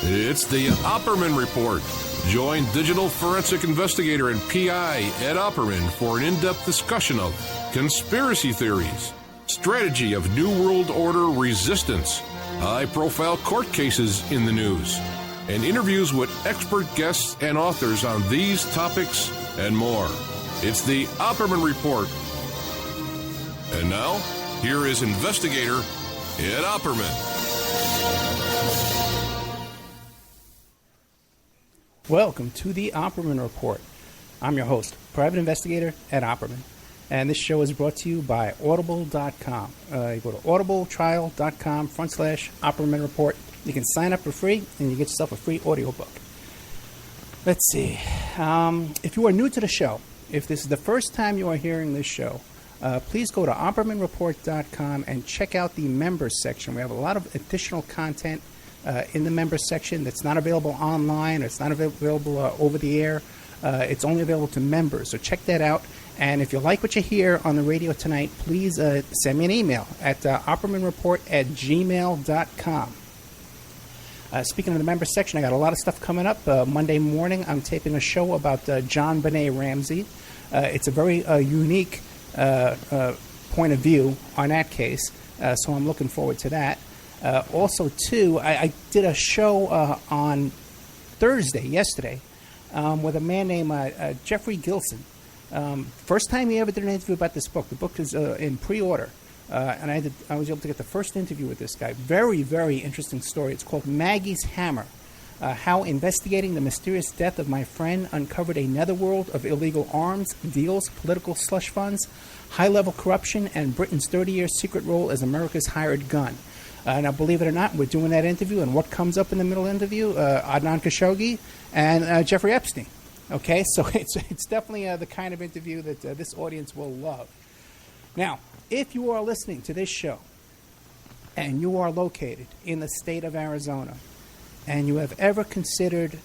It's the Opperman Report. Join digital forensic investigator and PI Ed Opperman for an in-depth discussion of conspiracy theories, strategy of New World Order resistance, high-profile court cases in the news, and interviews with expert guests and authors on these topics and more. It's the Opperman Report. And now, here is investigator Ed Opperman. Welcome to the Opperman Report. I'm your host, private investigator Ed Opperman, and this show is brought to you by Audible.com. You go to audibletrial.com/Opperman Report. You can sign up for free, and you get yourself a free audiobook. Let's see. If you are new to the show, if this is the first time you are hearing this show, please go to OppermanReport.com and check out the members section. We have a lot of additional content in the members section that's not available online, or it's not available over the air. It's only available to members, so check that out. And if you like what you hear on the radio tonight, please send me an email at oppermanreport@gmail.com. Speaking of the members section, I got a lot of stuff coming up. Monday morning, I'm taping a show about John Benet Ramsey. It's a very unique point of view on that case, so I'm looking forward to that. Also, too, I did a show on yesterday, with a man named Jeffrey Gilson. First time he ever did an interview about this book. The book is in pre-order, and I was able to get the first interview with this guy. Very, very interesting story. It's called Maggie's Hammer, how investigating the mysterious death of my friend uncovered a netherworld of illegal arms, deals, political slush funds, high-level corruption, and Britain's 30-year secret role as America's hired gun. Now, believe it or not, we're doing that interview, and what comes up in the middle interview? Adnan Khashoggi and Jeffrey Epstein. Okay, so it's definitely the kind of interview that this audience will love. Now, if you are listening to this show, and you are located in the state of Arizona, and you have ever considered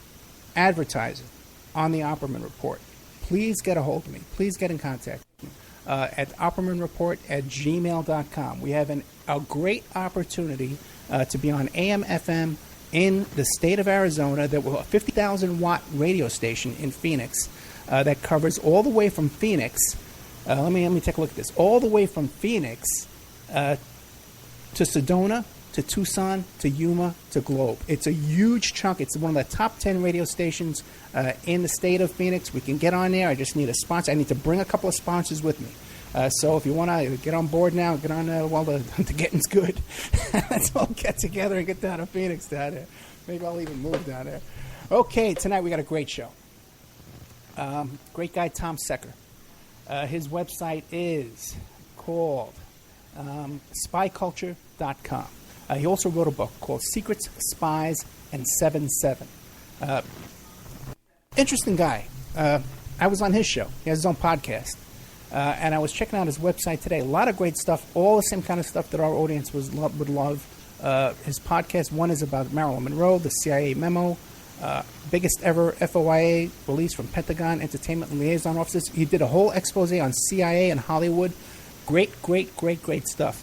advertising on the Opperman Report, please get a hold of me. Please get in contact with me. At OppermanReport@gmail.com. We have a great opportunity to be on AM/FM in the state of Arizona. That will a 50,000-watt radio station in Phoenix that covers all the way from Phoenix. Let me take a look at this. All the way from Phoenix to Sedona, to Tucson, to Yuma, to Globe. It's a huge chunk. It's one of the top 10 radio stations in the state of Phoenix. We can get on there. I just need a sponsor. I need to bring a couple of sponsors with me. So if you want to get on board now, get on while the getting's good. Let's all get together and get down to Phoenix down there. Maybe I'll even move down there. Okay, tonight we got a great show. Great guy Tom Secker. His website is called spyculture.com. He also wrote a book called Secrets, Spies, and 7/7. Interesting guy. I was on his show. He has his own podcast. And I was checking out his website today. A lot of great stuff, all the same kind of stuff that our audience would love. His podcast, one is about Marilyn Monroe, the CIA memo, biggest ever FOIA release from Pentagon Entertainment and Liaison Officers. He did a whole expose on CIA and Hollywood. Great stuff.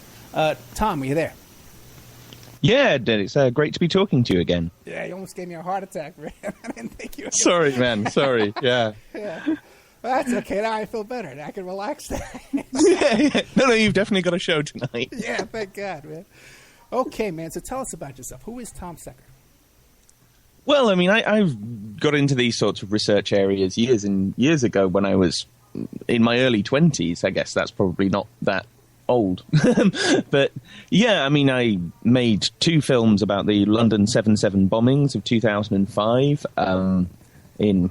Tom, are you there? Yeah, it's great to be talking to you again. Yeah, you almost gave me a heart attack, man. I didn't think you were Sorry, man. Sorry. Yeah. Yeah. Well, that's okay. Now I feel better. Now I can relax. Yeah. No, you've definitely got a show tonight. Yeah, thank God, man. Okay, man. So tell us about yourself. Who is Tom Secker? Well, I mean, I've got into these sorts of research areas years and years ago when I was in my early 20s. I guess that's probably not that old. But yeah, I mean, I made 2 films about the London 7/7 bombings of 2005 in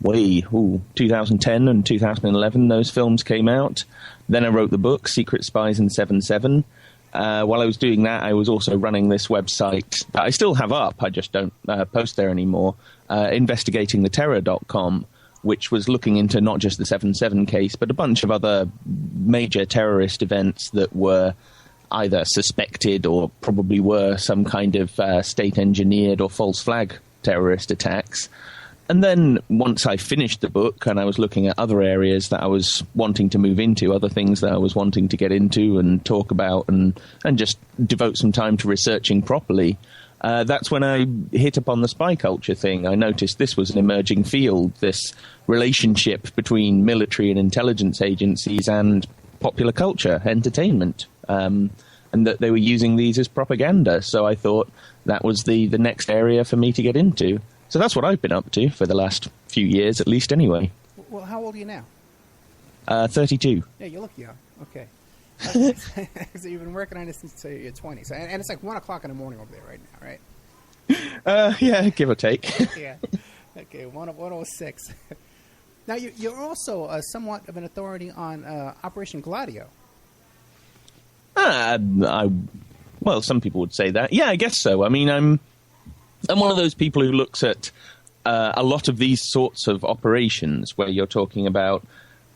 2010 and 2011. Those films came out. Then I wrote the book Secret Spies and 7/7. While I was doing that, I was also running this website that I still have up. I just don't post there anymore. Investigatingtheterror.com, which was looking into not just the 7/7 case, but a bunch of other major terrorist events that were either suspected or probably were some kind of state-engineered or false flag terrorist attacks. And then once I finished the book and I was looking at other areas that I was wanting to move into, other things that I was wanting to get into and talk about and just devote some time to researching properly, that's when I hit upon the spy culture thing. I noticed this was an emerging field, this relationship between military and intelligence agencies and popular culture, entertainment, and that they were using these as propaganda. So I thought that was the next area for me to get into. So that's what I've been up to for the last few years, at least anyway. Well, how old are you now? 32. Yeah, you look young. Okay. So you've been working on this since your 20s. And it's like 1 o'clock in the morning over there right now, right? Yeah, give or take. Yeah. Okay, 106. Now, you're also somewhat of an authority on Operation Gladio. Well, some people would say that. Yeah, I guess so. I mean, I'm one of those people who looks at a lot of these sorts of operations where you're talking about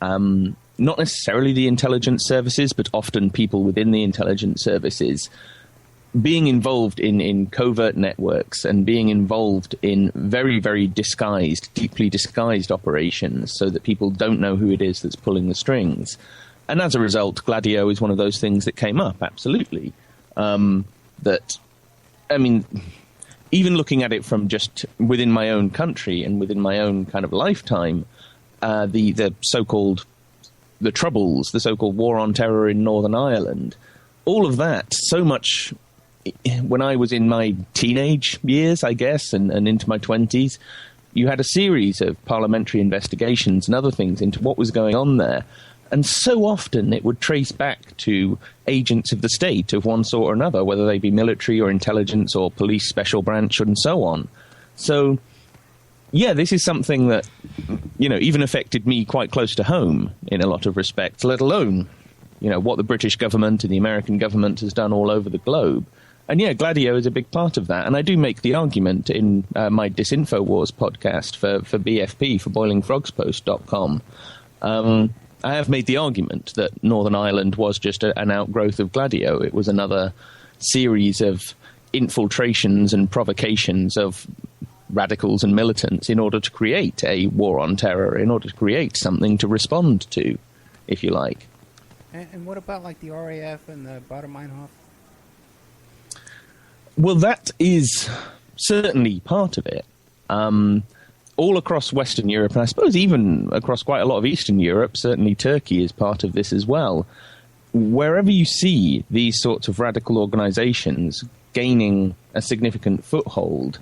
not necessarily the intelligence services, but often people within the intelligence services being involved in covert networks and being involved in very, very disguised, deeply disguised operations so that people don't know who it is that's pulling the strings. And as a result, Gladio is one of those things that came up, absolutely. Even looking at it from just within my own country and within my own kind of lifetime, the so-called the Troubles, the so-called War on Terror in Northern Ireland, all of that, so much when I was in my teenage years, I guess, and into my 20s, you had a series of parliamentary investigations and other things into what was going on there. And so often it would trace back to agents of the state of one sort or another, whether they be military or intelligence or police special branch and so on. So, yeah, this is something that, even affected me quite close to home in a lot of respects, let alone, what the British government and the American government has done all over the globe. And yeah, Gladio is a big part of that. And I do make the argument in my Disinfo Wars podcast for BFP, for boilingfrogspost.com. I have made the argument that Northern Ireland was just an outgrowth of Gladio. It was another series of infiltrations and provocations of radicals and militants in order to create a war on terror, in order to create something to respond to, if you like. And what about like the RAF and the Baader Meinhof? Well, that is certainly part of it. All across Western Europe, and I suppose even across quite a lot of Eastern Europe, certainly Turkey is part of this as well. Wherever you see these sorts of radical organizations gaining a significant foothold,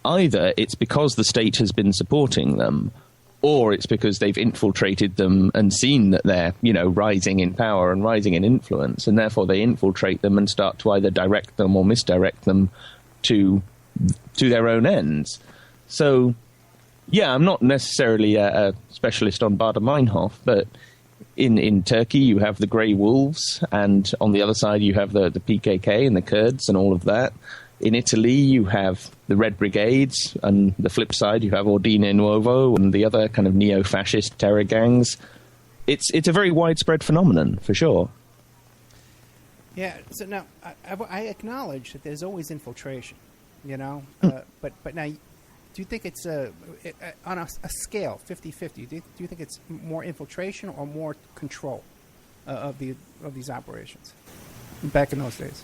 either it's because the state has been supporting them, or it's because they've infiltrated them and seen that they're, rising in power and rising in influence, and therefore they infiltrate them and start to either direct them or misdirect them to their own ends. So, yeah, I'm not necessarily a specialist on Baader Meinhof, but in Turkey you have the Grey Wolves, and on the other side you have the PKK and the Kurds and all of that. In Italy you have the Red Brigades, and the flip side you have Ordine Nuovo and the other kind of neo-fascist terror gangs. It's a very widespread phenomenon, for sure. Yeah, so now, I acknowledge that there's always infiltration, but now, do you think it's on a scale, 50-50, do you think it's more infiltration or more control of these operations back in those days?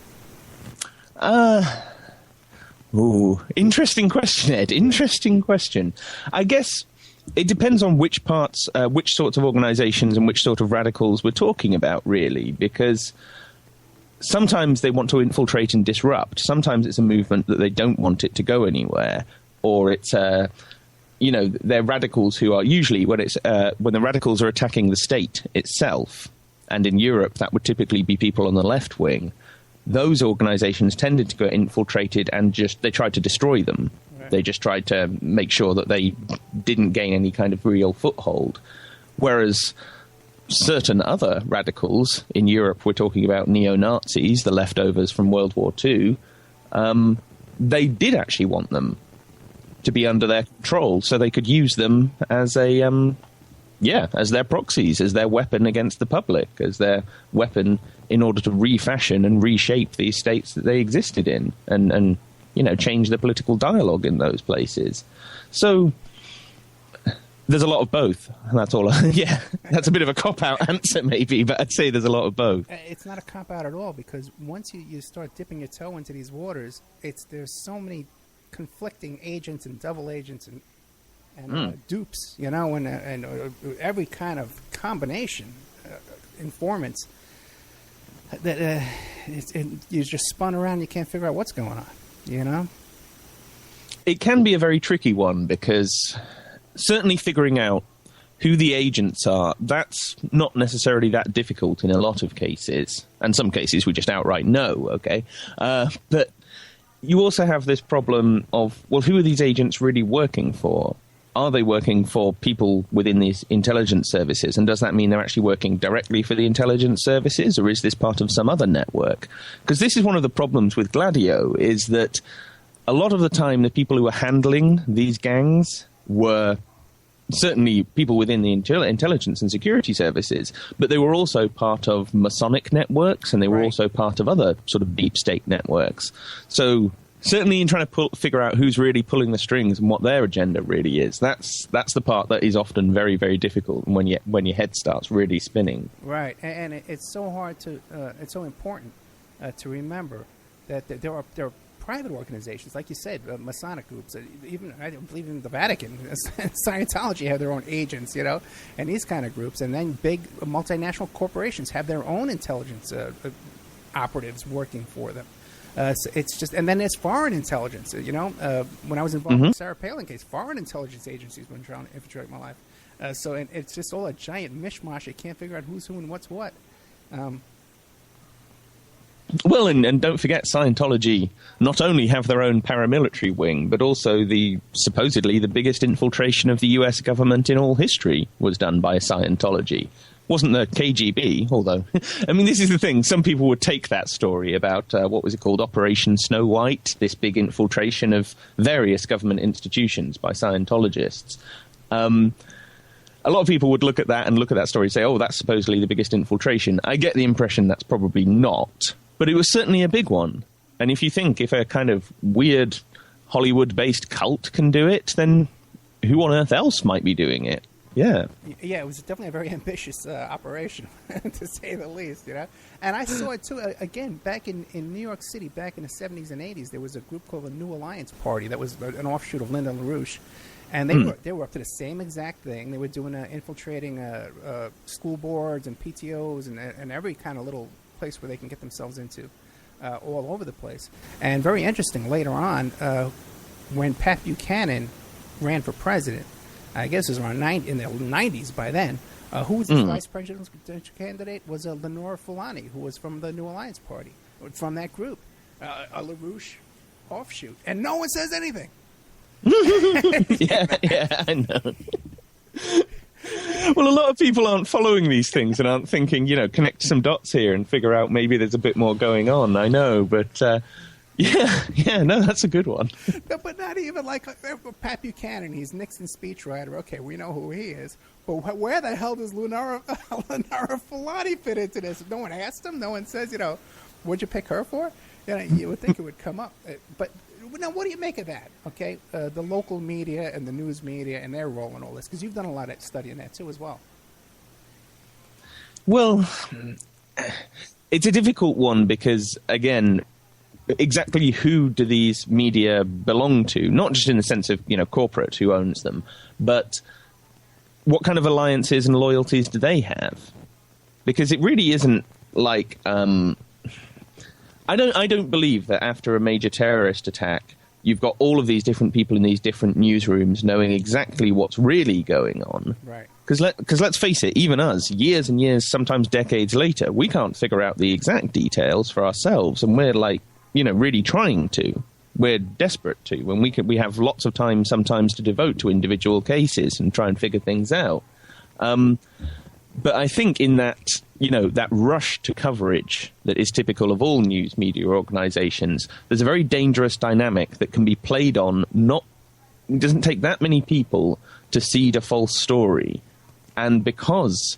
Interesting question, Ed. Interesting question. I guess it depends on which sorts of organizations and which sort of radicals we're talking about, really, because sometimes they want to infiltrate and disrupt. Sometimes it's a movement that they don't want it to go anywhere. Or it's, they're radicals who are usually, when the radicals are attacking the state itself, and in Europe that would typically be people on the left wing, those organizations tended to get infiltrated and they tried to destroy them. Right. They just tried to make sure that they didn't gain any kind of real foothold. Whereas certain other radicals in Europe, we're talking about neo-Nazis, the leftovers from World War II, they did actually want them to be under their control, so they could use them as as their proxies, as their weapon against the public, as their weapon in order to refashion and reshape these states that they existed in, and change the political dialogue in those places. So, There's a lot of both. That's all. Yeah, that's a bit of a cop-out answer, maybe, but I'd say there's a lot of both. It's not a cop-out at all, because once you start dipping your toe into these waters, there's so many conflicting agents and double agents and dupes, you know, and every kind of combination, informants, that you just spun around. You can't figure out what's going on, you know? It can be a very tricky one, because certainly figuring out who the agents are, that's not necessarily that difficult in a lot of cases. And some cases we just outright know, okay? But you also have this problem of, well, who are these agents really working for? Are they working for people within these intelligence services? And does that mean they're actually working directly for the intelligence services, or is this part of some other network? Because this is one of the problems with Gladio, is that a lot of the time the people who were handling these gangs were certainly people within the intelligence and security services, but they were also part of Masonic networks, and they were also part of other sort of deep state networks. So certainly in trying to figure out who's really pulling the strings and what their agenda really is, that's the part that is often very, very difficult when your head starts really spinning. Right, and it's so hard to, it's so important to remember that there are private organizations, like you said, Masonic groups, even I believe in the Vatican, Scientology have their own agents, you know, and these kind of groups, and then big multinational corporations have their own intelligence operatives working for them. So it's just, and then there's foreign intelligence. You know, when I was involved in the Sarah Palin case, foreign intelligence agencies were trying to infiltrate my life. So it's just all a giant mishmash. You can't figure out who's who and what's what. Well, and don't forget, Scientology not only have their own paramilitary wing, but also supposedly the biggest infiltration of the U.S. government in all history was done by Scientology. Wasn't the KGB, although, I mean, this is the thing. Some people would take that story about, what was it called, Operation Snow White, this big infiltration of various government institutions by Scientologists. A lot of people would look at that story and say, oh, that's supposedly the biggest infiltration. I get the impression that's probably not. But it was certainly a big one. And if a kind of weird Hollywood-based cult can do it, then who on earth else might be doing it? Yeah. Yeah, it was definitely a very ambitious operation, to say the least, you know. And I saw it, too, again, back in New York City, back in the 70s and 80s, there was a group called the New Alliance Party that was an offshoot of Lyndon LaRouche. And they were up to the same exact thing. They were doing infiltrating school boards and PTOs and every kind of little place where they can get themselves into, all over the place. And very interesting, later on, when Pat Buchanan ran for president, I guess it was around in the 90s by then, who was the vice presidential candidate was Lenora Fulani, who was from the New Alliance Party, from that group, a LaRouche offshoot. And no one says anything. yeah, I know. Well, a lot of people aren't following these things and aren't thinking, connect some dots here and figure out maybe there's a bit more going on. I know, but no, that's a good one. No, but not even like Pat Buchanan. He's Nixon's speechwriter. Okay, we know who he is. But where the hell does Lenora Fulani fit into this? No one asked him. No one says, what'd you pick her for? You would think it would come up. But now, what do you make of that? Okay, the local media and the news media and their role in all this, because you've done a lot of study in that too as well. Well, it's a difficult one because, again, exactly who do these media belong to? Not just in the sense of, corporate, who owns them, but what kind of alliances and loyalties do they have? Because it really isn't like... I don't believe that after a major terrorist attack, you've got all of these different people in these different newsrooms knowing exactly what's really going on. Right. Because let's face it, even us, years and years, sometimes decades later, we can't figure out the exact details for ourselves, and we're really trying to. We're desperate to, when we have lots of time sometimes to devote to individual cases and try and figure things out. But I think in that, that rush to coverage that is typical of all news media organizations, there's a very dangerous dynamic that can be played on. It doesn't take that many people to seed a false story. And because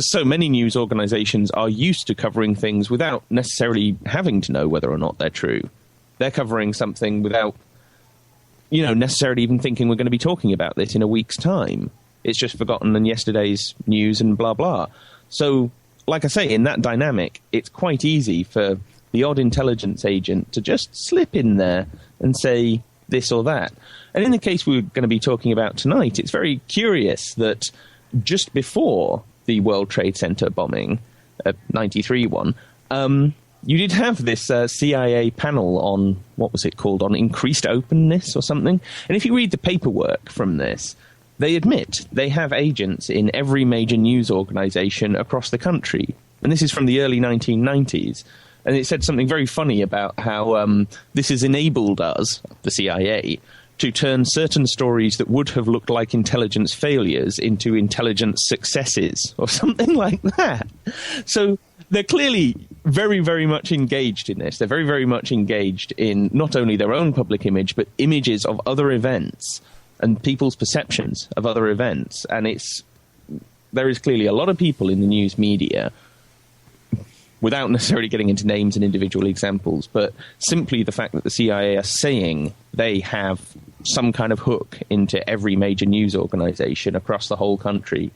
so many news organizations are used to covering things without necessarily having to know whether or not they're true. They're covering something without necessarily even thinking we're going to be talking about this in a week's time. It's just forgotten in yesterday's news and blah, blah. So, like I say, in that dynamic, it's quite easy for the odd intelligence agent to just slip in there and say this or that. And in the case we're going to be talking about tonight, it's very curious that just before the World Trade Center bombing, 93 one, you did have this CIA panel on, what was it called, on increased openness or something. And if you read the paperwork from this, they admit they have agents in every major news organization across the country. And this is from the early 1990s. And it said something very funny about how this has enabled us, the CIA, to turn certain stories that would have looked like intelligence failures into intelligence successes, or something like that. So they're clearly very, very much engaged in this. They're very, very much engaged in not only their own public image, but images of other events and people's perceptions of other events. And there is clearly a lot of people in the news media, without necessarily getting into names and individual examples, but simply the fact that the CIA are saying they have some kind of hook into every major news organization across the whole country,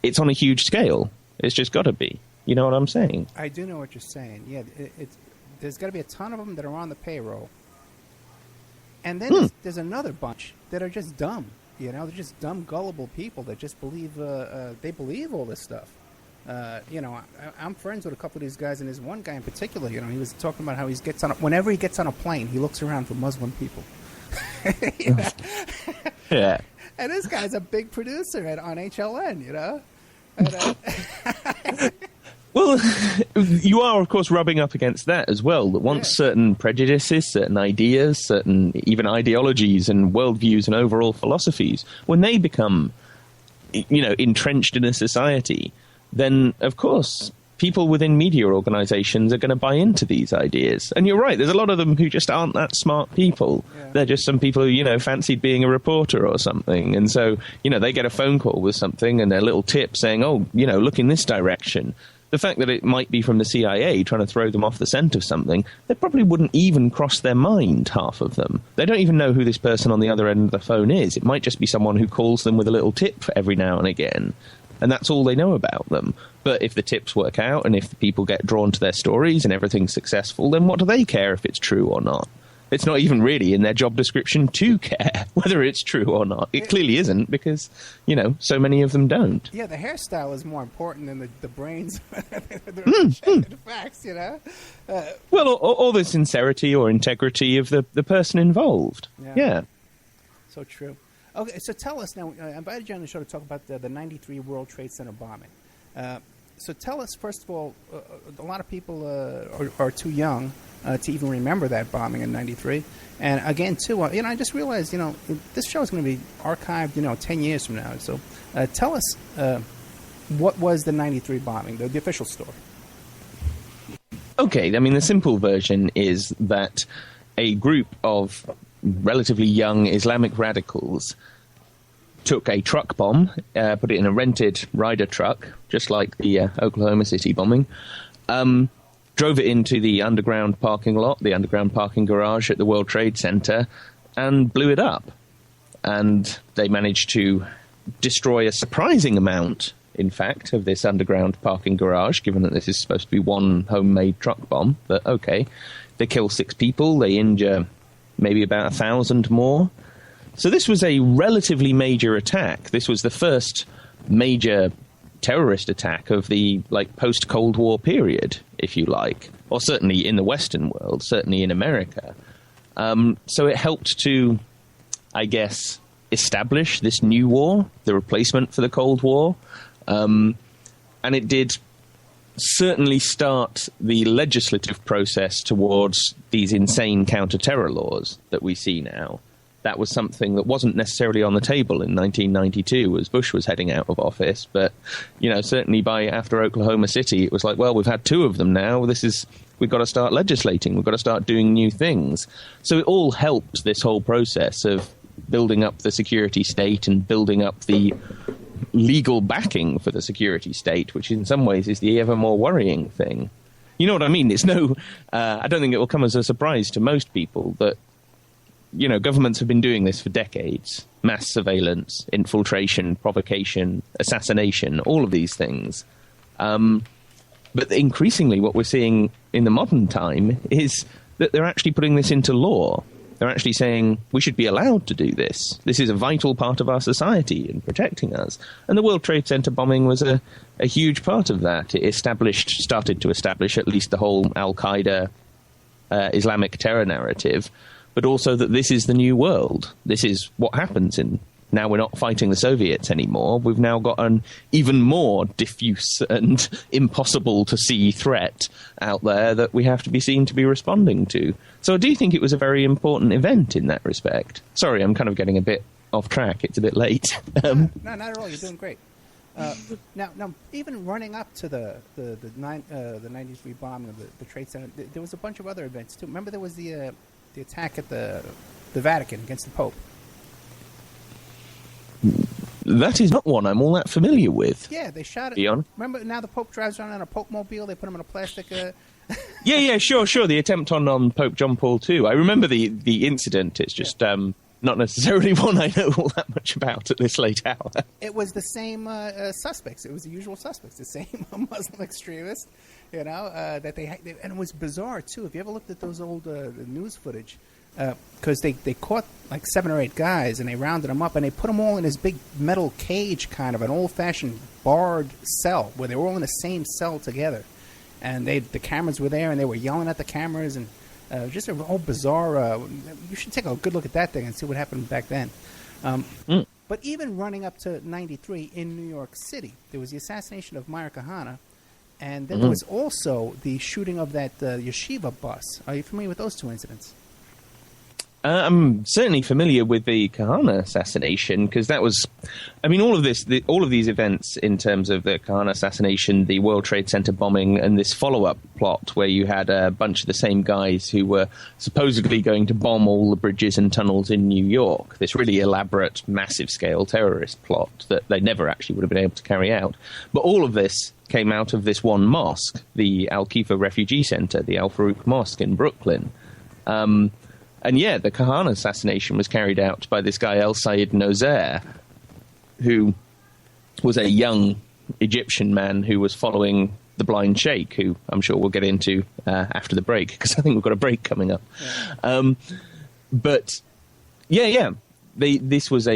it's on a huge scale. It's just got to be. You know what I'm saying? I do know what you're saying. Yeah, there's got to be a ton of them that are on the payroll. And then there's another bunch that are just dumb. They're just dumb, gullible people that just believe, they believe all this stuff. I'm friends with a couple of these guys, and there's one guy in particular, he was talking about how whenever he gets on a plane, he looks around for Muslim people. Yeah. And this guy's a big producer on HLN, And, well, you are, of course, rubbing up against that as well, that once certain prejudices, certain ideas, certain even ideologies and worldviews and overall philosophies, when they become, entrenched in a society, then, of course, people within media organizations are going to buy into these ideas. And you're right, there's a lot of them who just aren't that smart people. Yeah. They're just some people who, fancied being a reporter or something. And so, they get a phone call with something and their little tip saying, look in this direction. The fact that it might be from the CIA trying to throw them off the scent of something, they probably wouldn't even cross their mind, half of them. They don't even know who this person on the other end of the phone is. It might just be someone who calls them with a little tip every now and again. And that's all they know about them. But if the tips work out and if the people get drawn to their stories and everything's successful, then what do they care if it's true or not? It's not even really in their job description to care whether it's true or not. It clearly isn't because, so many of them don't. Yeah, the hairstyle is more important than the brains, the facts, Well, or the sincerity or integrity of the person involved. Yeah. So true. Okay, so tell us now, I invited you on the show to talk about the 93 World Trade Center bombing. So tell us, first of all, a lot of people are too young to even remember that bombing in 93. And again, too, I just realized, this show is going to be archived, 10 years from now. So tell us, what was the 93 bombing, the official story? Okay, the simple version is that a group of relatively young Islamic radicals took a truck bomb, put it in a rented Ryder truck, just like the Oklahoma City bombing, drove it into the underground parking lot, the underground parking garage at the World Trade Center, and blew it up. And they managed to destroy a surprising amount, in fact, of this underground parking garage, given that this is supposed to be one homemade truck bomb. But okay, they kill 6 people, they injure maybe about 1,000 more. So this was a relatively major attack. This was the first major terrorist attack of the post-Cold War period, if you like, or certainly in the Western world, certainly in America. So it helped to, I guess, establish this new war, the replacement for the Cold War. And it did certainly start the legislative process towards these insane counter-terror laws that we see now. That was something that wasn't necessarily on the table in 1992 as Bush was heading out of office. But, certainly after Oklahoma City, it was like, well, we've had 2 of them now. We've got to start legislating. We've got to start doing new things. So it all helped this whole process of building up the security state and building up the legal backing for the security state, which in some ways is the ever more worrying thing. You know what I mean? It's I don't think it will come as a surprise to most people that governments have been doing this for decades. Mass surveillance, infiltration, provocation, assassination, all of these things. But increasingly what we're seeing in the modern time is that they're actually putting this into law. They're actually saying we should be allowed to do this. This is a vital part of our society in protecting us. And the World Trade Center bombing was a huge part of that. It started to establish at least the whole Al-Qaeda Islamic terror narrative, but also that this is the new world. This is what happens now we're not fighting the Soviets anymore. We've now got an even more diffuse and impossible to see threat out there that we have to be seen to be responding to. So I do think it was a very important event in that respect. Sorry, I'm kind of getting a bit off track. It's a bit late. No, not at all. You're doing great. Now, even running up to the 93 bombing of the Trade Center, there was a bunch of other events too. Remember, there was the attack at the Vatican against the Pope. That is not one I'm all that familiar with. Yeah, they shot it. Beyond. Remember, now the Pope drives around in a Pope mobile. They put him in a plastic. Yeah, sure. The attempt on Pope John Paul II. I remember the incident. It's just not necessarily one I know all that much about at this late hour. It was the same suspects. It was the usual suspects, the same Muslim extremists. That they and it was bizarre too. If you ever looked at those old news footage. Because they caught like 7 or 8 guys and they rounded them up and they put them all in this big metal cage, kind of an old-fashioned barred cell where they were all in the same cell together, and the cameras were there and they were yelling at the cameras and just a whole bizarre. You should take a good look at that thing and see what happened back then. But even running up to 93 in New York City, there was the assassination of Meir Kahane, and then there was also the shooting of that yeshiva bus. Are you familiar with those two incidents? I'm certainly familiar with the Kahane assassination because that was, all of these events in terms of the Kahane assassination, the World Trade Center bombing, and this follow-up plot where you had a bunch of the same guys who were supposedly going to bomb all the bridges and tunnels in New York. This really elaborate, massive-scale terrorist plot that they never actually would have been able to carry out. But all of this came out of this one mosque, the Al-Qifa Refugee Center, the Al-Farouq Mosque in Brooklyn. And yeah, the Kahane assassination was carried out by this guy El Sayed Nozair, who was a young Egyptian man who was following the blind sheikh, who I'm sure we'll get into after the break, because I think we've got a break coming up. Yeah. This was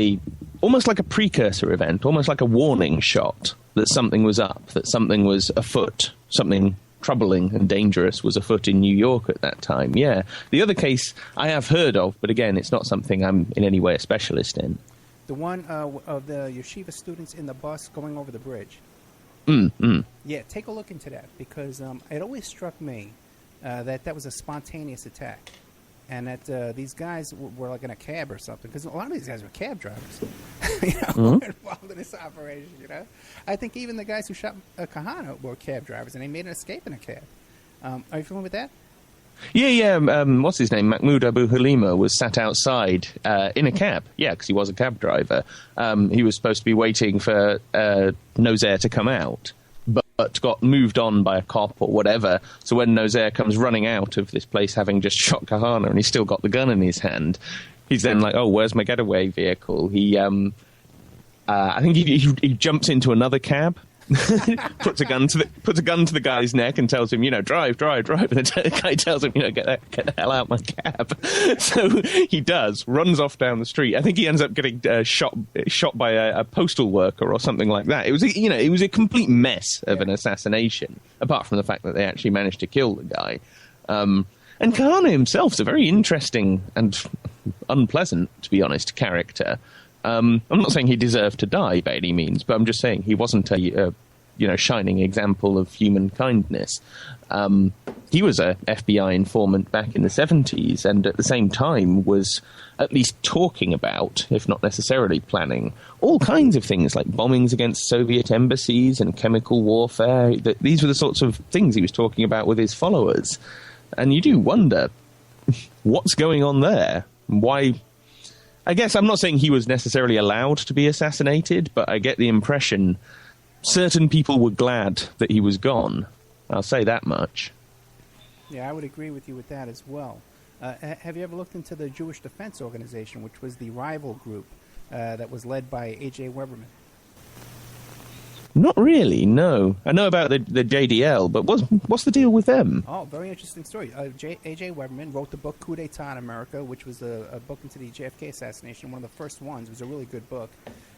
almost like a precursor event, almost like a warning shot that something was up, that something was afoot, something troubling and dangerous was afoot in New York at that time. Yeah. The other case I have heard of, but again, it's not something I'm in any way a specialist in. The one of the yeshiva students in the bus going over the bridge. Yeah, take a look into that, because it always struck me that was a spontaneous attack. And that these guys were like in a cab or something, because a lot of these guys were cab drivers, were involved in this operation. I think even the guys who shot Kahane were cab drivers, and they made an escape in a cab. Are you familiar with that? Yeah. What's his name? Mahmoud Abu Halima was sat outside in a cab. Yeah, because he was a cab driver. He was supposed to be waiting for Nozair to come out, but got moved on by a cop or whatever. So when Nozair comes running out of this place having just shot Kahane and he's still got the gun in his hand, he's then like, oh, where's my getaway vehicle? He, I think he jumps into another cab, puts a gun to the guy's neck and tells him, drive. And the guy tells him, get the hell out of my cab. So he does, runs off down the street. I think he ends up getting shot by a postal worker or something like that. It was a complete mess of an assassination, apart from the fact that they actually managed to kill the guy. And Kahane himself's a very interesting and unpleasant, to be honest, character. I'm not saying he deserved to die by any means, but I'm just saying he wasn't a shining example of human kindness. He was a FBI informant back in the 70s, and at the same time was at least talking about, if not necessarily planning, all kinds of things like bombings against Soviet embassies and chemical warfare. These were the sorts of things he was talking about with his followers. And you do wonder what's going on there. Why? I guess I'm not saying he was necessarily allowed to be assassinated, but I get the impression certain people were glad that he was gone. I'll say that much. Yeah, I would agree with you with that as well. Have you ever looked into the Jewish Defense Organization, which was the rival group that was led by A.J. Weberman? Not really, no. I know about the JDL, but what's the deal with them? Oh, very interesting story. A.J. Weberman wrote the book Coup d'etat in America, which was a book into the JFK assassination, one of the first ones. It was a really good book.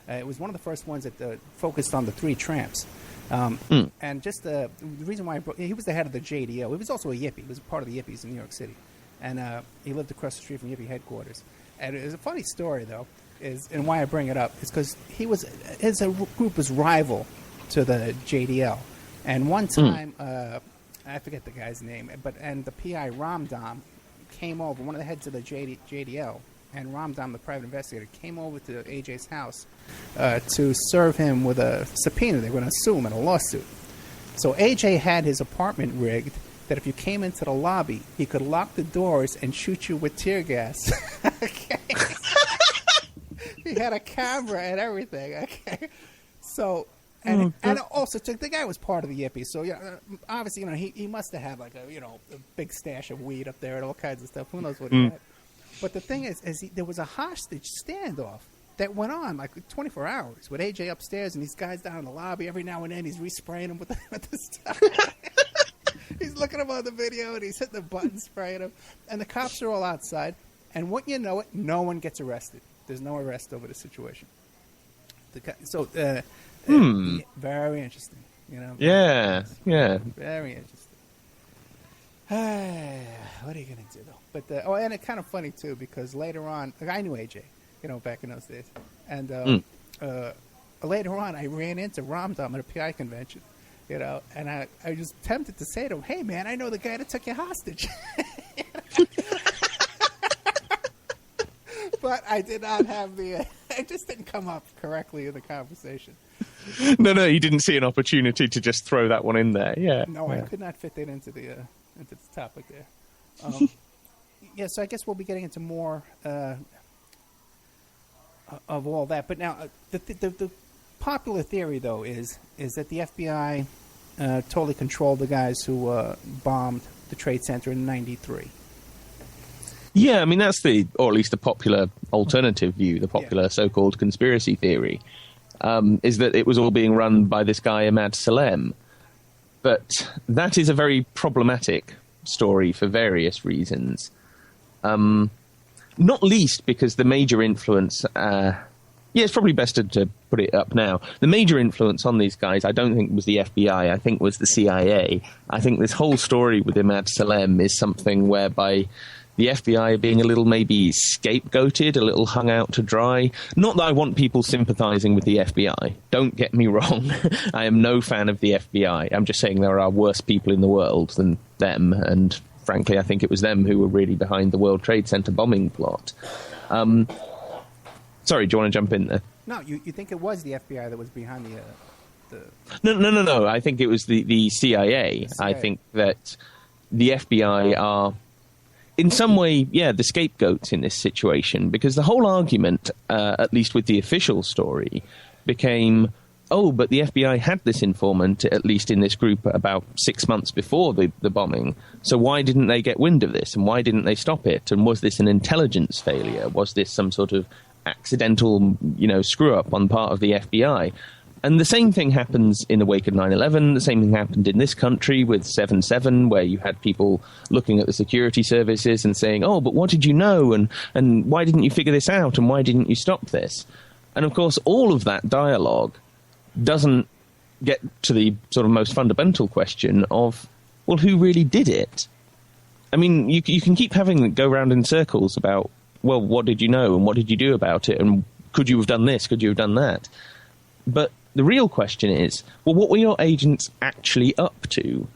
It was one of the first ones that focused on the three tramps. And just the reason why he was the head of the JDL. He was also a Yippie. He was part of the Yippies in New York City. And he lived across the street from Yippie headquarters. And it was a funny story, though, and why I bring it up is because his group was rival to the JDL. And one time, I forget the guy's name, and the PI Ramdam came over, one of the heads of the JDL, and Ramdam, the private investigator, came over to AJ's house to serve him with a subpoena. They were going to sue him in a lawsuit. So AJ had his apartment rigged that if you came into the lobby, he could lock the doors and shoot you with tear gas. Okay. He had a camera and everything. Okay. So... And also, the guy was part of the Yippies, so obviously, he must have had like a big stash of weed up there and all kinds of stuff. Who knows what he had? But the thing is there was a hostage standoff that went on like 24 hours with AJ upstairs and these guys down in the lobby. Every now and then, he's respraying them with the stuff. He's looking at him on the video and he's hitting the button, spraying them. And the cops are all outside. And wouldn't you know it, no one gets arrested. There's no arrest over the situation. Very interesting. Yeah. Very interesting. What are you going to do, though? But and it's kind of funny, too, because later on, I knew AJ, back in those days. And later on, I ran into Ramdam at a PI convention, and I was tempted to say to him, hey, man, I know the guy that took you hostage. But I did not have it just didn't come up correctly in the conversation. No, you didn't see an opportunity to just throw that one in there. Yeah. No, I could not fit that into the topic there. So I guess we'll be getting into more of all that. But now, the popular theory, though, is that the FBI totally controlled the guys who bombed the Trade Center in '93. Yeah, I mean, that's or at least the popular alternative view, the popular so-called conspiracy theory, is that it was all being run by this guy, Ahmad Salem. But that is a very problematic story for various reasons. Not least because the major influence... it's probably best to put it up now. The major influence on these guys, I don't think was the FBI, I think was the CIA. I think this whole story with Ahmad Salem is something whereby the FBI are being a little maybe scapegoated, a little hung out to dry. Not that I want people sympathizing with the FBI. Don't get me wrong. I am no fan of the FBI. I'm just saying there are worse people in the world than them, and frankly, I think it was them who were really behind the World Trade Center bombing plot. Sorry, do you want to jump in there? No, you think it was the FBI that was behind the... No. I think it was the CIA. I think that the FBI are... in some way, the scapegoats in this situation, because the whole argument, at least with the official story, became, but the FBI had this informant, at least in this group, about 6 months before the bombing, so why didn't they get wind of this, and why didn't they stop it, and was this an intelligence failure? Was this some sort of accidental, screw-up on part of the FBI? And the same thing happens in the wake of 9/11. The same thing happened in this country with 7/7, where you had people looking at the security services and saying, but what did you know? And why didn't you figure this out? And why didn't you stop this? And of course, all of that dialogue doesn't get to the sort of most fundamental question of, well, who really did it? I mean, you can keep having it go round in circles about, well, what did you know? And what did you do about it? And could you have done this? Could you have done that? But the real question is, well, what were your agents actually up to?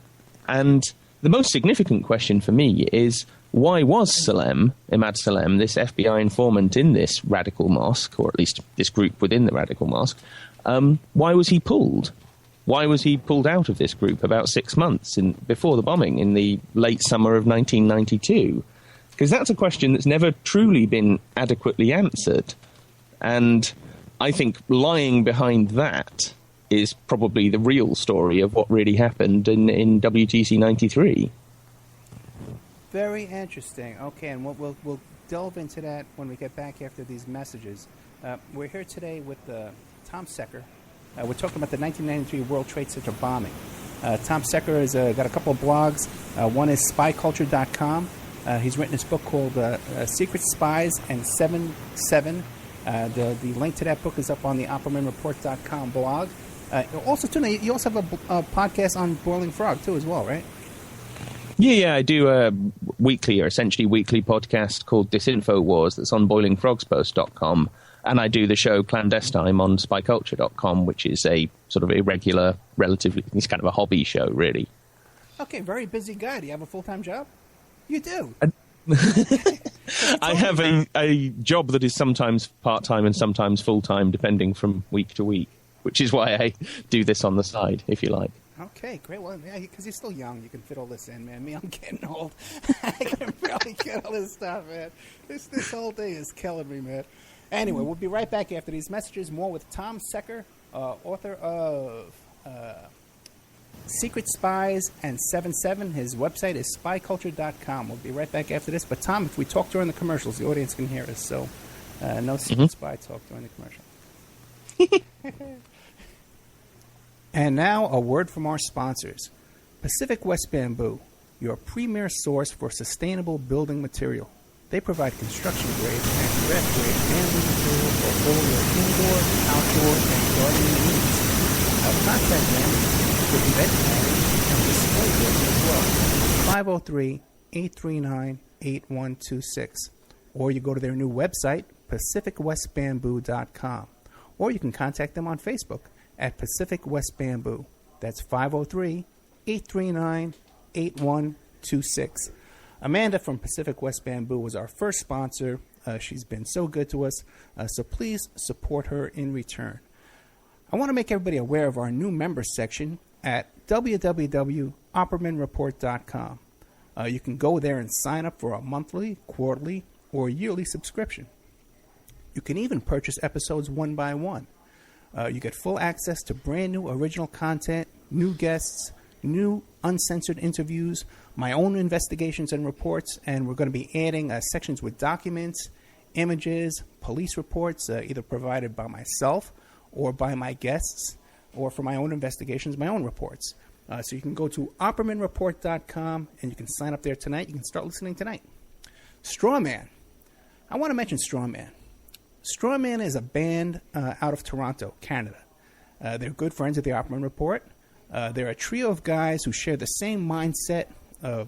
And the most significant question for me is, why was Ahmad Salem, this FBI informant in this radical mosque, or at least this group within the radical mosque, why was he pulled? Why was he pulled out of this group about 6 months before the bombing in the late summer of 1992? Because that's a question that's never truly been adequately answered. And I think lying behind that is probably the real story of what really happened in WTC 93. Very interesting. Okay, and we'll delve into that when we get back after these messages. We're here today with Tom Secker. We're talking about the 1993 World Trade Center bombing. Tom Secker has got a couple of blogs. One is spyculture.com. He's written this book called Secret Spies and 7/7. The link to that book is up on the OppermanReport.com blog. Also, too, you also have a podcast on Boiling Frog, too, as well, right? Yeah, I do a weekly, or essentially weekly podcast called Disinfo Wars that's on boilingfrogspost.com. And I do the show Clandestine on spyculture.com, which is a sort of irregular, relatively, it's kind of a hobby show, really. Okay, very busy guy. Do you have a full-time job? You do. I have a job that is sometimes part-time and sometimes full-time, depending from week to week, which is why I do this on the side, if you like. Okay, great. Well, yeah, because you're still young, you can fit all this in, man. Me, I'm getting old. I can barely get all this stuff, man. This whole thing is killing me, man. Anyway, we'll be right back after these messages. More with Tom Secker, author of Secret Spies and 7/7. His website is spyculture.com. We'll be right back after this. But, Tom, if we talk during the commercials, the audience can hear us. So no secret spy talk during the commercial. And now, a word from our sponsors. Pacific West Bamboo, your premier source for sustainable building material. They provide construction-grade and craft-grade bamboo material for all your indoor, outdoor, and gardening needs. Contact them for event planning and display work as well. 503-839-8126. Or you go to their new website, pacificwestbamboo.com. Or you can contact them on Facebook at Pacific West Bamboo. That's 503-839-8126. Amanda from Pacific West Bamboo was our first sponsor. She's been so good to us, so please support her in return. I want to make everybody aware of our new members section at www.oppermanreport.com. You can go there and sign up for a monthly, quarterly, or yearly subscription. You can even purchase episodes one by one. You get full access to brand new original content, new guests, new uncensored interviews, my own investigations and reports, and we're going to be adding sections with documents, images, police reports, either provided by myself or by my guests, or for my own investigations, my own reports. So you can go to OppermanReport.com and you can sign up there tonight. You can start listening tonight. Strawman. I want to mention Strawman. Strawman is a band out of Toronto, Canada. They're good friends of the Opperman Report. They're a trio of guys who share the same mindset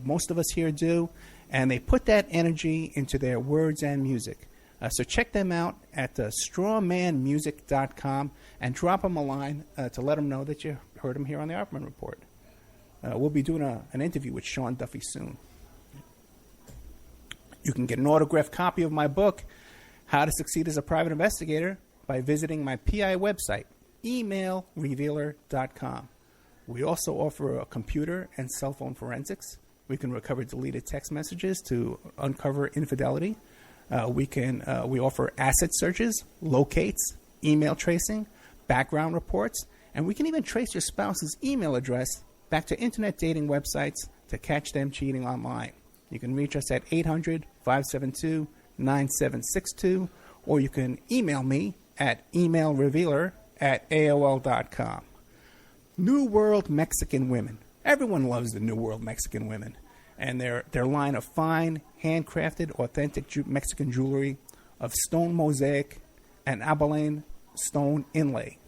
most of us here do, and they put that energy into their words and music. So check them out at strawmanmusic.com and drop them a line to let them know that you heard them here on the Opperman Report. We'll be doing an interview with Sean Duffy soon. You can get an autographed copy of my book, How to Succeed as a Private Investigator, by visiting my PI website, emailrevealer.com. We also offer a computer and cell phone forensics. We can recover deleted text messages to uncover infidelity. We offer asset searches, locates, email tracing, background reports, and we can even trace your spouse's email address back to internet dating websites to catch them cheating online. You can reach us at 800-572-9762, or you can email me at emailrevealer@aol.com. New World Mexican Women. Everyone loves the New World Mexican Women, and their line of fine, handcrafted, authentic Mexican jewelry of stone mosaic and abalone stone inlay.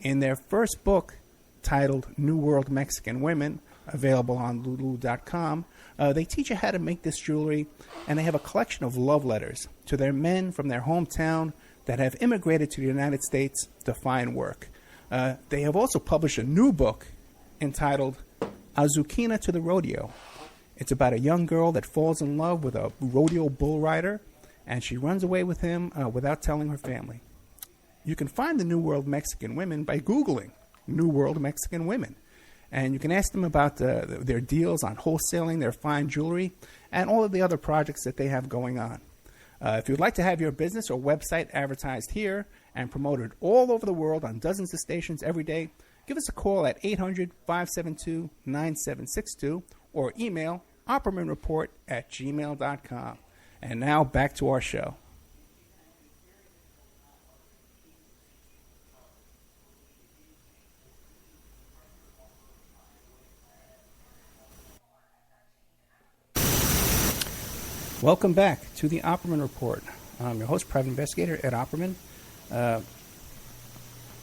In their first book, titled New World Mexican Women, available on lulu.com, they teach you how to make this jewelry, and they have a collection of love letters to their men from their hometown that have immigrated to the United States to find work. They have also published a new book entitled Azuquina to the Rodeo. It's about a young girl that falls in love with a rodeo bull rider, and she runs away with him without telling her family. You can find the New World Mexican Women by Googling New World Mexican Women. And you can ask them about their deals on wholesaling their fine jewelry and all of the other projects that they have going on. If you'd like to have your business or website advertised here and promoted all over the world on dozens of stations every day, give us a call at 800-572-9762 or email oppermanreport@gmail.com. And now back to our show. Welcome back to the Opperman Report. I'm your host, Private Investigator Ed Opperman. The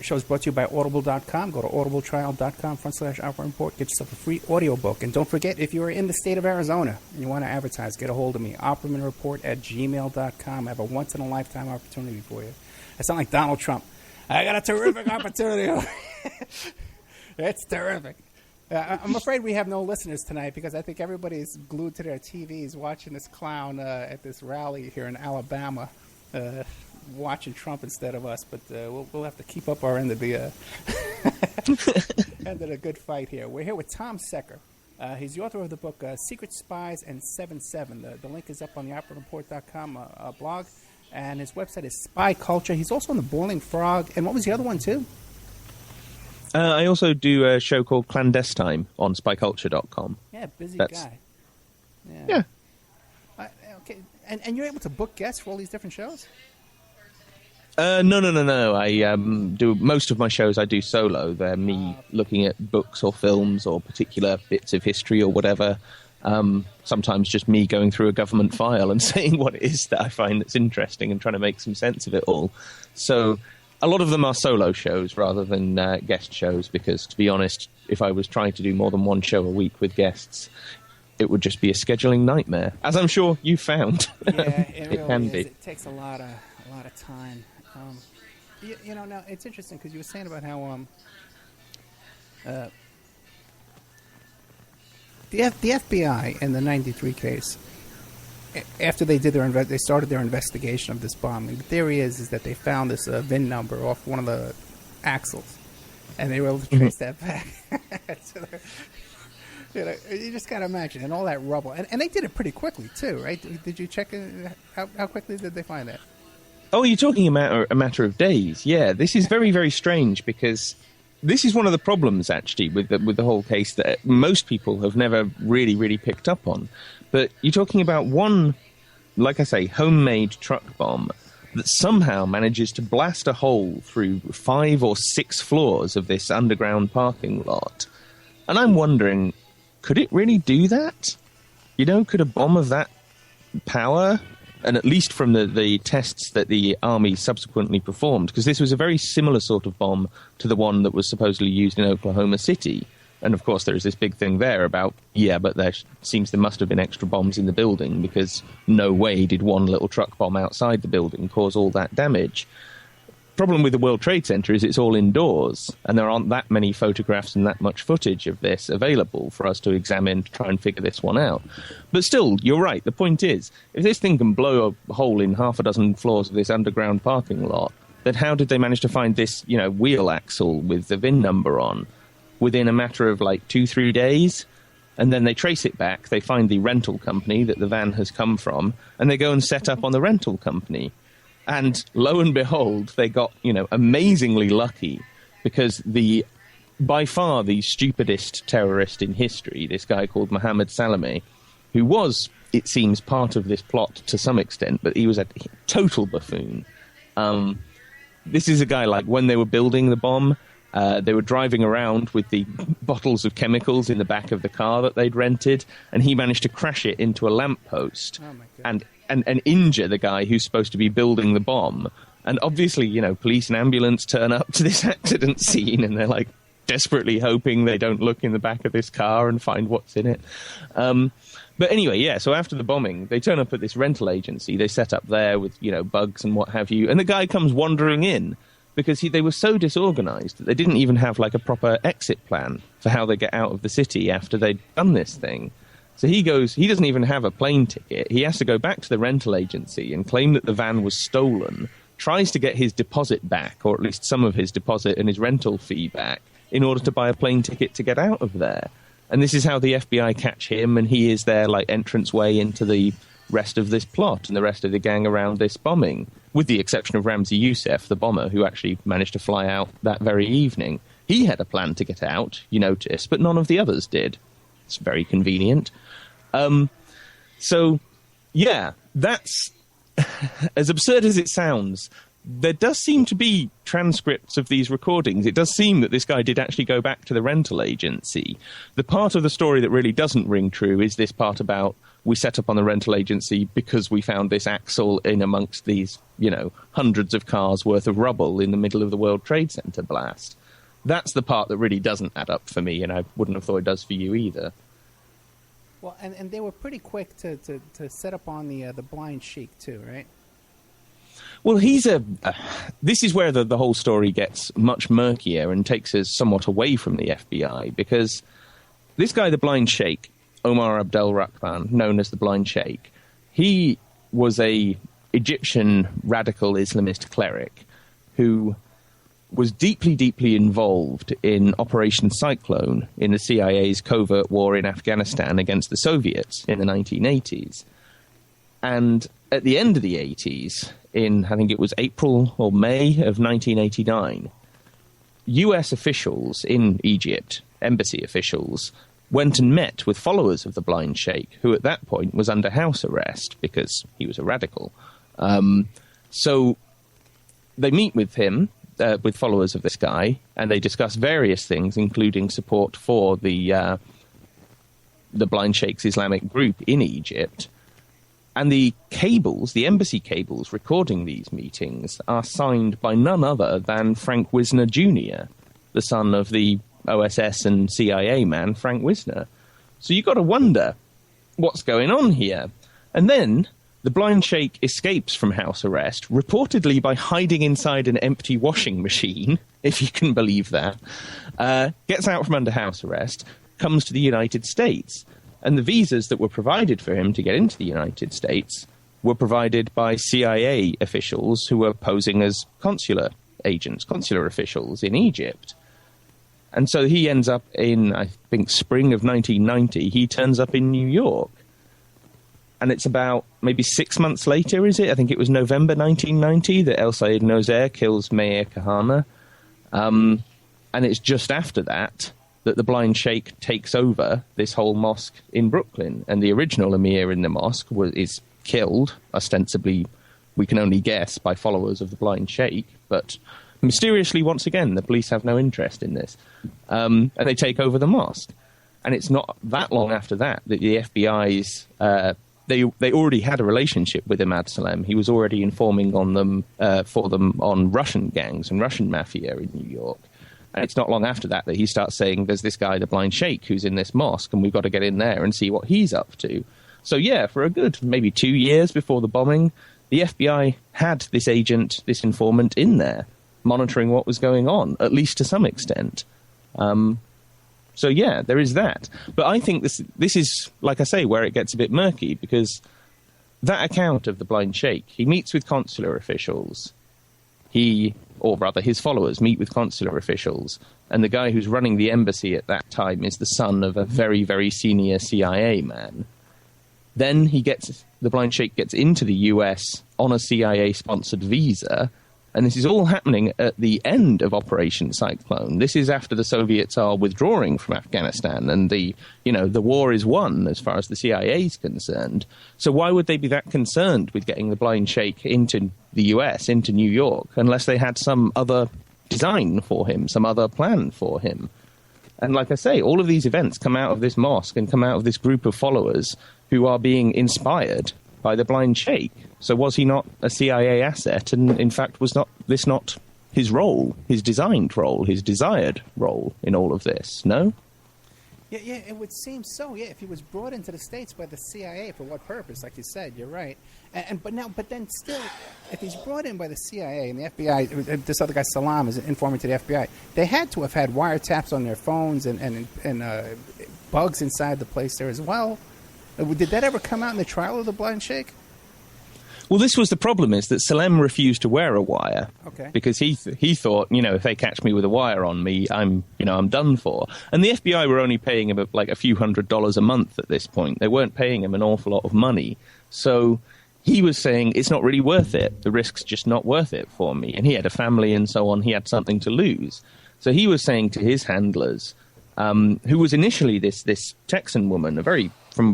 show is brought to you by Audible.com. Go to audibletrial.com/Opperman Report. Get yourself a free audiobook. And don't forget, if you're in the state of Arizona and you want to advertise, get a hold of me. OppermanReport@gmail.com. I have a once-in-a-lifetime opportunity for you. I sound like Donald Trump. I got a terrific opportunity. It's terrific. I'm afraid we have no listeners tonight because I think everybody's glued to their TVs watching this clown at this rally here in Alabama, watching Trump instead of us. But we'll have to keep up our end of the end of the good fight here. We're here with Tom Secker. He's the author of the book Secret Spies and 7/7. The link is up on the OppermanReport.com blog, and his website is Spy Culture. He's also on the Boiling Frog. And what was the other one, too? I also do a show called Clandestine on spyculture.com. Yeah, busy guy. Yeah. Okay, and you're able to book guests for all these different shows? No. I do most of my shows. I do solo. They're me looking at books or films or particular bits of history or whatever. Sometimes just me going through a government file and saying what it is that I find that's interesting and trying to make some sense of it all. So a lot of them are solo shows rather than guest shows because, to be honest, if I was trying to do more than one show a week with guests, it would just be a scheduling nightmare, as I'm sure you found. Yeah, it really can is. be. It takes a lot of time. Now it's interesting because you were saying about how the FBI in the '93 case, after they did they started their investigation of this bombing. The theory is that they found this VIN number off one of the axles, and they were able to trace that back. You just gotta imagine, and all that rubble, and they did it pretty quickly too, right? Did you check how quickly did they find that? Oh, you're talking about a matter of days. Yeah, this is very, very strange because this is one of the problems actually with the whole case that most people have never really picked up on. But you're talking about one, like I say, homemade truck bomb that somehow manages to blast a hole through 5 or 6 floors of this underground parking lot. And I'm wondering, could it really do that? Could a bomb of that power, and at least from the tests that the army subsequently performed, because this was a very similar sort of bomb to the one that was supposedly used in Oklahoma City. And, of course, there is this big thing there about, but there must have been extra bombs in the building because no way did one little truck bomb outside the building cause all that damage. Problem with the World Trade Center is it's all indoors, and there aren't that many photographs and that much footage of this available for us to examine to try and figure this one out. But still, you're right. The point is, if this thing can blow a hole in half a dozen floors of this underground parking lot, then how did they manage to find this, wheel axle with the VIN number on within a matter of 2-3 days? And then they trace it back, they find the rental company that the van has come from, and they go and set up on the rental company. And lo and behold, they got, amazingly lucky because by far the stupidest terrorist in history, this guy called Mohammed Salameh, who was, it seems, part of this plot to some extent, but he was a total buffoon. This is a guy, when they were building the bomb, they were driving around with the bottles of chemicals in the back of the car that they'd rented, and he managed to crash it into a lamppost and injure the guy who's supposed to be building the bomb. And obviously, police and ambulance turn up to this accident scene, and they're desperately hoping they don't look in the back of this car and find what's in it. But anyway, so after the bombing, they turn up at this rental agency. They set up there with, bugs and what have you, and the guy comes wandering in because they were so disorganized that they didn't even have a proper exit plan for how they get out of the city after they'd done this thing. So he doesn't even have a plane ticket. He has to go back to the rental agency and claim that the van was stolen, tries to get his deposit back, or at least some of his deposit and his rental fee back, in order to buy a plane ticket to get out of there. And this is how the FBI catch him, and he is their entranceway into the rest of this plot and the rest of the gang around this bombing, with the exception of Ramzi Youssef, the bomber, who actually managed to fly out that very evening. He had a plan to get out, you notice, but none of the others did. It's very convenient. So, yeah, that's as absurd as it sounds. There does seem to be transcripts of these recordings. It does seem that this guy did actually go back to the rental agency. The part of the story that really doesn't ring true is this part about we set up on the rental agency because we found this axle in amongst these, hundreds of cars worth of rubble in the middle of the World Trade Center blast. That's the part that really doesn't add up for me, and I wouldn't have thought it does for you either. Well, and they were pretty quick to set up on the blind sheik too, right? Well, this is where the whole story gets much murkier and takes us somewhat away from the FBI, because this guy, the Blind Sheikh, Omar Abdel Rahman, known as the Blind Sheikh, he was a Egyptian radical Islamist cleric who was deeply, deeply involved in Operation Cyclone in the CIA's covert war in Afghanistan against the Soviets in the 1980s. And at the end of the 80s, in, I think it was April or May of 1989, US officials in Egypt, embassy officials, went and met with followers of the Blind Sheikh, who at that point was under house arrest because he was a radical. So they meet with him, with followers of this guy, and they discuss various things, including support for the Blind Sheikh's Islamic group in Egypt. And the cables, the embassy cables recording these meetings, are signed by none other than Frank Wisner Jr., the son of the OSS and CIA man, Frank Wisner. So you've got to wonder what's going on here. And then the Blind Sheikh escapes from house arrest, reportedly by hiding inside an empty washing machine, if you can believe that, gets out from under house arrest, comes to the United States. And the visas that were provided for him to get into the United States were provided by CIA officials who were posing as consular agents, consular officials in Egypt. And so he ends up in, I think, spring of 1990, he turns up in New York. And it's about maybe 6 months later, is it? I think it was November 1990 that El Sayed Nozair kills Meir Kahane. And it's just after that the Blind Sheikh takes over this whole mosque in Brooklyn. And the original emir in the mosque is killed, ostensibly, we can only guess, by followers of the Blind Sheikh. But mysteriously, once again, the police have no interest in this. And they take over the mosque. And it's not that long after that the FBI's... They already had a relationship with Imad Salem. He was already informing on them for them on Russian gangs and Russian mafia in New York. And it's not long after that he starts saying, there's this guy, the Blind Sheikh, who's in this mosque, and we've got to get in there and see what he's up to. So, yeah, for a good maybe 2 years before the bombing, the FBI had this agent, this informant in there, monitoring what was going on, at least to some extent. So, yeah, there is that. But I think this is, like I say, where it gets a bit murky, because that account of the Blind Sheikh, he meets with consular officials. Or rather, his followers meet with consular officials, and the guy who's running the embassy at that time is the son of a very, very senior CIA man. Then the Blind Sheikh gets into the US on a CIA-sponsored visa, and this is all happening at the end of Operation Cyclone. This is after the Soviets are withdrawing from Afghanistan, and the war is won as far as the CIA is concerned. So why would they be that concerned with getting the Blind Sheikh into the US, into New York, unless they had some other design for him, some other plan for him? And like I say, all of these events come out of this mosque and come out of this group of followers who are being inspired by the Blind Sheikh. So was he not a CIA asset? And in fact, was this not his role, his designed role, his desired role in all of this? No? Yeah, it would seem so. Yeah, if he was brought into the States by the CIA, for what purpose? Like you said, you're right. But then still, if he's brought in by the CIA and the FBI, this other guy Salam is informing to the FBI, they had to have had wiretaps on their phones and bugs inside the place there as well. Did that ever come out in the trial of the Blind Sheikh? Well, this was the problem, is that Salem refused to wear a wire. Okay. Because he thought, if they catch me with a wire on me, I'm done for. And the FBI were only paying him like a few $100s a month at this point. They weren't paying him an awful lot of money. So he was saying, it's not really worth it. The risk's just not worth it for me. And he had a family and so on. He had something to lose. So he was saying to his handlers, who was initially this Texan woman,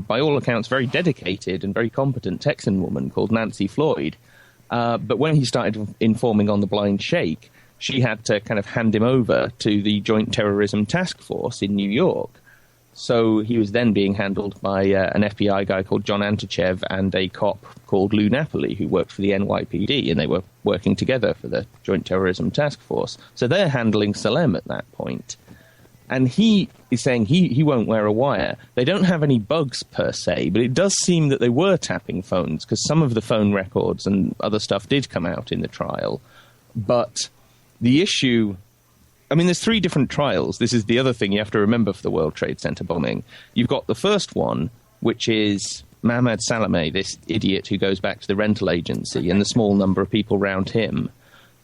by all accounts, very dedicated and very competent Texan woman called Nancy Floyd. But when he started informing on the Blind Sheikh, she had to kind of hand him over to the Joint Terrorism Task Force in New York. So he was then being handled by an FBI guy called John Antichev and a cop called Lou Napoli, who worked for the NYPD, and they were working together for the Joint Terrorism Task Force. So they're handling Salem at that point. And he is saying he won't wear a wire. They don't have any bugs per se, but it does seem that they were tapping phones, because some of the phone records and other stuff did come out in the trial. But the issue... I mean, there's 3 different trials. This is the other thing you have to remember for the World Trade Center bombing. You've got the first one, which is Mohammed Salameh, this idiot who goes back to the rental agency, and the small number of people around him.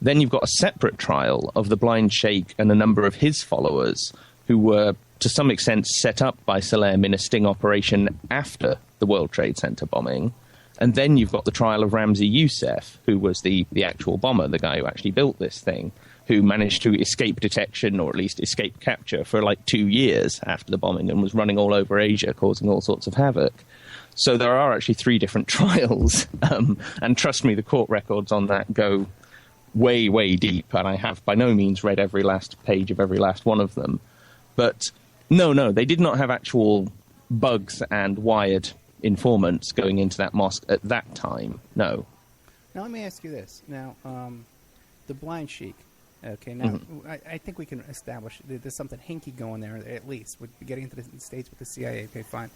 Then you've got a separate trial of the Blind Sheikh and a number of his followers who were, to some extent, set up by Salem in a sting operation after the World Trade Center bombing. And then you've got the trial of Ramzi Youssef, who was the actual bomber, the guy who actually built this thing, who managed to escape detection, or at least escape capture, for like 2 years after the bombing, and was running all over Asia, causing all sorts of havoc. So there are actually 3 different trials. And trust me, the court records on that go way, way deep, and I have by no means read every last page of every last one of them. But no, they did not have actual bugs and wired informants going into that mosque at that time, no. Now let me ask you this. Now, the Blind Sheikh, okay, now I think we can establish that there's something hinky going there, at least, with getting into the States with the CIA, okay, fine.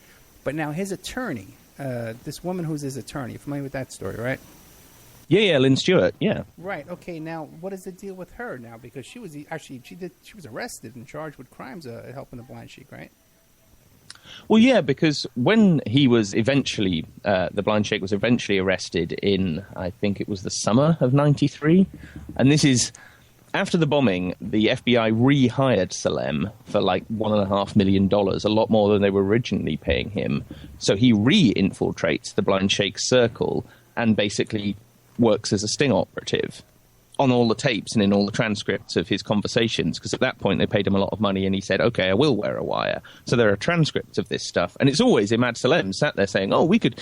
But now his attorney, this woman who's his attorney, you're familiar with that story, right? Yeah, Lynn Stewart, yeah. Right, okay, now what is the deal with her now? Because she was arrested and charged with crimes helping the Blind Sheikh, right? Well, yeah, because when he was eventually, the Blind Sheikh was eventually arrested in, I think it was the summer of '93, and this is, after the bombing, the FBI rehired Salem for like $1.5 million, a lot more than they were originally paying him. So he re-infiltrates the Blind Sheikh's circle and basically works as a sting operative on all the tapes and in all the transcripts of his conversations, because at that point they paid him a lot of money and he said, okay, I will wear a wire. So there are transcripts of this stuff. And it's always Imad Salem sat there saying, oh, we could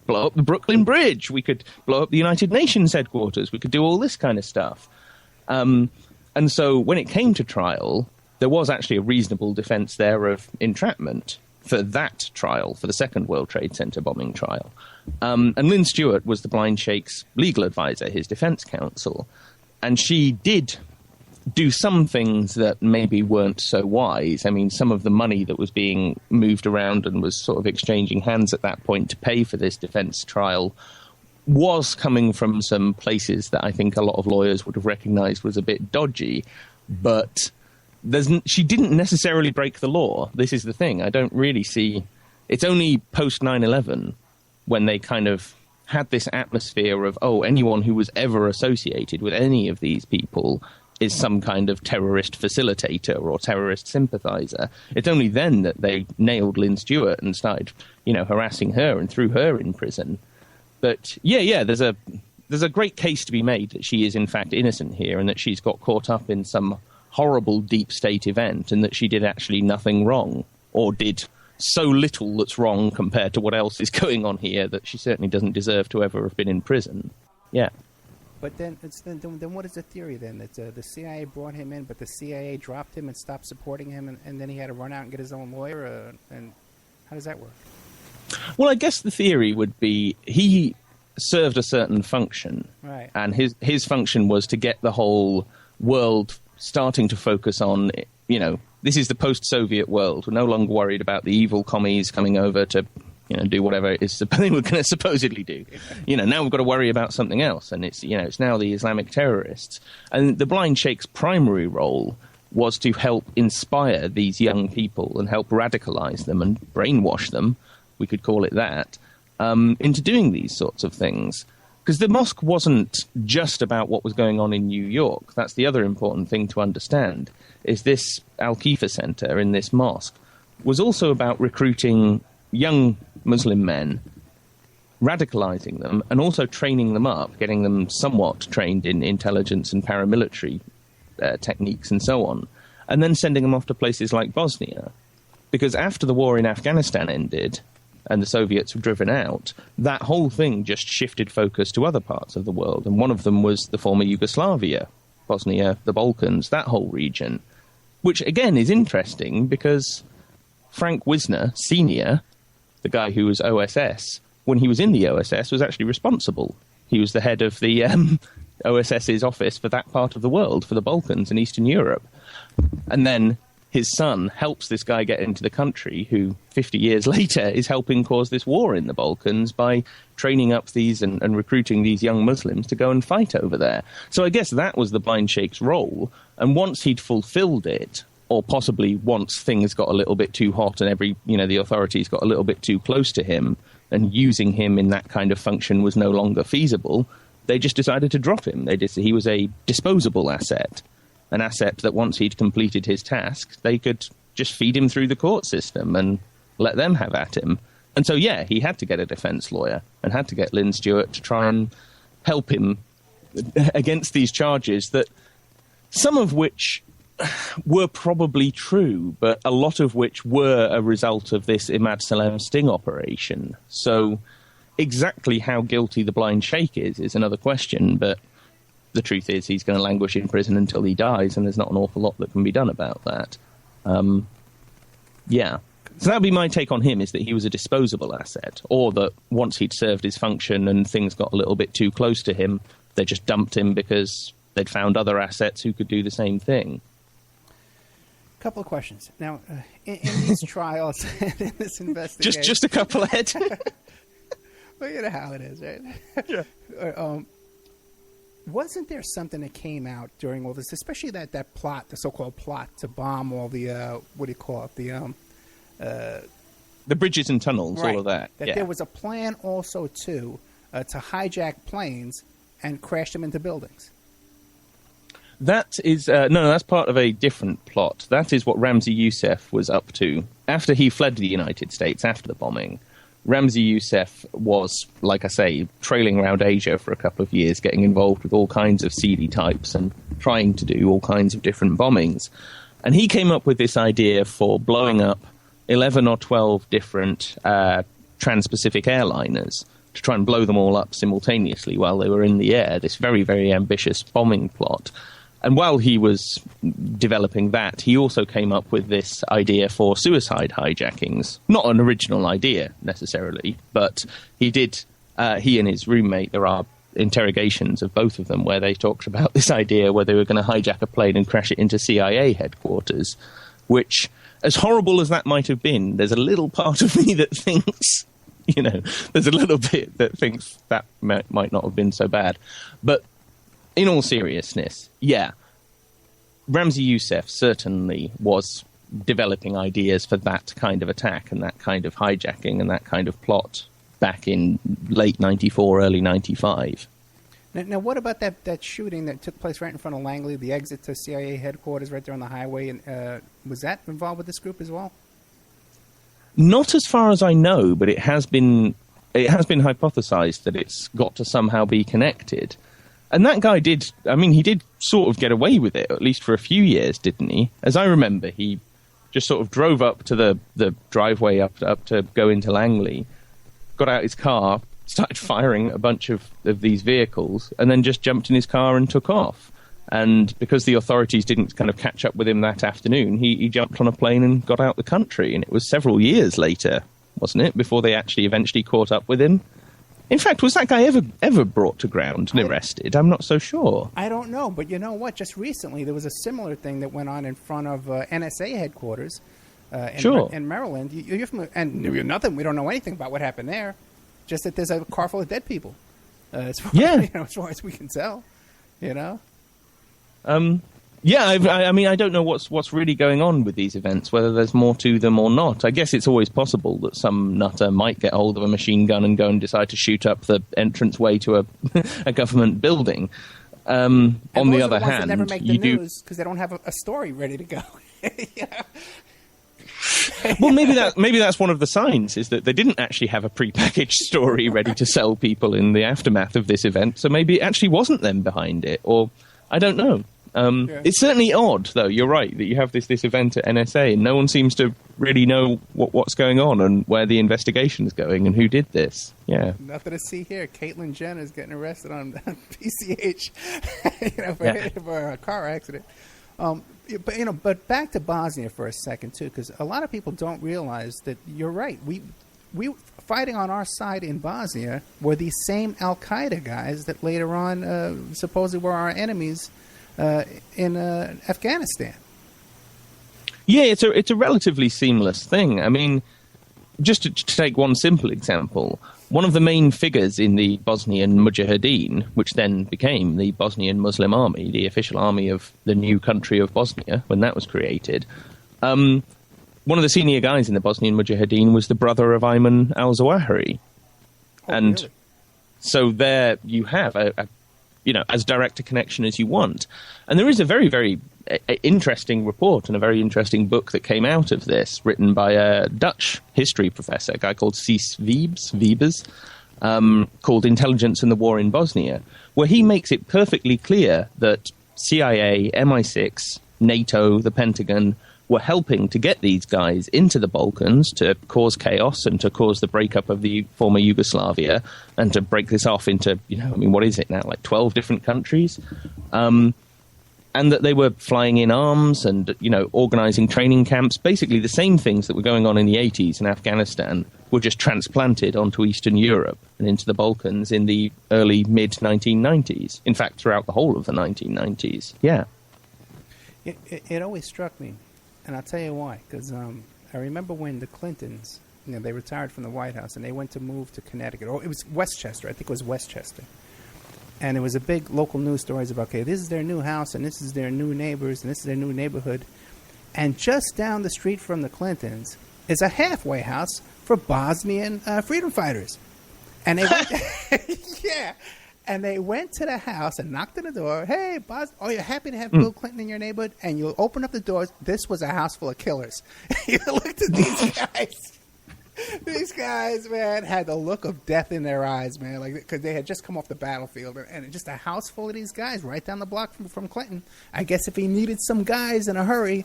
blow up the Brooklyn Bridge. We could blow up the United Nations headquarters. We could do all this kind of stuff. And so when it came to trial, there was actually a reasonable defense there of entrapment for that trial, for the Second World Trade Center bombing trial. And Lynn Stewart was the Blind Sheikh's legal advisor, his defense counsel. And she did do some things that maybe weren't so wise. I mean, some of the money that was being moved around and was sort of exchanging hands at that point to pay for this defense trial was coming from some places that I think a lot of lawyers would have recognized was a bit dodgy. But she didn't necessarily break the law. This is the thing. I don't really see... It's only post 9/11 when they kind of had this atmosphere of, oh, anyone who was ever associated with any of these people is some kind of terrorist facilitator or terrorist sympathizer. It's only then that they nailed Lynn Stewart and started, harassing her and threw her in prison. But yeah, there's a great case to be made that she is in fact innocent here and that she's got caught up in some horrible deep state event and that she did actually nothing wrong, or did so little that's wrong compared to what else is going on here that she certainly doesn't deserve to ever have been in prison. Yeah. But then what is the theory then? That the CIA brought him in, but the CIA dropped him and stopped supporting him, and then he had to run out and get his own lawyer? And how does that work? Well, I guess the theory would be he served a certain function. Right. And his function was to get the whole world starting to focus on, this is the post-Soviet world. We're no longer worried about the evil commies coming over to, do whatever it is they were going to supposedly do. Now we've got to worry about something else, and it's now the Islamic terrorists. And the Blind Sheikh's primary role was to help inspire these young people and help radicalize them and brainwash them, we could call it that, into doing these sorts of things. Because the mosque wasn't just about what was going on in New York. That's the other important thing to understand, is this Al-Qifa Center in this mosque was also about recruiting young Muslim men, radicalizing them, and also training them up, getting them somewhat trained in intelligence and paramilitary techniques and so on. and then sending them off to places like Bosnia. Because after the war in Afghanistan ended and the Soviets were driven out, that whole thing just shifted focus to other parts of the world. And one of them was the former Yugoslavia, Bosnia, the Balkans, that whole region. Which, again, is interesting because Frank Wisner, Sr., the guy who was OSS, when he was in the OSS, was actually responsible. He was the head of the OSS's office for that part of the world, for the Balkans and Eastern Europe. And then his son helps this guy get into the country who, 50 years later, is helping cause this war in the Balkans by training up these and recruiting these young Muslims to go and fight over there. So I guess that was the blind sheikh's role. And once he'd fulfilled it, or possibly once things got a little bit too hot and the authorities got a little bit too close to him and using him in that kind of function was no longer feasible, they just decided to drop him. He was a disposable asset. An asset that once he'd completed his task, they could just feed him through the court system and let them have at him. And so, yeah, he had to get a defense lawyer and had to get Lynn Stewart to try and help him against these charges, that some of which were probably true, but a lot of which were a result of this Imad Salem sting operation. So exactly how guilty the blind sheikh is another question, but the truth is he's going to languish in prison until he dies, and there's not an awful lot that can be done about that. Yeah. So that would be my take on him, is that he was a disposable asset, or that once he'd served his function and things got a little bit too close to him, they just dumped him because they'd found other assets who could do the same thing. Couple of questions. Now, in these trials, in this investigation... Just a couple, Ed. Well, you know how it is, right? Yeah. Wasn't there something that came out during all this, especially that plot, the so-called plot to bomb all the, what do you call it, the bridges and tunnels, right, all of that. That there was a plan also, too, to hijack planes and crash them into buildings. That is, that's part of a different plot. That is what Ramzi Youssef was up to. After he fled the United States, after the bombing, Ramzi Youssef was, like I say, trailing around Asia for a couple of years, getting involved with all kinds of seedy types and trying to do all kinds of different bombings. And he came up with this idea for blowing up 11 or 12 different trans-Pacific airliners to try and blow them all up simultaneously while they were in the air, this very, very ambitious bombing plot. And while he was developing that, he also came up with this idea for suicide hijackings. Not an original idea, necessarily, but he and his roommate, there are interrogations of both of them where they talked about this idea where they were going to hijack a plane and crash it into CIA headquarters, which, as horrible as that might have been, there's a little part of me that thinks, there's a little bit that thinks that might not have been so bad. But in all seriousness, yeah, Ramzi Youssef certainly was developing ideas for that kind of attack and that kind of hijacking and that kind of plot back in late 94, early 95. Now, what about that shooting that took place right in front of Langley, the exit to CIA headquarters right there on the highway? And was that involved with this group as well? Not as far as I know, but it has been hypothesized that it's got to somehow be connected. And that guy did sort of get away with it, at least for a few years, didn't he? As I remember, he just sort of drove up to the driveway up to go into Langley, got out his car, started firing a bunch of these vehicles, and then just jumped in his car and took off. And because the authorities didn't kind of catch up with him that afternoon, he jumped on a plane and got out the country. And it was several years later, wasn't it, before they actually eventually caught up with him? In fact, was that guy ever brought to ground and arrested? I'm not so sure. I don't know, but you know what? Just recently, there was a similar thing that went on in front of NSA headquarters in Maryland. You're familiar, and we don't know anything about what happened there, just that there's a car full of dead people. As far as we can tell, I don't know what's really going on with these events, whether there's more to them or not. I guess it's always possible that some nutter might get hold of a machine gun and go and decide to shoot up the entranceway to a government building. On the other hand, never make the news because they don't have a story ready to go. Well, maybe that's one of the signs, is that they didn't actually have a prepackaged story ready to sell people in the aftermath of this event. So maybe it actually wasn't them behind it, or I don't know. It's certainly odd, though. You're right that you have this event at NSA, and no one seems to really know what's going on and where the investigation is going and who did this. Yeah, nothing to see here. Caitlyn Jenner is getting arrested on PCH, for a car accident. But back to Bosnia for a second too, because a lot of people don't realize that you're right. We fighting on our side in Bosnia were these same Al Qaeda guys that later on supposedly were our enemies in Afghanistan. Yeah, it's a relatively seamless thing. I mean, just to take one simple example, one of the main figures in the Bosnian Mujahideen, which then became the Bosnian Muslim Army, the official army of the new country of Bosnia when that was created, one of the senior guys in the Bosnian Mujahideen was the brother of Ayman al-Zawahiri. And really? So there you have as direct a connection as you want. And there is a very, very interesting report and a very interesting book that came out of this, written by a Dutch history professor, a guy called Cees Wiebes, called Intelligence and the War in Bosnia, where he makes it perfectly clear that CIA, MI6, NATO, the Pentagon were helping to get these guys into the Balkans to cause chaos and to cause the breakup of the former Yugoslavia and to break this off into, what is it now, like 12 different countries? And that they were flying in arms and, organizing training camps. Basically, the same things that were going on in the 80s in Afghanistan were just transplanted onto Eastern Europe and into the Balkans in the early, mid-1990s. In fact, throughout the whole of the 1990s. Yeah. It always struck me, and I'll tell you why. Because I remember when the Clintons, they retired from the White House and they went to move to Connecticut. Or it was Westchester. I think it was Westchester. And it was a big local news stories about, okay, this is their new house, and this is their new neighbors, and this is their new neighborhood. And just down the street from the Clintons is a halfway house for Bosnian freedom fighters. And they went, yeah. And they went to the house and knocked on the door. Hey, you're happy to have Bill Clinton in your neighborhood? And you open up the doors. This was a house full of killers. You looked at these guys. These guys, man, had the look of death in their eyes, man, because they had just come off the battlefield, and just a house full of these guys right down the block from Clinton. I guess if he needed some guys in a hurry.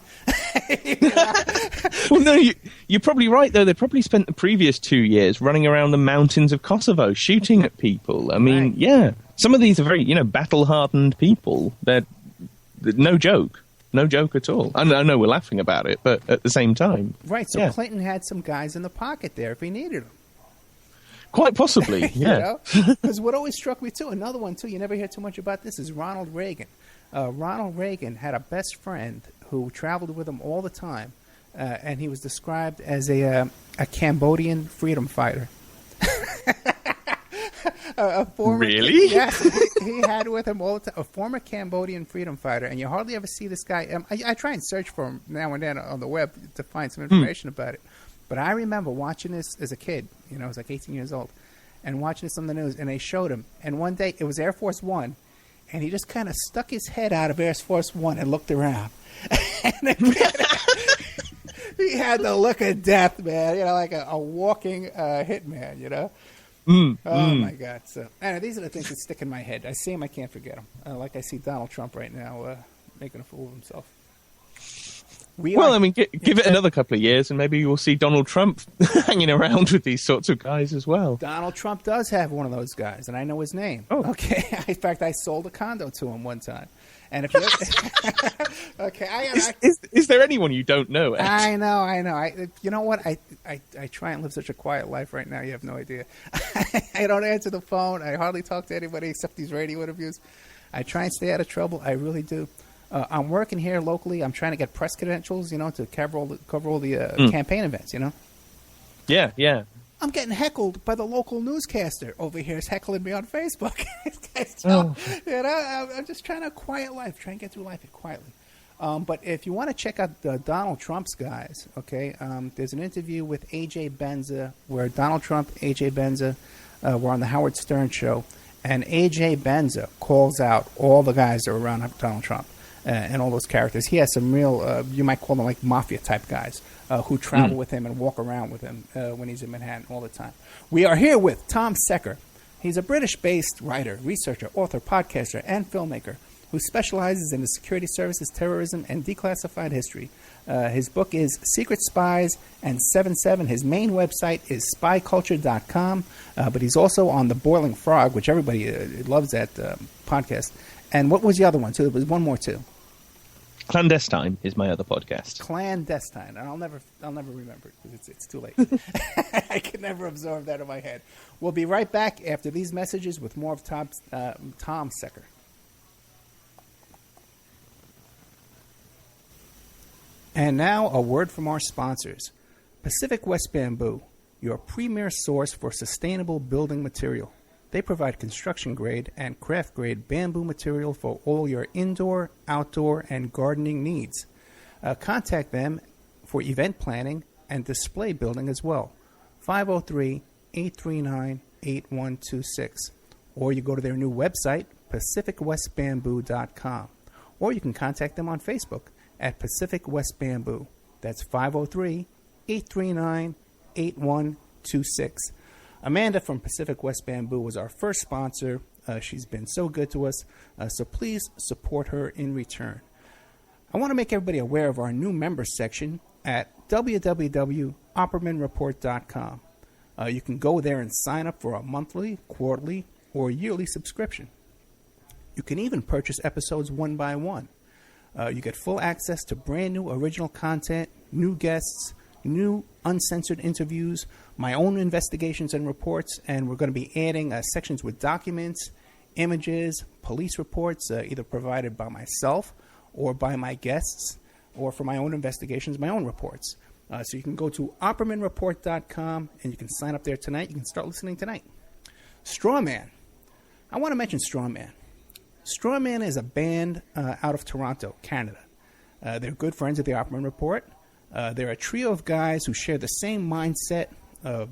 Well, no, you're probably right, though. They probably spent the previous 2 years running around the mountains of Kosovo shooting at people. I mean, right. Yeah, some of these are very, battle-hardened people. They're no joke. No joke at all. I know we're laughing about it, but at the same time. Right, so yeah. Clinton had some guys in the pocket there if he needed them. Quite possibly, yeah. Because what always struck me, too, another one, too, you never hear too much about this, is Ronald Reagan. Ronald Reagan had a best friend who traveled with him all the time, and he was described as a Cambodian freedom fighter. Really? Yes, he had with him all the time a former Cambodian freedom fighter, and you hardly ever see this guy. I try and search for him now and then on the web to find some information about it. But I remember watching this as a kid. I was like 18 years old, and watching this on the news, and they showed him. And one day, it was Air Force One, and he just kind of stuck his head out of Air Force One and looked around. And he had the look of death, man. Like a walking hitman. My God! So, these are the things that stick in my head. I see them, I can't forget them. Like I see Donald Trump right now making a fool of himself. Give it another couple of years, and maybe you'll see Donald Trump hanging around with these sorts of guys as well. Donald Trump does have one of those guys, and I know his name. Oh, okay. In fact, I sold a condo to him one time. And if you okay, is there anyone you don't know? I know. You know what? I try and live such a quiet life right now. You have no idea. I don't answer the phone. I hardly talk to anybody except these radio interviews. I try and stay out of trouble. I really do. I'm working here locally. I'm trying to get press credentials, to cover all the campaign events. Yeah. I'm getting heckled by the local newscaster over here. Is heckling me on Facebook. I'm just trying a quiet life, trying to get through life quietly. But if you want to check out Donald Trump's guys, okay, there's an interview with A.J. Benza where Donald Trump, A.J. Benza were on the Howard Stern show, and A.J. Benza calls out all the guys that were around Donald Trump and all those characters. He has some real, you might call them like mafia-type guys. Who travel with him and walk around with him when he's in Manhattan all the time. We are here with Tom Secker. He's a British-based writer, researcher, author, podcaster, and filmmaker. who specializes in the security services, terrorism, and declassified history. His book is Secret Spies and 7/7. His main website is spyculture.com, but he's also on The Boiling Frog, which everybody loves that podcast. And what was the other one, too? There was one more, too. Clandestine is my other podcast. Clandestine. And I'll never remember it because it's too late. I can never absorb that in my head. We'll be right back after these messages with more of Tom Secker. And now a word from our sponsors. Pacific West Bamboo, your premier source for sustainable building material. They provide construction-grade and craft-grade bamboo material for all your indoor, outdoor, and gardening needs. Contact them for event planning and display building as well. 503-839-8126. Or you go to their new website, pacificwestbamboo.com. Or you can contact them on Facebook at Pacific West Bamboo. That's 503-839-8126. Amanda from Pacific West Bamboo was our first sponsor. She's been so good to us, so please support her in return. I want to make everybody aware of our new members section at www.oppermanreport.com. You can go there and sign up for a monthly, quarterly, or yearly subscription. You can even purchase episodes one by one. You get full access to brand new original content, new guests, new uncensored interviews, my own investigations and reports, and we're going to be adding sections with documents, images, police reports, either provided by myself or by my guests, or for my own investigations, my own reports. So you can go to oppermanreport.com and you can sign up there tonight. You can start listening tonight. Strawman. I want to mention Strawman. Strawman is a band out of Toronto, Canada. They're good friends of the Opperman Report. They're a trio of guys who share the same mindset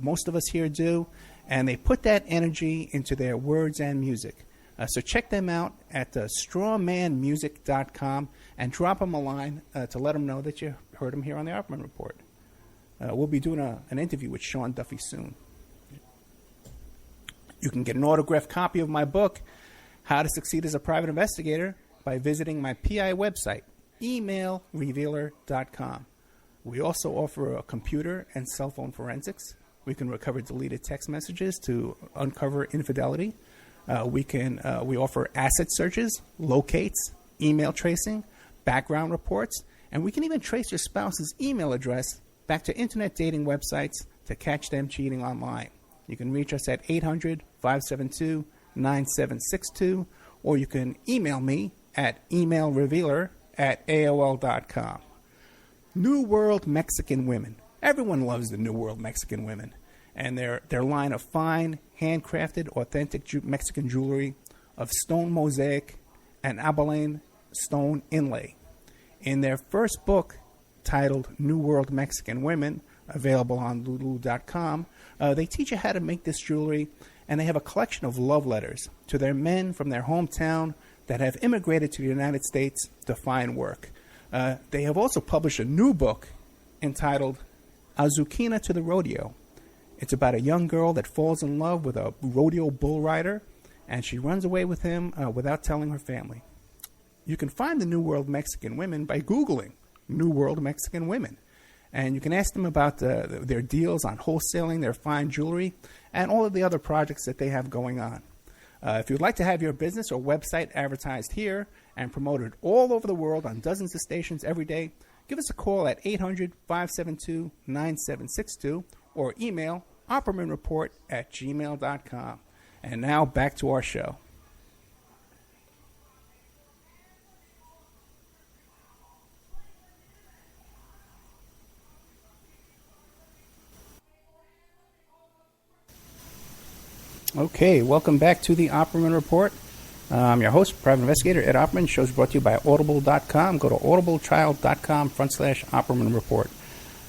most of us here do, and they put that energy into their words and music. So check them out at strawmanmusic.com and drop them a line to let them know that you heard them here on the Opperman Report. We'll be doing an interview with Sean Duffy soon. You can get an autographed copy of my book, How to Succeed as a Private Investigator, by visiting my PI website, emailrevealer.com. We also offer a computer and cell phone forensics. We can recover deleted text messages to uncover infidelity. We offer asset searches, locates, email tracing, background reports, and we can even trace your spouse's email address back to internet dating websites to catch them cheating online. You can reach us at 800-572-9762, or you can email me at emailrevealer@aol.com. New World Mexican Women. Everyone loves the New World Mexican Women, and their line of fine, handcrafted, authentic Mexican jewelry of stone mosaic and abalone stone inlay. In their first book, titled New World Mexican Women, available on lulu.com, they teach you how to make this jewelry, and they have a collection of love letters to their men from their hometown that have immigrated to the United States to find work. They have also published a new book entitled Azuquina to the Rodeo. It's about a young girl that falls in love with a rodeo bull rider, and she runs away with him without telling her family. You can find the New World Mexican Women by Googling New World Mexican Women. And you can ask them about their deals on wholesaling their fine jewelry and all of the other projects that they have going on. If you'd like to have your business or website advertised here and promoted all over the world on dozens of stations every day, give us a call at 800-572-9762 or email oppermanreport@gmail.com. And now back to our show. Okay, welcome back to the Opperman Report. I'm your host, Private Investigator Ed Opperman. Show is brought to you by Audible.com. Go to audibletrial.com/Opperman Report.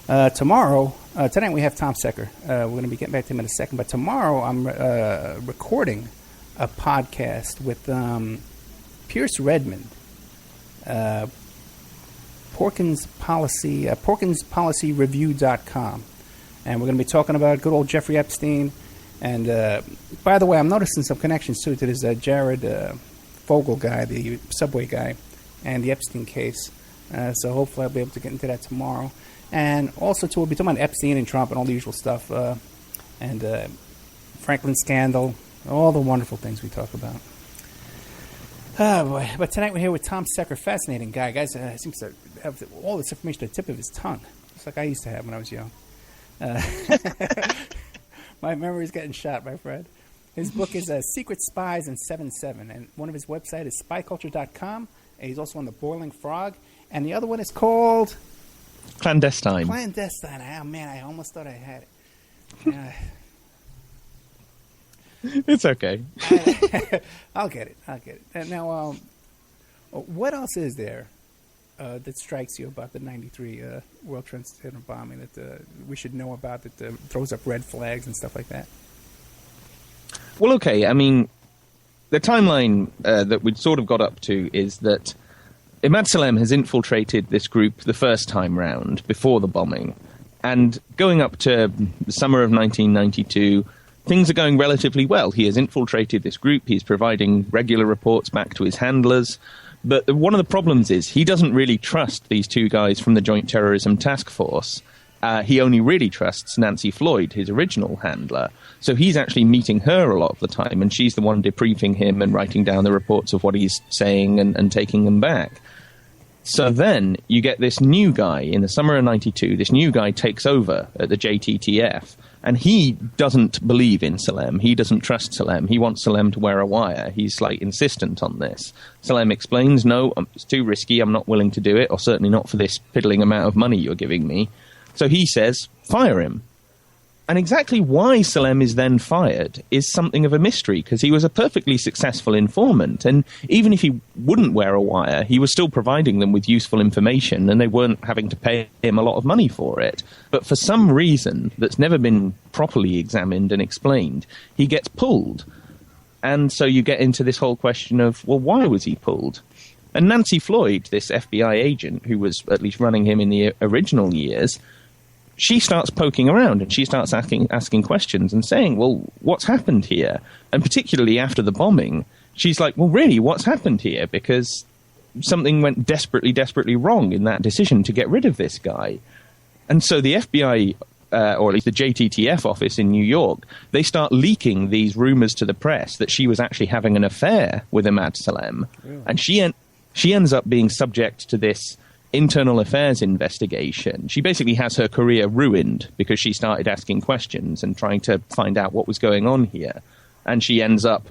Tonight we have Tom Secker. We're going to be getting back to him in a second. But tomorrow I'm recording a podcast with Pierce Redmond, PorkinsPolicyReview.com. And we're going to be talking about good old Jeffrey Epstein. And by the way, I'm noticing some connections too to this Jared Fogel guy, the subway guy, and the Epstein case. So hopefully I'll be able to get into that tomorrow. And also, too, we'll be talking about Epstein and Trump and all the usual stuff, and Franklin scandal, all the wonderful things we talk about. Oh, boy. But tonight we're here with Tom Secker, fascinating guy. Guys seems to have all this information at the tip of his tongue, just like I used to have when I was young. My memory's getting shot, my friend. His book is Secret Spies and 7/7, and one of his websites is spyculture.com, and he's also on the Boiling Frog, and the other one is called... Clandestine. Oh, man, I almost thought I had it. It's okay. I'll get it. And now, what else is there that strikes you about the 93 World Trade Center bombing that we should know about that throws up red flags and stuff like that? Well, okay, I mean, the timeline that we'd sort of got up to is that Imad Salem has infiltrated this group the first time round, before the bombing, and going up to the summer of 1992, things are going relatively well. He has infiltrated this group, he's providing regular reports back to his handlers, but one of the problems is he doesn't really trust these two guys from the Joint Terrorism Task Force. He only really trusts Nancy Floyd, his original handler. So he's actually meeting her a lot of the time, and she's the one debriefing him and writing down the reports of what he's saying and taking them back. So then you get this new guy in the summer of 92. This new guy takes over at the JTTF, and he doesn't believe in Salem. He doesn't trust Salem. He wants Salem to wear a wire. He's insistent on this. Salem explains, no, it's too risky. I'm not willing to do it, or certainly not for this piddling amount of money you're giving me. So he says, fire him. And exactly why Salem is then fired is something of a mystery, because he was a perfectly successful informant, and even if he wouldn't wear a wire, he was still providing them with useful information, and they weren't having to pay him a lot of money for it. But for some reason that's never been properly examined and explained, he gets pulled. And so you get into this whole question of, well, why was he pulled? And Nancy Floyd, this FBI agent who was at least running him in the original years, she starts poking around and she starts asking questions and saying, well, what's happened here? And particularly after the bombing, she's like, well, really, what's happened here? Because something went desperately wrong in that decision to get rid of this guy. And so the FBI, or at least the JTTF office in New York, they start leaking these rumors to the press that she was actually having an affair with Imad Salem. Really? And she ends up being subject to this internal affairs investigation. She basically has her career ruined because she started asking questions and trying to find out what was going on here. And she ends up,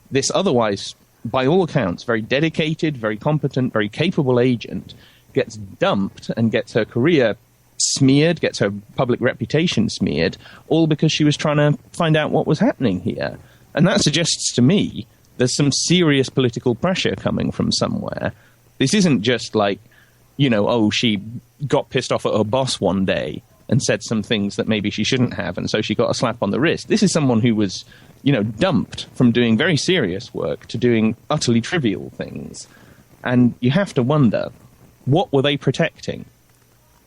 this otherwise, by all accounts, very dedicated, very competent, very capable agent, gets dumped and gets her career smeared, gets her public reputation smeared, all because she was trying to find out what was happening here. And that suggests to me there's some serious political pressure coming from somewhere. This isn't just like, she got pissed off at her boss one day and said some things that maybe she shouldn't have, and so she got a slap on the wrist. This is someone who was, dumped from doing very serious work to doing utterly trivial things. And you have to wonder, what were they protecting?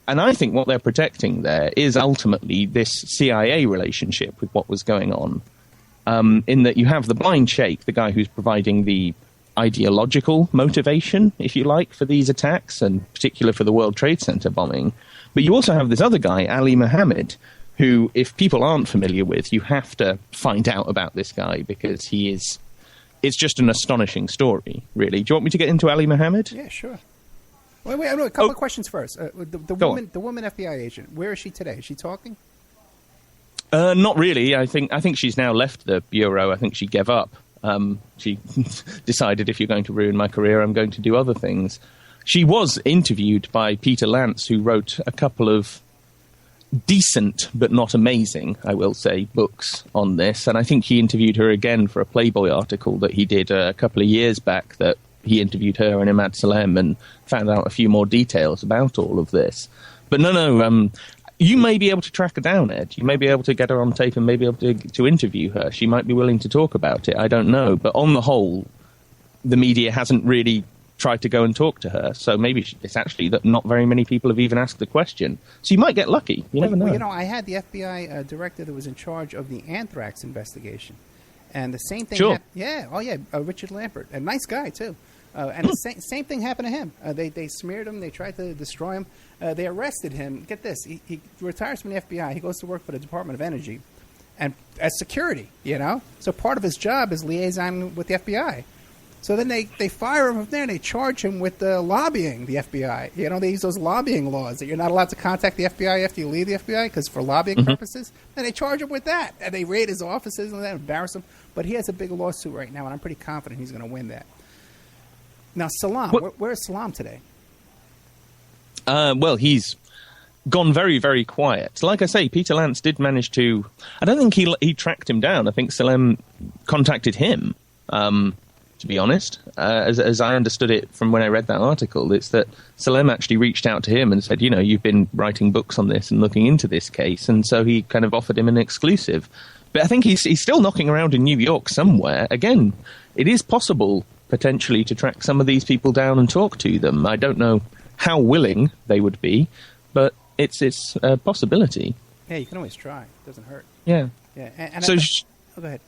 And I think what they're protecting there is ultimately this CIA relationship with what was going on, in that you have the blind sheikh, the guy who's providing the ideological motivation, if you like, for these attacks, and particular for the World Trade Center bombing. But you also have this other guy, Ali Mohammed, who, if people aren't familiar with, you have to find out about this guy, because it's just an astonishing story, really. Do you want me to get into Ali Mohammed? Yeah, sure. Wait, a couple of questions first. The woman FBI agent, where is she today? Is she talking? Not really. I think she's now left the bureau. I think she gave up. She decided, if you're going to ruin my career, I'm going to do other things. She was interviewed by Peter Lance, who wrote a couple of decent but not amazing, I will say, books on this. And I think he interviewed her again for a Playboy article that he did a couple of years back, that he interviewed her and Imad Salem and found out a few more details about all of this. But no, you may be able to track her down, Ed. You may be able to get her on tape and maybe able to interview her. She might be willing to talk about it. I don't know. But on the whole, the media hasn't really tried to go and talk to her. So maybe it's actually that not very many people have even asked the question. So you might get lucky. You never know. Well, I had the FBI director that was in charge of the anthrax investigation. And the same thing. Sure. Richard Lampert, a nice guy too. And the same thing happened to him. They smeared him. They tried to destroy him. They arrested him. Get this: he retires from the FBI. He goes to work for the Department of Energy, and as security. So part of his job is liaison with the FBI. So then they fire him from there and they charge him with lobbying the FBI. They use those lobbying laws that you're not allowed to contact the FBI after you leave the FBI because for lobbying purposes. And they charge him with that. And they raid his offices and then embarrass him. But he has a big lawsuit right now, and I'm pretty confident he's going to win that. Now, Salam, where's Salam today? Well, he's gone very, very quiet. Like I say, Peter Lance did manage to... I don't think he tracked him down. I think Salam contacted him. To be honest, as I understood it from when I read that article, it's that Salem actually reached out to him and said, you've been writing books on this and looking into this case, and so he kind of offered him an exclusive. But I think he's still knocking around in New York somewhere. Again, it is possible, potentially, to track some of these people down and talk to them. I don't know how willing they would be, but it's a possibility. Yeah, you can always try. It doesn't hurt. Yeah. And so go ahead.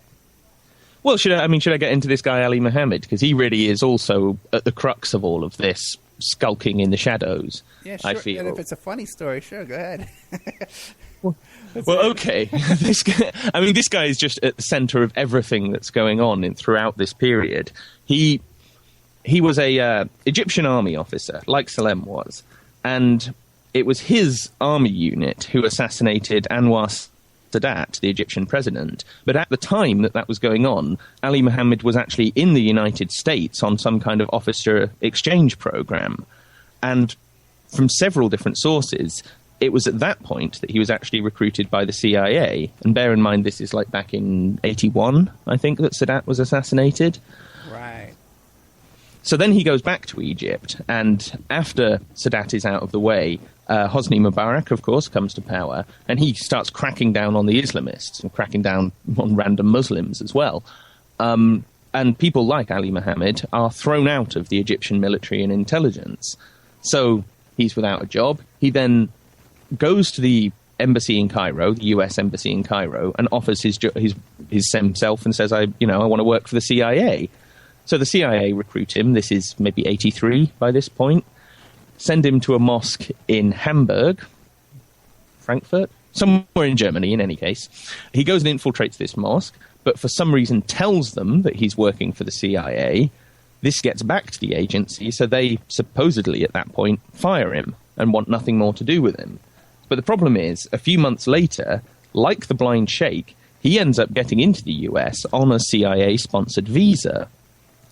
Well, should I get into this guy, Ali Mohammed? Because he really is also at the crux of all of this, skulking in the shadows, yeah, sure. I feel. And if it's a funny story, sure, go ahead. Well, okay. This guy is just at the center of everything that's going on throughout this period. He was a Egyptian army officer, like Salem was, and it was his army unit who assassinated Anwar Sadat, the Egyptian president. But at the time that was going on, Ali Mohammed was actually in the United States on some kind of officer exchange program. And from several different sources, it was at that point that he was actually recruited by the CIA. And bear in mind, this is like back in 81, I think, that Sadat was assassinated. Right. So then he goes back to Egypt, and after Sadat is out of the way, Hosni Mubarak, of course, comes to power, and he starts cracking down on the Islamists and cracking down on random Muslims as well. And people like Ali Mohammed are thrown out of the Egyptian military and intelligence. So he's without a job. He then goes to the embassy in Cairo, the US embassy in Cairo, and offers himself and says, I want to work for the CIA. So the CIA recruit him. This is maybe 83 by this point. Send him to a mosque in Hamburg, Frankfurt, somewhere in Germany in any case. He goes and infiltrates this mosque, but for some reason tells them that he's working for the CIA. This gets back to the agency, so they supposedly at that point fire him and want nothing more to do with him. But the problem is, a few months later, like the blind sheikh, he ends up getting into the US on a CIA-sponsored visa.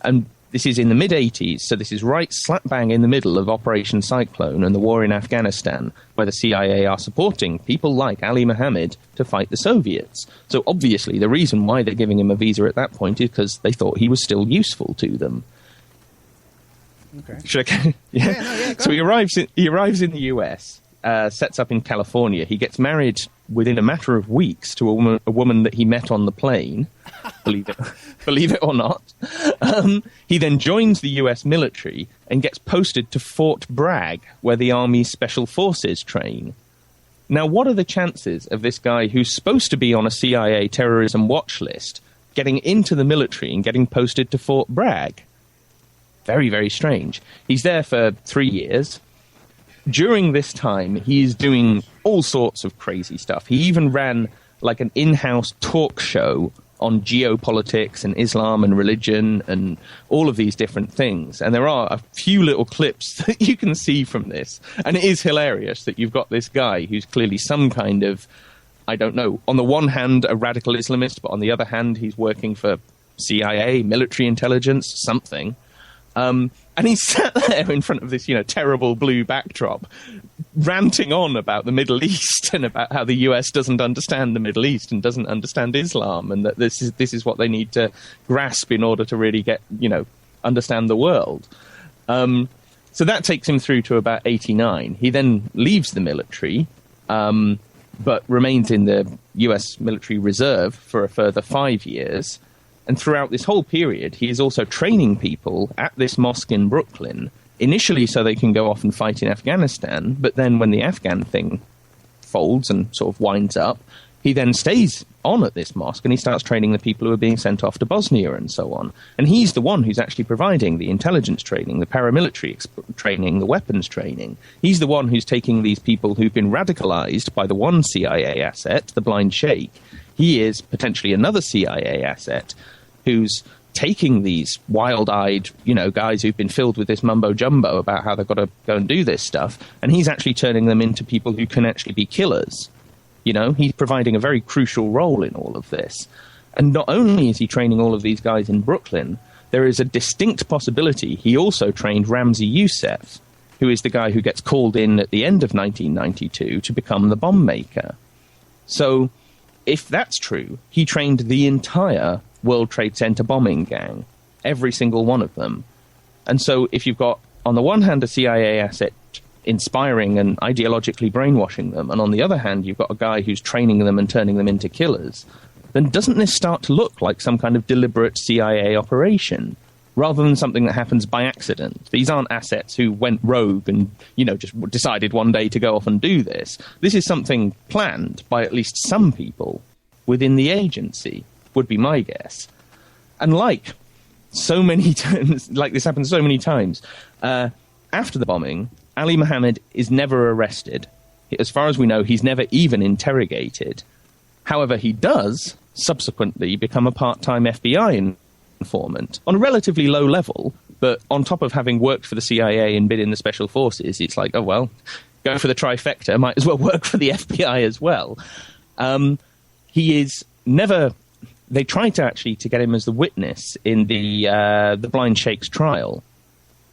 And this is in the mid-'80s, so this is right slap bang in the middle of Operation Cyclone and the war in Afghanistan, where the CIA are supporting people like Ali Mohammed to fight the Soviets. So obviously the reason why they're giving him a visa at that point is because they thought he was still useful to them. Okay. Should I? Yeah. So he arrives in the US, sets up in California. He gets married within a matter of weeks to a woman that he met on the plane. Believe it or not. He then joins the US military and gets posted to Fort Bragg, where the Army's Special Forces train. Now, what are the chances of this guy who's supposed to be on a CIA terrorism watch list getting into the military and getting posted to Fort Bragg? Very, very strange. He's there for 3 years. During this time, he's doing all sorts of crazy stuff. He even ran like an in-house talk show on geopolitics and Islam and religion and all of these different things. And there are a few little clips that you can see from this. And it is hilarious that you've got this guy who's clearly some kind of, I don't know, on the one hand, a radical Islamist, but on the other hand, he's working for CIA, military intelligence, something. And he's sat there in front of this, terrible blue backdrop, ranting on about the Middle East and about how the US doesn't understand the Middle East and doesn't understand Islam, and that this is what they need to grasp in order to really get, understand the world. So that takes him through to about 89. He then leaves the military, but remains in the US military reserve for a further 5 years. And throughout this whole period, he is also training people at this mosque in Brooklyn, initially so they can go off and fight in Afghanistan, but then when the Afghan thing folds and sort of winds up, He then stays on at this mosque and he starts training the people who are being sent off to Bosnia and so on. And he's the one who's actually providing the intelligence training, the paramilitary training, the weapons training. He's the one who's taking these people who've been radicalized by the one CIA asset, the blind sheikh. He is potentially another CIA asset who's taking these wild-eyed, guys who've been filled with this mumbo-jumbo about how they've got to go and do this stuff, and he's actually turning them into people who can actually be killers. He's providing a very crucial role in all of this. And not only is he training all of these guys in Brooklyn, there is a distinct possibility he also trained Ramzi Youssef, who is the guy who gets called in at the end of 1992 to become the bomb maker. So, if that's true, he trained the entire World Trade Center bombing gang, every single one of them. And so if you've got, on the one hand, a CIA asset inspiring and ideologically brainwashing them, and on the other hand, you've got a guy who's training them and turning them into killers, then doesn't this start to look like some kind of deliberate CIA operation, rather than something that happens by accident? These aren't assets who went rogue and, just decided one day to go off and do this. This is something planned by at least some people within the agency, would be my guess. And like so many times, like this happens so many times, after the bombing, Ali Mohammed is never arrested. As far as we know, he's never even interrogated. However, he does subsequently become a part-time FBI informant on a relatively low level, but on top of having worked for the CIA and been in the Special Forces, it's like, oh, well, go for the trifecta, might as well work for the FBI as well. He is never... They tried to get him as the witness in the Blind Sheikh's trial.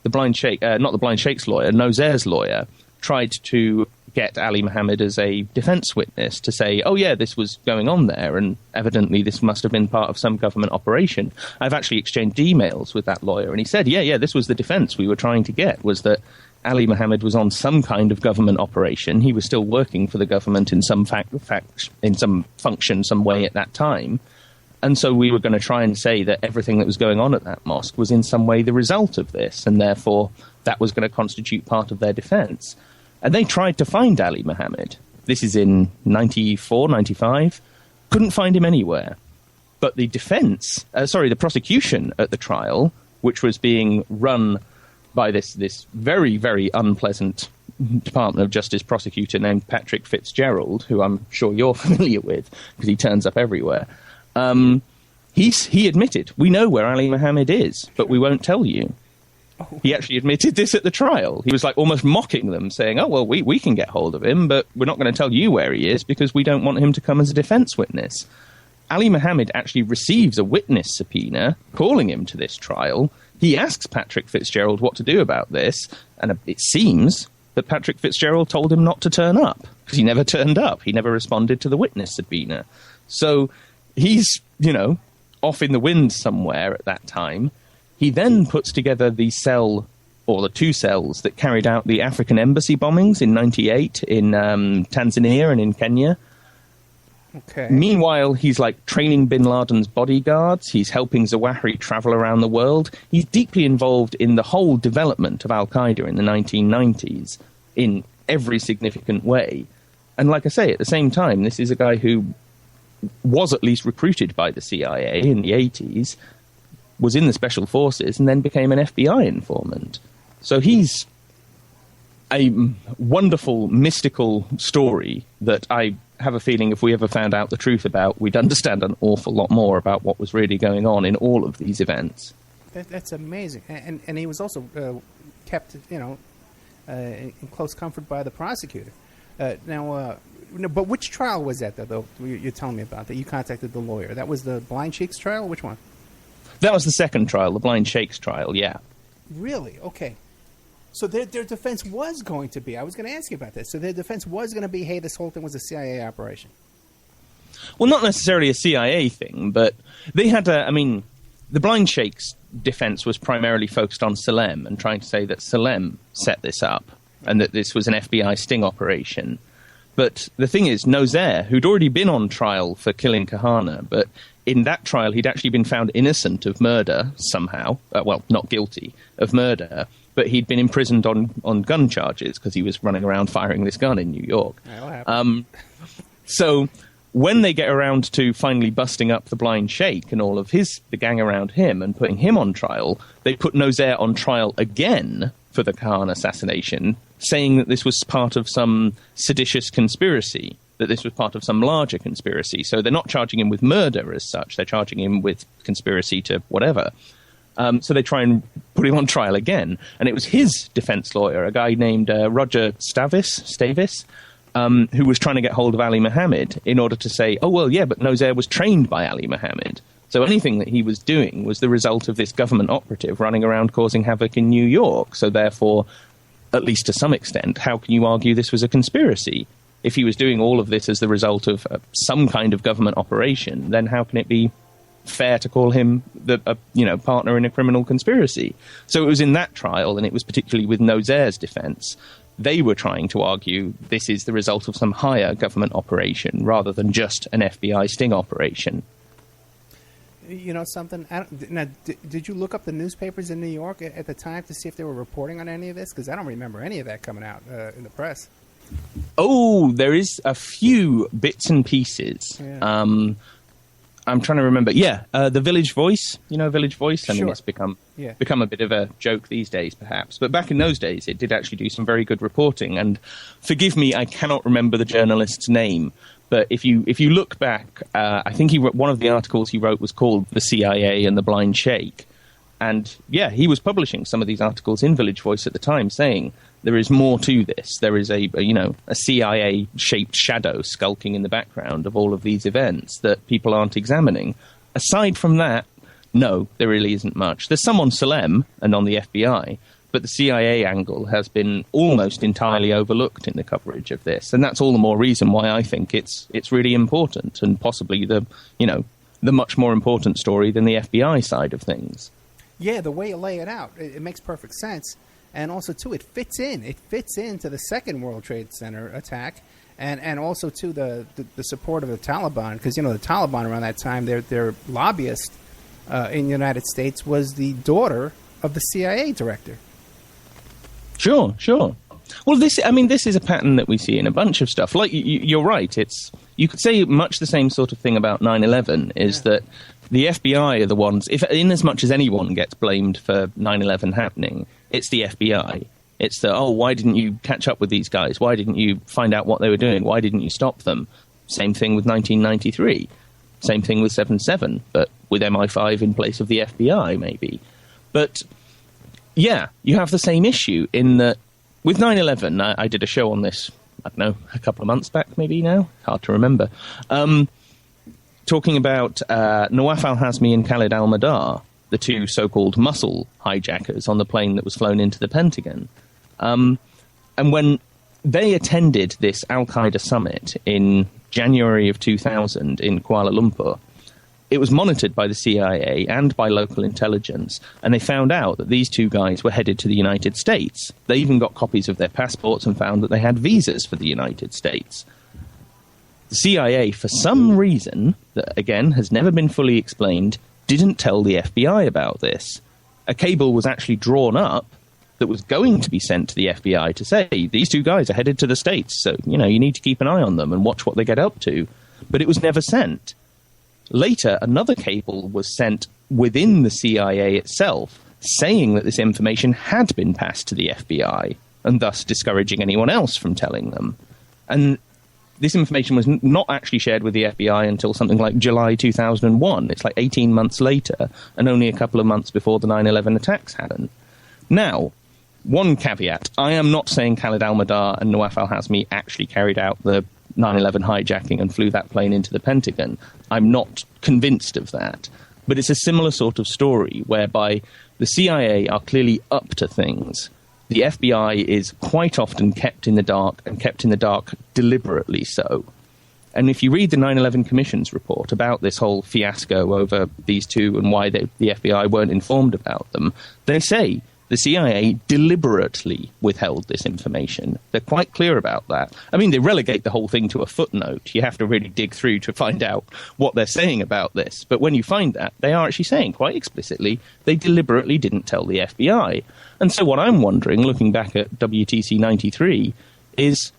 The Blind Sheikh, not the Blind Sheikh's lawyer, Nozer's lawyer, tried to get Ali Mohammed as a defense witness to say, oh yeah, this was going on there, and evidently this must have been part of some government operation. I've actually exchanged emails with that lawyer, and he said, yeah, this was the defense we were trying to get, was that Ali Mohammed was on some kind of government operation. He was still working for the government in some in some function, some way at that time. And so we were going to try and say that everything that was going on at that mosque was in some way the result of this, and therefore that was going to constitute part of their defense. And they tried to find Ali Mohammed. This is in 94, 95. Couldn't find him anywhere. But the the prosecution at the trial, which was being run by this very, very unpleasant Department of Justice prosecutor named Patrick Fitzgerald, who I'm sure you're familiar with, because he turns up everywhere. He admitted, we know where Ali Mohammed is, but we won't tell you. Oh. He actually admitted this at the trial. He was like almost mocking them, saying, oh, well, we can get hold of him, but we're not going to tell you where he is because we don't want him to come as a defense witness. Ali Mohammed actually receives a witness subpoena calling him to this trial. He asks Patrick Fitzgerald what to do about this, and it seems that Patrick Fitzgerald told him not to turn up, because he never turned up. He never responded to the witness subpoena. So he's, off in the wind somewhere at that time. He then puts together the cell, or the two cells, that carried out the African embassy bombings in 98 in Tanzania and in Kenya. Okay. Meanwhile, he's training bin Laden's bodyguards. He's helping Zawahiri travel around the world. He's deeply involved in the whole development of Al-Qaeda in the 1990s in every significant way. And like I say, at the same time, this is a guy who was at least recruited by the CIA in the 80s, was in the Special Forces, and then became an FBI informant. So he's a wonderful, mystical story that I have a feeling if we ever found out the truth about, we'd understand an awful lot more about what was really going on in all of these events. That's amazing. And he was also kept, in close comfort by the prosecutor. But which trial was that, though, you're telling me about, that you contacted the lawyer? That was the Blind Sheikh's trial? Which one? That was the second trial, the Blind Sheikh's trial, yeah. Really? Okay. So their defense was going to be, I was going to ask you about this, so their defense was going to be, hey, this whole thing was a CIA operation. Well, not necessarily a CIA thing, but they had the Blind Sheikh's defense was primarily focused on Salem and trying to say that Salem set this up and that this was an FBI sting operation. But the thing is, Nozair, who'd already been on trial for killing Kahana, but in that trial he'd actually been found innocent of murder somehow. Not guilty of murder, but he'd been imprisoned on gun charges because he was running around firing this gun in New York. So when they get around to finally busting up the blind sheikh and all of the gang around him and putting him on trial, they put Nozair on trial again for the Khan assassination, saying that this was part of some seditious conspiracy, that this was part of some larger conspiracy. So they're not charging him with murder as such, they're charging him with conspiracy to whatever. So they try and put him on trial again. And it was his defense lawyer, a guy named Roger Stavis, who was trying to get hold of Ali Mohammed in order to say, oh, well, yeah, but Nozair was trained by Ali Mohammed. So anything that he was doing was the result of this government operative running around causing havoc in New York. So therefore, at least to some extent, how can you argue this was a conspiracy? If he was doing all of this as the result of some kind of government operation, then how can it be fair to call him a partner in a criminal conspiracy? So it was in that trial, and it was particularly with Nozair's defense, they were trying to argue this is the result of some higher government operation rather than just an FBI sting operation. You know something? Now, did you look up the newspapers in New York at the time to see if they were reporting on any of this? Because I don't remember any of that coming out in the press. Oh, there is a few bits and pieces. Yeah. I'm trying to remember. Yeah, the Village Voice. You know Village Voice? I mean, it's become a bit of a joke these days, perhaps. But back in those days, it did actually do some very good reporting. And forgive me, I cannot remember the journalist's name. But if you look back, I think one of the articles he wrote was called "The CIA and the Blind Sheikh," and yeah, he was publishing some of these articles in Village Voice at the time, saying there is more to this. There is a CIA-shaped shadow skulking in the background of all of these events that people aren't examining. Aside from that, no, there really isn't much. There's some on Salem and on the FBI, but the CIA angle has been almost entirely overlooked in the coverage of this, and that's all the more reason why I think it's really important, and possibly the much more important story than the FBI side of things. Yeah, the way you lay it out, it makes perfect sense, and also too, it fits into the second World Trade Center attack, and also to the support of the Taliban, because the Taliban around that time, their lobbyist in the United States was the daughter of the CIA director. Sure. Well, this is a pattern that we see in a bunch of stuff. Like, you're right. You could say much the same sort of thing about 9/11, is that the FBI are the ones, in as much as anyone gets blamed for 9/11 happening, it's the FBI. It's why didn't you catch up with these guys? Why didn't you find out what they were doing? Why didn't you stop them? Same thing with 1993. Same thing with 7/7, but with MI5 in place of the FBI, maybe. But yeah, you have the same issue in that with 9/11, I did a show on this, I don't know, a couple of months back maybe now, hard to remember, talking about Nawaf al-Hazmi and Khalid al-Mihdhar, the two so-called muscle hijackers on the plane that was flown into the Pentagon. And when they attended this Al-Qaeda summit in January of 2000 in Kuala Lumpur, it was monitored by the CIA and by local intelligence, and they found out that these two guys were headed to the United States. They even got copies of their passports and found that they had visas for the United States. The CIA, for some reason, that again has never been fully explained, didn't tell the FBI about this. A cable was actually drawn up that was going to be sent to the FBI to say, these two guys are headed to the States, so, you need to keep an eye on them and watch what they get up to. But it was never sent. Later, another cable was sent within the CIA itself, saying that this information had been passed to the FBI, and thus discouraging anyone else from telling them. And this information was not actually shared with the FBI until something like July 2001. It's like 18 months later, and only a couple of months before the 9/11 attacks happened. Now, one caveat, I am not saying Khalid al-Mihdhar and Nawaf al-Hazmi actually carried out the 9/11 hijacking and flew that plane into the Pentagon. I'm not convinced of that. But it's a similar sort of story whereby the CIA are clearly up to things. The FBI is quite often kept in the dark, and kept in the dark deliberately so. And if you read the 9/11 Commission's report about this whole fiasco over these two and why the FBI weren't informed about them, they say the CIA deliberately withheld this information. They're quite clear about that. I mean, they relegate the whole thing to a footnote. You have to really dig through to find out what they're saying about this. But when you find that, they are actually saying quite explicitly they deliberately didn't tell the FBI. And so what I'm wondering, looking back at WTC 93, is,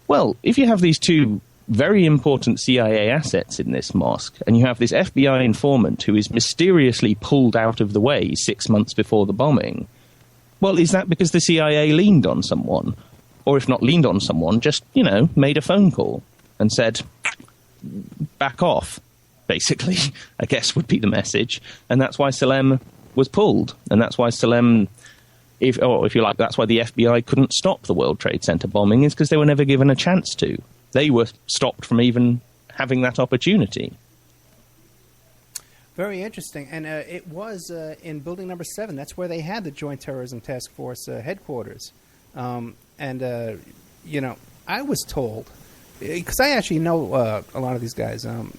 well, if you have these two very important CIA assets in this mosque, and you have this FBI informant who is mysteriously pulled out of the way 6 months before the bombing. Well, is that because the CIA leaned on someone? Or if not leaned on someone, just, made a phone call and said, back off, basically, I guess would be the message. And that's why Salem was pulled. And that's why Salem, if you like, that's why the FBI couldn't stop the World Trade Center bombing, is because they were never given a chance to. They were stopped from even having that opportunity. Very interesting. And it was in Building Number 7. That's where they had the Joint Terrorism Task Force headquarters. I was told, because I actually know a lot of these guys. You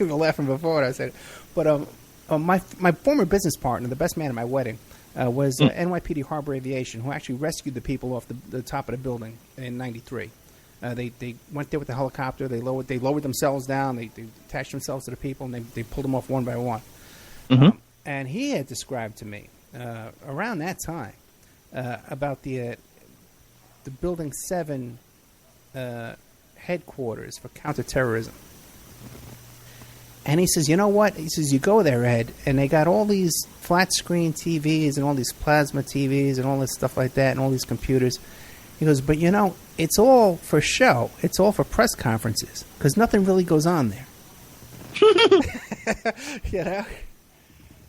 were laughing before when I said it. But my former business partner, the best man at my wedding, was NYPD Harbor Aviation, who actually rescued the people off the top of the building in '93. They went there with the helicopter. They lowered themselves down. They attached themselves to the people, and they pulled them off one by one. Mm-hmm. And he had described to me around that time about the Building 7 headquarters for counterterrorism. And he says, you know what? He says, you go there, Ed, and they got all these flat screen TVs and all these plasma TVs and all this stuff like that and all these computers. He goes, but it's all for show. It's all for press conferences because nothing really goes on there.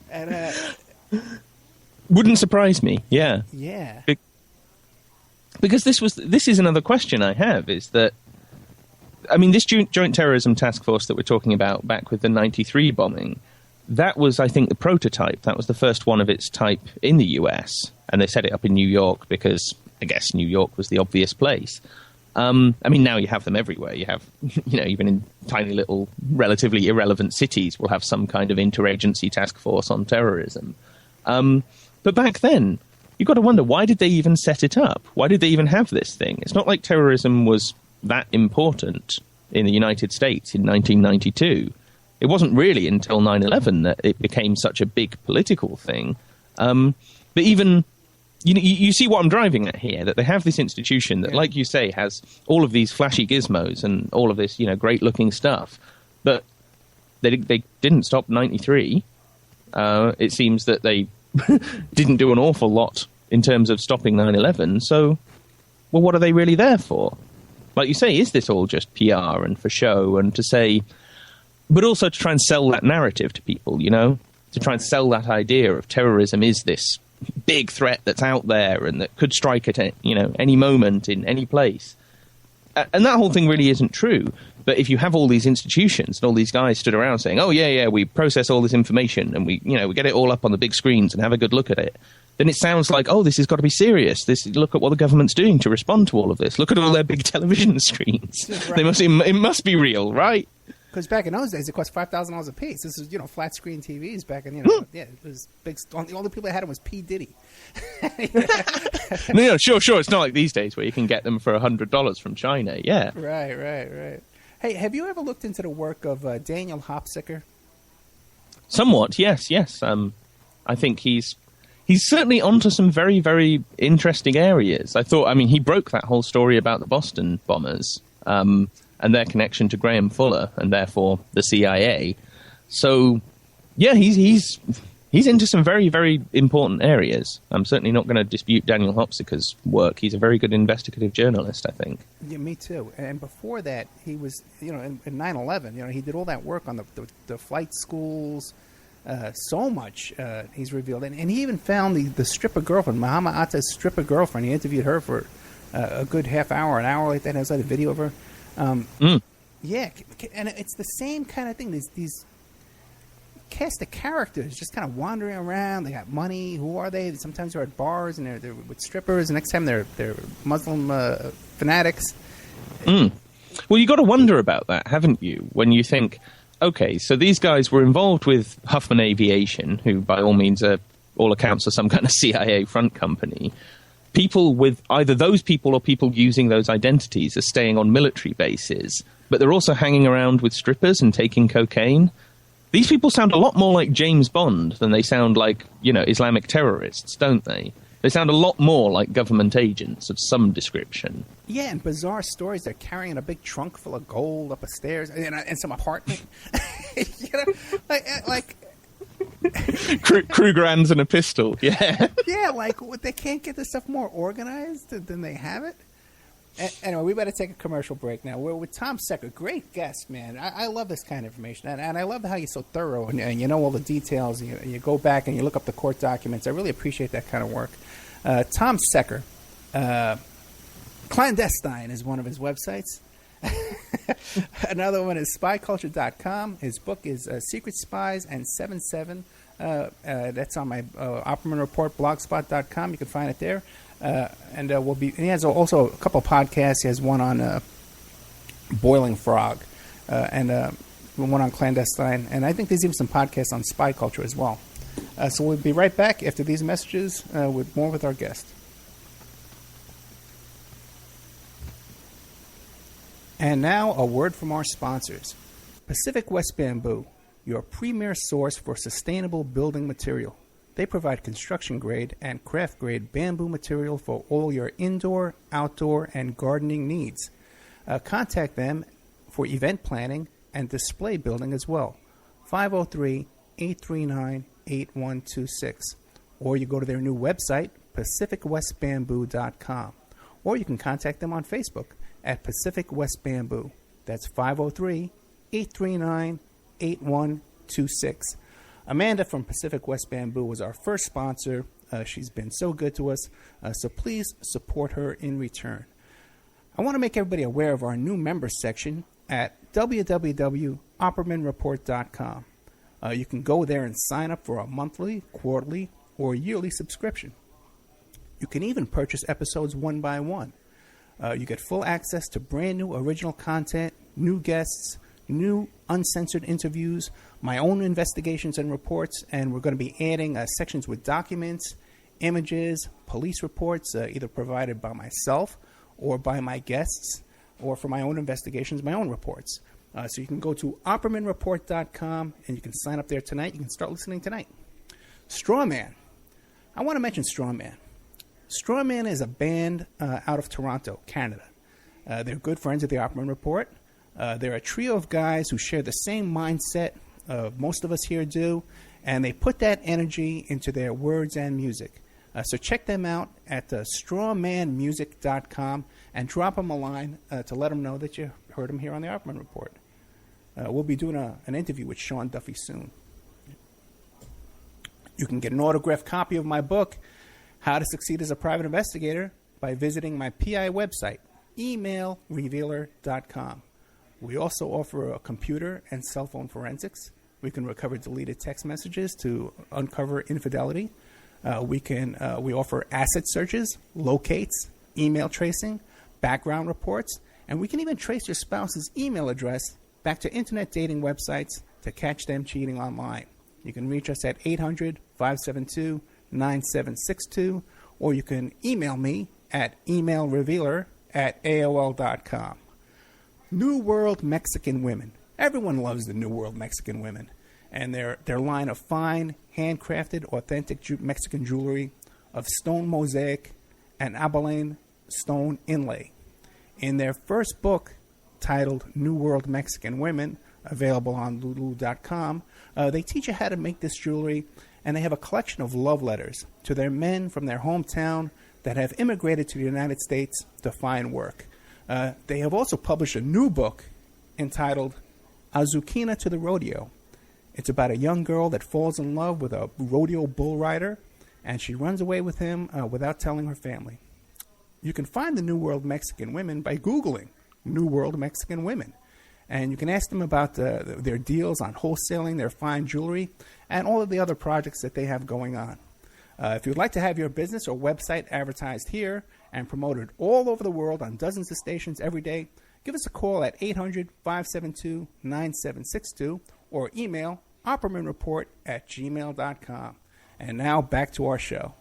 And wouldn't surprise me. Yeah. Yeah. Because this is another question I have, is that, I mean, this Joint Terrorism Task Force that we're talking about back with the 93 bombing, that was, I think, the prototype. That was the first one of its type in the US. And they set it up in New York because, I guess, New York was the obvious place. I mean, now you have them everywhere. You have, even in tiny little, relatively irrelevant cities, we'll have some kind of interagency task force on terrorism. But back then, you've got to wonder, why did they even set it up? Why did they even have this thing? It's not like terrorism was that important in the United States in 1992. It wasn't really until 9/11 that it became such a big political thing. But even, you see what I'm driving at here, that they have this institution that, like you say, has all of these flashy gizmos and all of this, great-looking stuff. But they didn't stop 93. It seems that they didn't do an awful lot in terms of stopping 9/11. So, well, what are they really there for? Like you say, is this all just PR and for show and to say, but also to try and sell that narrative to people, to try and sell that idea of terrorism is this big threat that's out there and that could strike at any moment in any place. And that whole thing really isn't true. But if you have all these institutions and all these guys stood around saying, oh, yeah, we process all this information and we get it all up on the big screens and have a good look at it, then it sounds like, oh, this has got to be serious. Look at what the government's doing to respond to all of this. Look at all their big television screens. Right. It must be real, right? Because back in those days, it cost $5,000 a piece. This is, flat screen TVs back in, it was big. The only people that had them was P. Diddy. No, sure. It's not like these days where you can get them for $100 from China. Yeah. Right. Hey, have you ever looked into the work of Daniel Hopsecker? Somewhat, yes. I think he's certainly onto some very, very interesting areas. He broke that whole story about the Boston bombers and their connection to Graham Fuller and therefore the CIA. So, yeah, he's into some very, very important areas. I'm certainly not going to dispute Daniel Hopsecker's work. He's a very good investigative journalist, I think. Yeah, me too. And before that, he was, in 9/11, he did all that work on the flight schools. So much he's revealed. And he even found the stripper girlfriend, Muhammad Atta's stripper girlfriend. He interviewed her for a good half hour, an hour like that. There's like a video of her. Yeah, and it's the same kind of thing. These cast of characters just kind of wandering around. They got money. Who are they? Sometimes they're at bars and they're with strippers. The next time they're Muslim fanatics. Well, you got to wonder about that, haven't you? When you think, okay, so these guys were involved with Huffman Aviation, who by all means are, all accounts, are some kind of CIA front company. People with either those people or people using those identities are staying on military bases, but they're also hanging around with strippers and taking cocaine. These people sound a lot more like James Bond than they sound like, Islamic terrorists, don't they? They sound a lot more like government agents of some description. Yeah, and bizarre stories. They're carrying a big trunk full of gold up a stairs in some apartment. You know, like Krugerrands and a pistol. Yeah. Yeah, like they can't get this stuff more organized than they have it. Anyway, we better take a commercial break now. We're with Tom Secker, great guest, man. I love this kind of information, and I love how you're so thorough and you know all the details. You go back and you look up the court documents. I really appreciate that kind of work. Tom Secker, Clandestine is one of his websites. Another one is spyculture.com. His book is Secret Spies and 7/7. That's on my Opperman Report blogspot.com. You can find it there. And he has also a couple podcasts. He has one on Boiling Frog and one on Clandestine. And I think there's even some podcasts on spy culture as well. So we'll be right back after these messages with more with our guest. And now a word from our sponsors. Pacific West Bamboo, your premier source for sustainable building material. They provide construction-grade and craft-grade bamboo material for all your indoor, outdoor, and gardening needs. Contact them for event planning and display building as well. 503-839-8126. Or you go to their new website, pacificwestbamboo.com. Or you can contact them on Facebook at Pacific West Bamboo. That's 503-839-8126. Amanda from Pacific West Bamboo was our first sponsor. She's been so good to us, so please support her in return. I want to make everybody aware of our new members section at www.oppermanreport.com. You can go there and sign up for a monthly, quarterly, or yearly subscription. You can even purchase episodes one by one. You get full access to brand new original content, new guests, new uncensored interviews, my own investigations and reports, and we're going to be adding sections with documents, images, police reports, either provided by myself or by my guests, or for my own investigations, my own reports. So you can go to oppermanreport.com and you can sign up there tonight. You can start listening tonight. Strawman. I want to mention Strawman. Strawman is a band out of Toronto, Canada. They're good friends of the Opperman Report. They're a trio of guys who share the same mindset most of us here do, and they put that energy into their words and music. So check them out at strawmanmusic.com and drop them a line to let them know that you heard them here on the Opperman Report. We'll be doing an interview with Sean Duffy soon. You can get an autographed copy of my book, How to Succeed as a Private Investigator, by visiting my PI website, emailrevealer.com. We also offer a computer and cell phone forensics. We can recover deleted text messages to uncover infidelity. We offer asset searches, locates, email tracing, background reports, and we can even trace your spouse's email address back to internet dating websites to catch them cheating online. You can reach us at 800-572-9762, or you can email me at emailrevealer@aol.com. New World Mexican Women. Everyone loves the New World Mexican Women, and their line of fine, handcrafted, authentic Mexican jewelry of stone mosaic and abalone stone inlay. In their first book, titled New World Mexican Women, available on lulu.com, they teach you how to make this jewelry, and they have a collection of love letters to their men from their hometown that have immigrated to the United States to find work. They have also published a new book entitled Azuquina to the Rodeo. It's about a young girl that falls in love with a rodeo bull rider, and she runs away with him without telling her family. You can find the New World Mexican Women by Googling New World Mexican Women. And you can ask them about their deals on wholesaling their fine jewelry and all of the other projects that they have going on. If you'd like to have your business or website advertised here and promoted all over the world on dozens of stations every day, give us a call at 800-572-9762 or email oppermanreport@gmail.com. And now back to our show.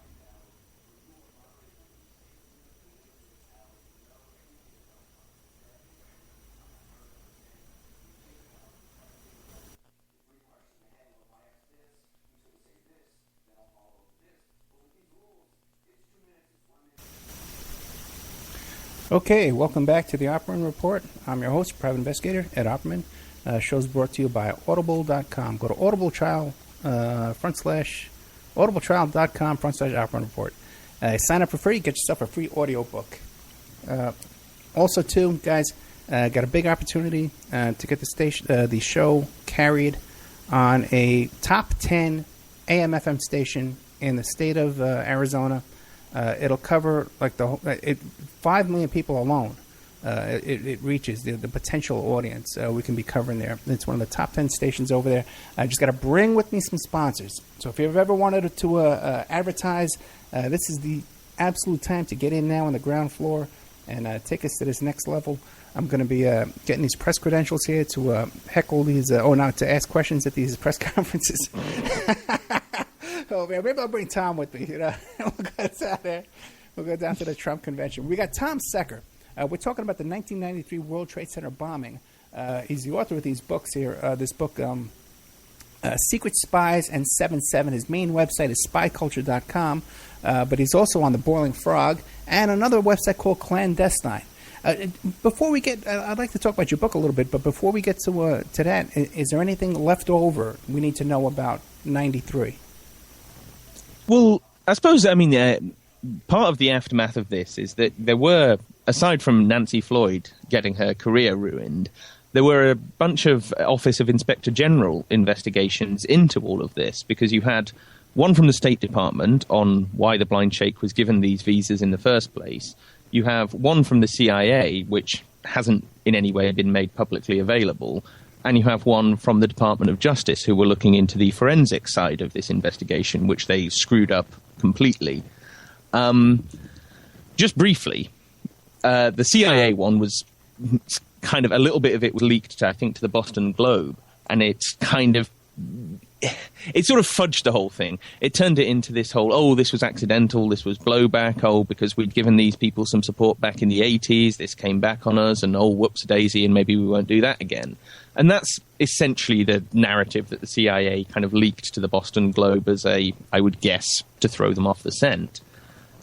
Okay, welcome back to the Opperman Report. I'm your host, private investigator Ed Opperman. Show's brought to you by Audible.com. Go to audibletrial.com/Opperman Report. Sign up for free, get yourself a free audiobook. Also, too, guys, got a big opportunity to get the show carried on a top 10 AM/FM station in the state of Arizona. It'll cover like 5 million people alone. It reaches the potential audience we can be covering there. It's one of the top 10 stations over there. I just got to bring with me some sponsors. So if you've ever wanted to advertise, this is the absolute time to get in now on the ground floor and take us to this next level. I'm going to be getting these press credentials here to heckle these, to ask questions at these press conferences. Oh man, maybe I'll bring Tom with me. We'll go down there. We'll go down to the Trump convention. We got Tom Secker. We're talking about the 1993 World Trade Center bombing. He's the author of these books here. This book, Secret Spies and 7/7. His main website is spyculture.com, but he's also on the Boiling Frog and another website called Clandestine. Before we get, I'd like to talk about your book a little bit, but before we get to that, is there anything left over we need to know about 93? Well, I suppose, part of the aftermath of this is that there were, aside from Nancy Floyd getting her career ruined, there were a bunch of Office of Inspector General investigations into all of this, because you had one from the State Department on why the blind sheikh was given these visas in the first place. You have one from the CIA, which hasn't in any way been made publicly available. And you have one from the Department of Justice, who were looking into the forensic side of this investigation, which they screwed up completely. Just briefly, the CIA one was kind of, a little bit of it was leaked, I think, to the Boston Globe. And it's kind of, it sort of fudged the whole thing. It turned it into this whole, this was accidental, this was blowback, because we'd given these people some support back in the 80s, this came back on us, and whoops-a-daisy, and maybe we won't do that again. And that's essentially the narrative that the CIA kind of leaked to the Boston Globe as I would guess, to throw them off the scent.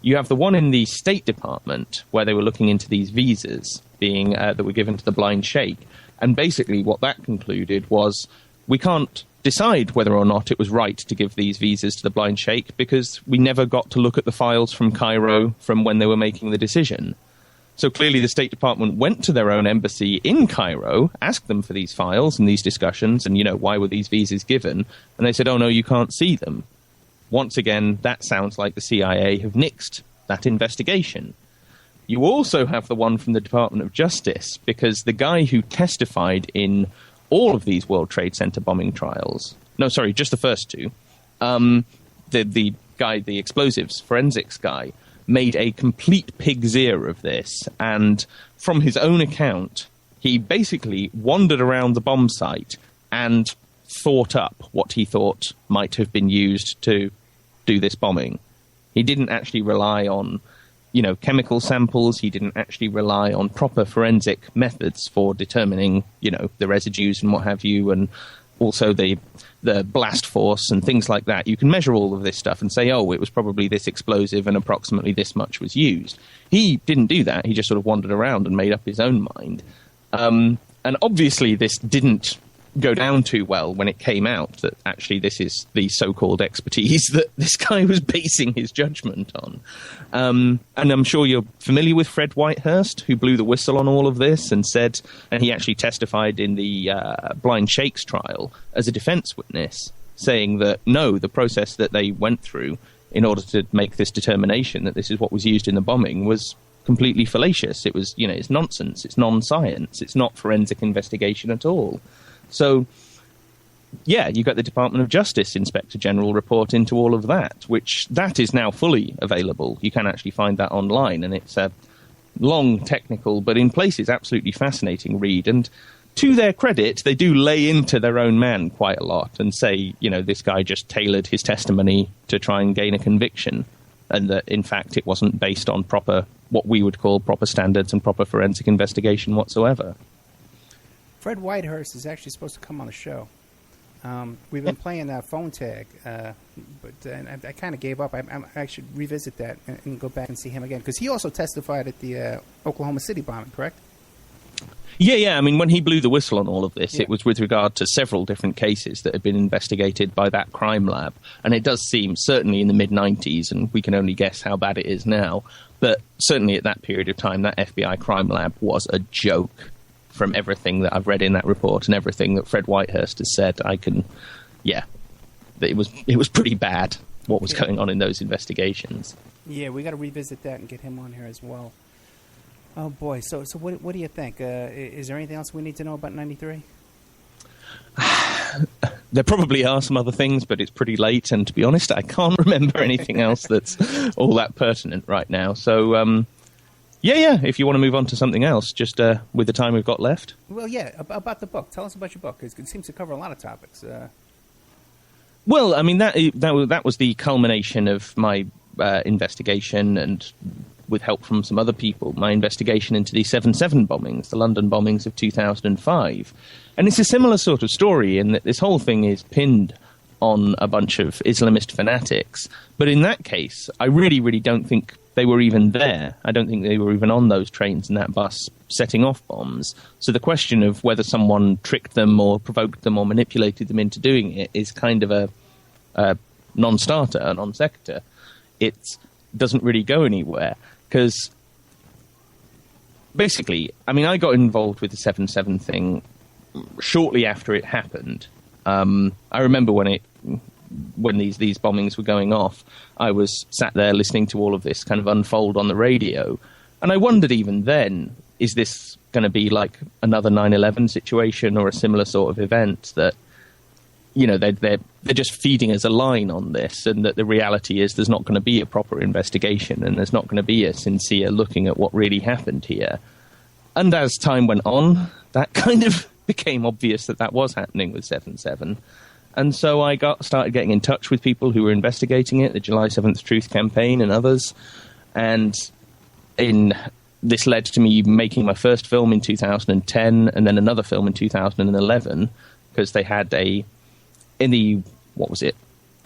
You have the one in the State Department, where they were looking into these visas being that were given to the blind sheikh. And basically what that concluded was, we can't decide whether or not it was right to give these visas to the blind sheikh, because we never got to look at the files from Cairo from when they were making the decision. So clearly the State Department went to their own embassy in Cairo, asked them for these files and these discussions, and, why were these visas given? And they said, oh, no, you can't see them. Once again, that sounds like the CIA have nixed that investigation. You also have the one from the Department of Justice, because the guy who testified in all of these World Trade Center bombing trials, no, sorry, just the first two, the guy, the explosives forensics guy, made a complete pig's ear of this, and from his own account, he basically wandered around the bomb site and thought up what he thought might have been used to do this bombing. He didn't actually rely on, chemical samples. He didn't actually rely on proper forensic methods for determining, the residues and what have you, and also the blast force and things like that. You can measure all of this stuff and say, it was probably this explosive and approximately this much was used. He didn't do that. He just sort of wandered around and made up his own mind. And obviously this didn't go down too well when it came out that actually this is the so-called expertise that this guy was basing his judgment on. And I'm sure you're familiar with Fred Whitehurst, who blew the whistle on all of this and said, and he actually testified in the Blind Sheikh's trial as a defense witness, saying that no, the process that they went through in order to make this determination that this is what was used in the bombing was completely fallacious. It was, it's nonsense. It's non-science. It's not forensic investigation at all. So, yeah, you got the Department of Justice Inspector General report into all of that, which that is now fully available. You can actually find that online, and it's a long, technical, but in places absolutely fascinating read. And to their credit, they do lay into their own man quite a lot and say, this guy just tailored his testimony to try and gain a conviction, and that, in fact, it wasn't based on proper, what we would call proper standards and proper forensic investigation whatsoever. Fred Whitehurst is actually supposed to come on the show. We've been playing phone tag, but I kind of gave up. I should revisit that and go back and see him again, because he also testified at the Oklahoma City bombing, correct? Yeah. I mean, when he blew the whistle on all of this, it was with regard to several different cases that had been investigated by that crime lab. And it does seem, certainly in the mid-90s, and we can only guess how bad it is now, but certainly at that period of time, that FBI crime lab was a joke. From everything that I've read in that report and everything that Fred Whitehurst has said, it was pretty bad what was going on in those investigations. Yeah, we got to revisit that and get him on here as well. Oh boy, so what do you think? Is there anything else we need to know about 93? There probably are some other things, but it's pretty late, and to be honest, I can't remember anything else that's all that pertinent right now. So, yeah, if you want to move on to something else, just with the time we've got left. Well, yeah, about the book. Tell us about your book, because it seems to cover a lot of topics. Well, I mean, that was the culmination of my investigation, and with help from some other people, my investigation into the 7/7 bombings, the London bombings of 2005. And it's a similar sort of story in that this whole thing is pinned on a bunch of Islamist fanatics. But in that case, I really, really don't think they were even there. I don't think they were even on those trains and that bus setting off bombs. So the question of whether someone tricked them or provoked them or manipulated them into doing it is kind of a non-starter, a non-sequitur. It doesn't really go anywhere because basically, I mean, I got involved with the 7/7 thing shortly after it happened. I remember when these bombings were going off, I was sat there listening to all of this kind of unfold on the radio, and I wondered even then, is this going to be like another 9/11 situation or a similar sort of event that, you know, they're just feeding us a line on this, and that the reality is there's not going to be a proper investigation and there's not going to be a sincere looking at what really happened here. And as time went on, that kind of became obvious that was happening with 7/7. And so I started getting in touch with people who were investigating it, the July 7th Truth Campaign and others. And this led to me making my first film in 2010 and then another film in 2011, because they had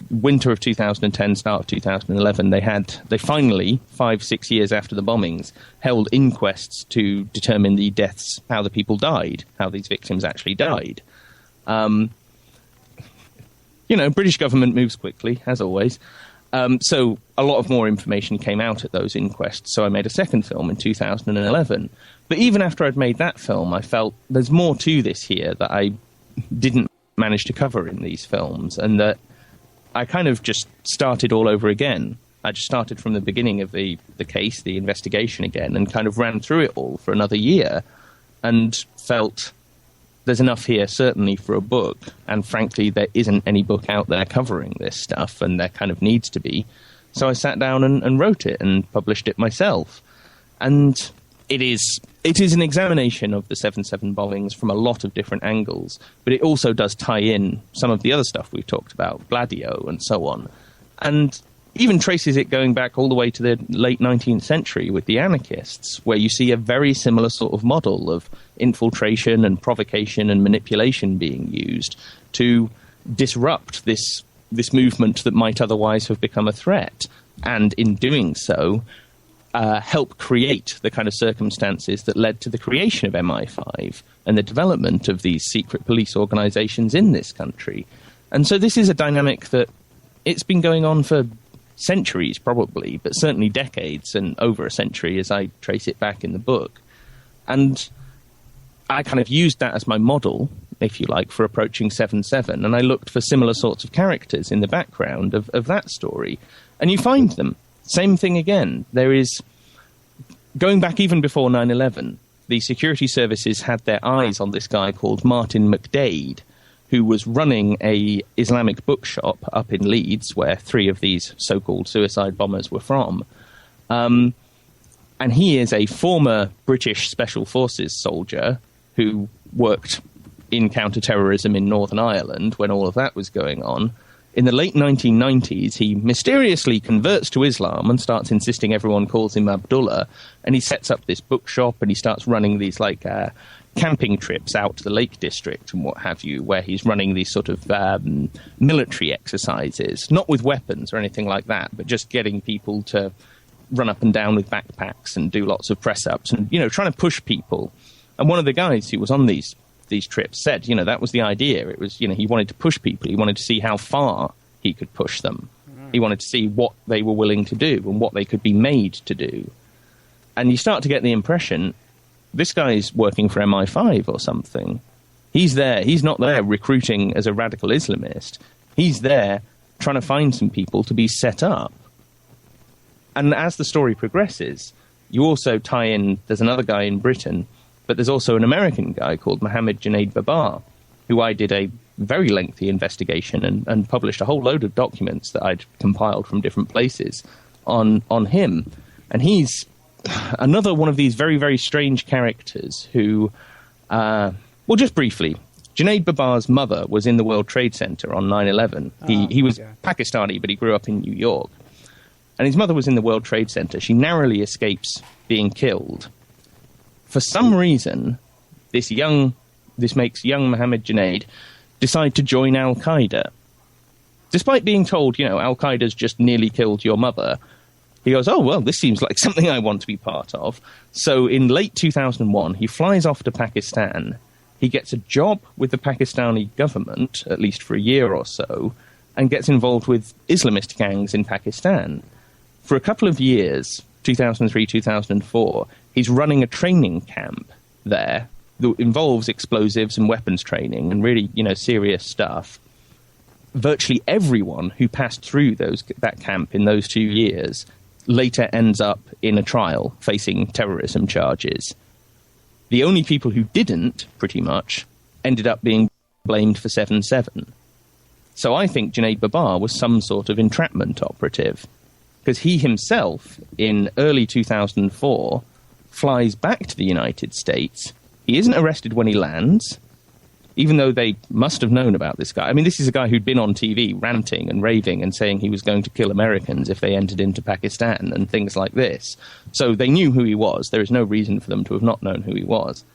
winter of 2010, start of 2011, they finally, 5-6 years after the bombings, held inquests to determine the deaths, how the people died, how these victims actually died. You know, British government moves quickly, as always. So a lot of more information came out at those inquests, so I made a second film in 2011. But even after I'd made that film, I felt there's more to this here that I didn't manage to cover in these films, and that I kind of just started all over again. I just started from the beginning of the case, the investigation again, and kind of ran through it all for another year, and felt there's enough here, certainly, for a book. And frankly, there isn't any book out there covering this stuff, and there kind of needs to be. So I sat down and wrote it and published it myself. And it is an examination of the 7/7 bombings from a lot of different angles, but it also does tie in some of the other stuff we've talked about, Gladio and so on, and even traces it going back all the way to the late 19th century with the anarchists, where you see a very similar sort of model of infiltration and provocation and manipulation being used to disrupt this movement that might otherwise have become a threat, and in doing so, help create the kind of circumstances that led to the creation of MI5 and the development of these secret police organizations in this country. And so this is a dynamic that it's been going on for centuries probably, but certainly decades, and over a century as I trace it back in the book. And I kind of used that as my model, if you like, for approaching 7/7, and I looked for similar sorts of characters in the background of that story. And you find them. Same thing again. There is, going back even before 9/11, the security services had their eyes on this guy called Martin McDade, who was running a Islamic bookshop up in Leeds, where 3 of these so-called suicide bombers were from. And he is a former British Special Forces soldier who worked in counter-terrorism in Northern Ireland when all of that was going on. In the late 1990s, he mysteriously converts to Islam and starts insisting everyone calls him Abdullah, and he sets up this bookshop and he starts running these camping trips out to the Lake District and what have you, where he's running these sort of military exercises, not with weapons or anything like that, but just getting people to run up and down with backpacks and do lots of press-ups and, trying to push people. And one of the guys who was on these trips said, that was the idea. It was, he wanted to push people. He wanted to see how far he could push them. He wanted to see what they were willing to do and what they could be made to do. And you start to get the impression this guy's working for MI5 or something. He's there. He's not there recruiting as a radical Islamist. He's there trying to find some people to be set up. And as the story progresses, you also tie in, there's another guy in Britain, but there's also an American guy called Mohammed Junaid Babar, who I did a very lengthy investigation and published a whole load of documents that I'd compiled from different places on him. And he's another one of these very, very strange characters who, well, just briefly, Junaid Babar's mother was in the World Trade Center on 9/11. He was Pakistani, but he grew up in New York. And his mother was in the World Trade Center. She narrowly escapes being killed. For some reason, this makes young Mohammed Junaid decide to join Al-Qaeda. Despite being told, Al-Qaeda's just nearly killed your mother, he goes, oh, well, this seems like something I want to be part of. So in late 2001, he flies off to Pakistan. He gets a job with the Pakistani government, at least for a year or so, and gets involved with Islamist gangs in Pakistan. For a couple of years, 2003, 2004, he's running a training camp there that involves explosives and weapons training and really, serious stuff. Virtually everyone who passed through that camp in those 2 years later ends up in a trial facing terrorism charges. The only people who didn't, pretty much, ended up being blamed for 7/7. So I think Junaid Babar was some sort of entrapment operative, because he himself, in early 2004, flies back to the United States. He isn't arrested when he lands, even though they must have known about this guy. I mean, this is a guy who'd been on TV ranting and raving and saying he was going to kill Americans if they entered into Pakistan and things like this. So they knew who he was. There is no reason for them to have not known who he was.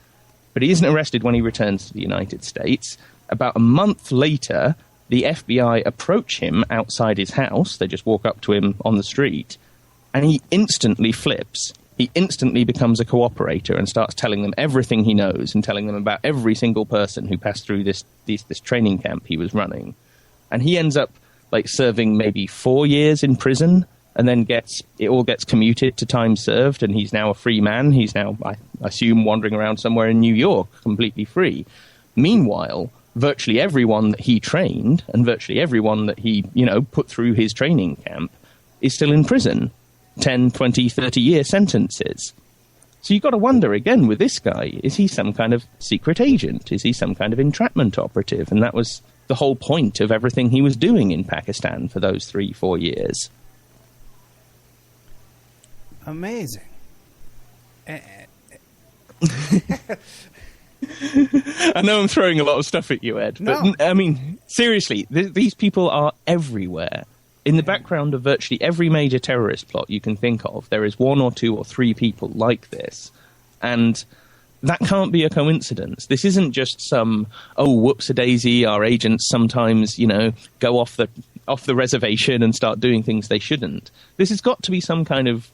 But he isn't arrested when he returns to the United States. About a month later, the FBI approach him outside his house. They just walk up to him on the street, and he instantly flips. He instantly becomes a cooperator and starts telling them everything he knows and telling them about every single person who passed through this training camp he was running. And he ends up serving maybe 4 years in prison, and then it all gets commuted to time served, and he's now a free man. He's now, I assume, wandering around somewhere in New York, completely free. Meanwhile, virtually everyone that he trained and virtually everyone that he, put through his training camp is still in prison. 10, 20, 30-year sentences. So you've got to wonder, again, with this guy, is he some kind of secret agent? Is he some kind of entrapment operative? And that was the whole point of everything he was doing in Pakistan for those 3-4 years. Amazing. I know I'm throwing a lot of stuff at you, Ed, no. But I mean, seriously, these people are everywhere. In the background of virtually every major terrorist plot you can think of, there is 1 or 2 or 3 people like this. And that can't be a coincidence. This isn't just some, whoops-a-daisy, our agents sometimes, go off the reservation and start doing things they shouldn't. This has got to be some kind of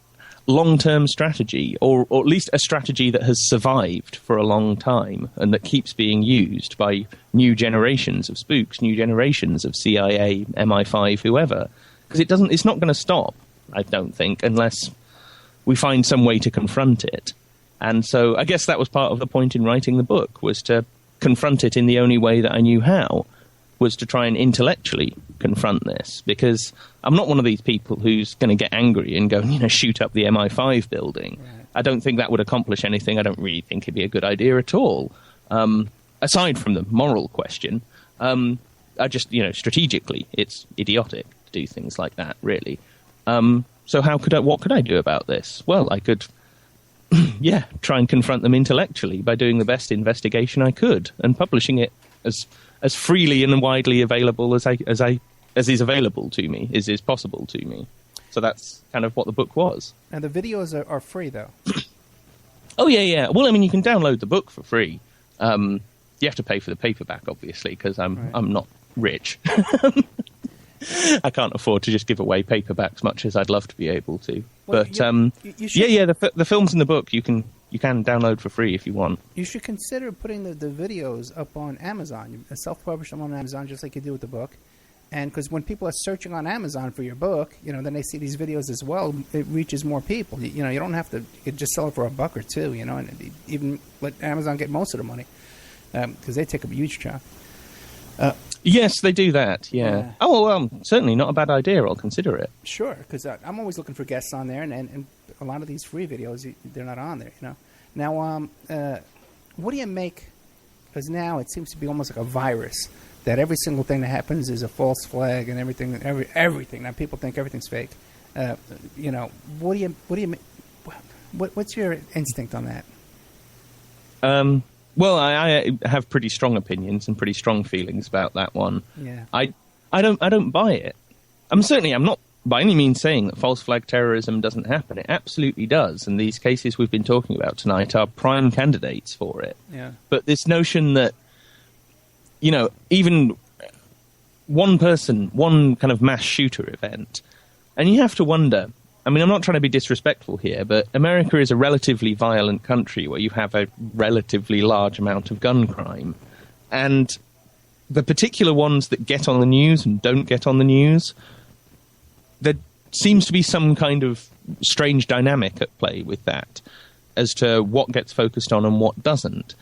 long-term strategy, or at least a strategy that has survived for a long time and that keeps being used by new generations of spooks, new generations of CIA, MI5, whoever. Because it's not going to stop, I don't think, unless we find some way to confront it. And so I guess that was part of the point in writing the book, was to confront it in the only way that I knew how, was to try and intellectually confront this, because I'm not one of these people who's going to get angry and go, shoot up the MI5 building. Right. I don't think that would accomplish anything. I don't really think it'd be a good idea at all. Aside from the moral question, I just, strategically, it's idiotic to do things like that, really. So what could I do about this? Well, I could, try and confront them intellectually by doing the best investigation I could and publishing it as freely and widely available as is available to me, is possible to me. So that's kind of what the book was. And the videos are free, though. Oh, yeah. Well, I mean, you can download the book for free. You have to pay for the paperback, obviously, because I'm not rich. I can't afford to just give away paperbacks much as I'd love to be able to. Well, but you should, the films in the book you can download for free if you want. You should consider putting the videos up on Amazon. You self-publish them on Amazon just like you do with the book. And because when people are searching on Amazon for your book, then they see these videos as well. It reaches more people. You don't have to. You could just sell it for $1 or $2. And even let Amazon get most of the money because they take a huge chunk. Yes, they do that. Yeah. Oh well, certainly not a bad idea. I'll consider it. Sure, because I'm always looking for guests on there, and a lot of these free videos they're not on there. Now, what do you make? Because now it seems to be almost like a virus. That every single thing that happens is a false flag, and everything. Now people think everything's fake. What do you? What's your instinct on that? Well, I have pretty strong opinions and pretty strong feelings about that one. Yeah. I don't buy it. I'm not by any means saying that false flag terrorism doesn't happen. It absolutely does, and these cases we've been talking about tonight are prime candidates for it. Yeah. But this notion that even one person, one kind of mass shooter event, and you have to wonder, I mean, I'm not trying to be disrespectful here, but America is a relatively violent country where you have a relatively large amount of gun crime. And the particular ones that get on the news and don't get on the news, there seems to be some kind of strange dynamic at play with that as to what gets focused on and what doesn't.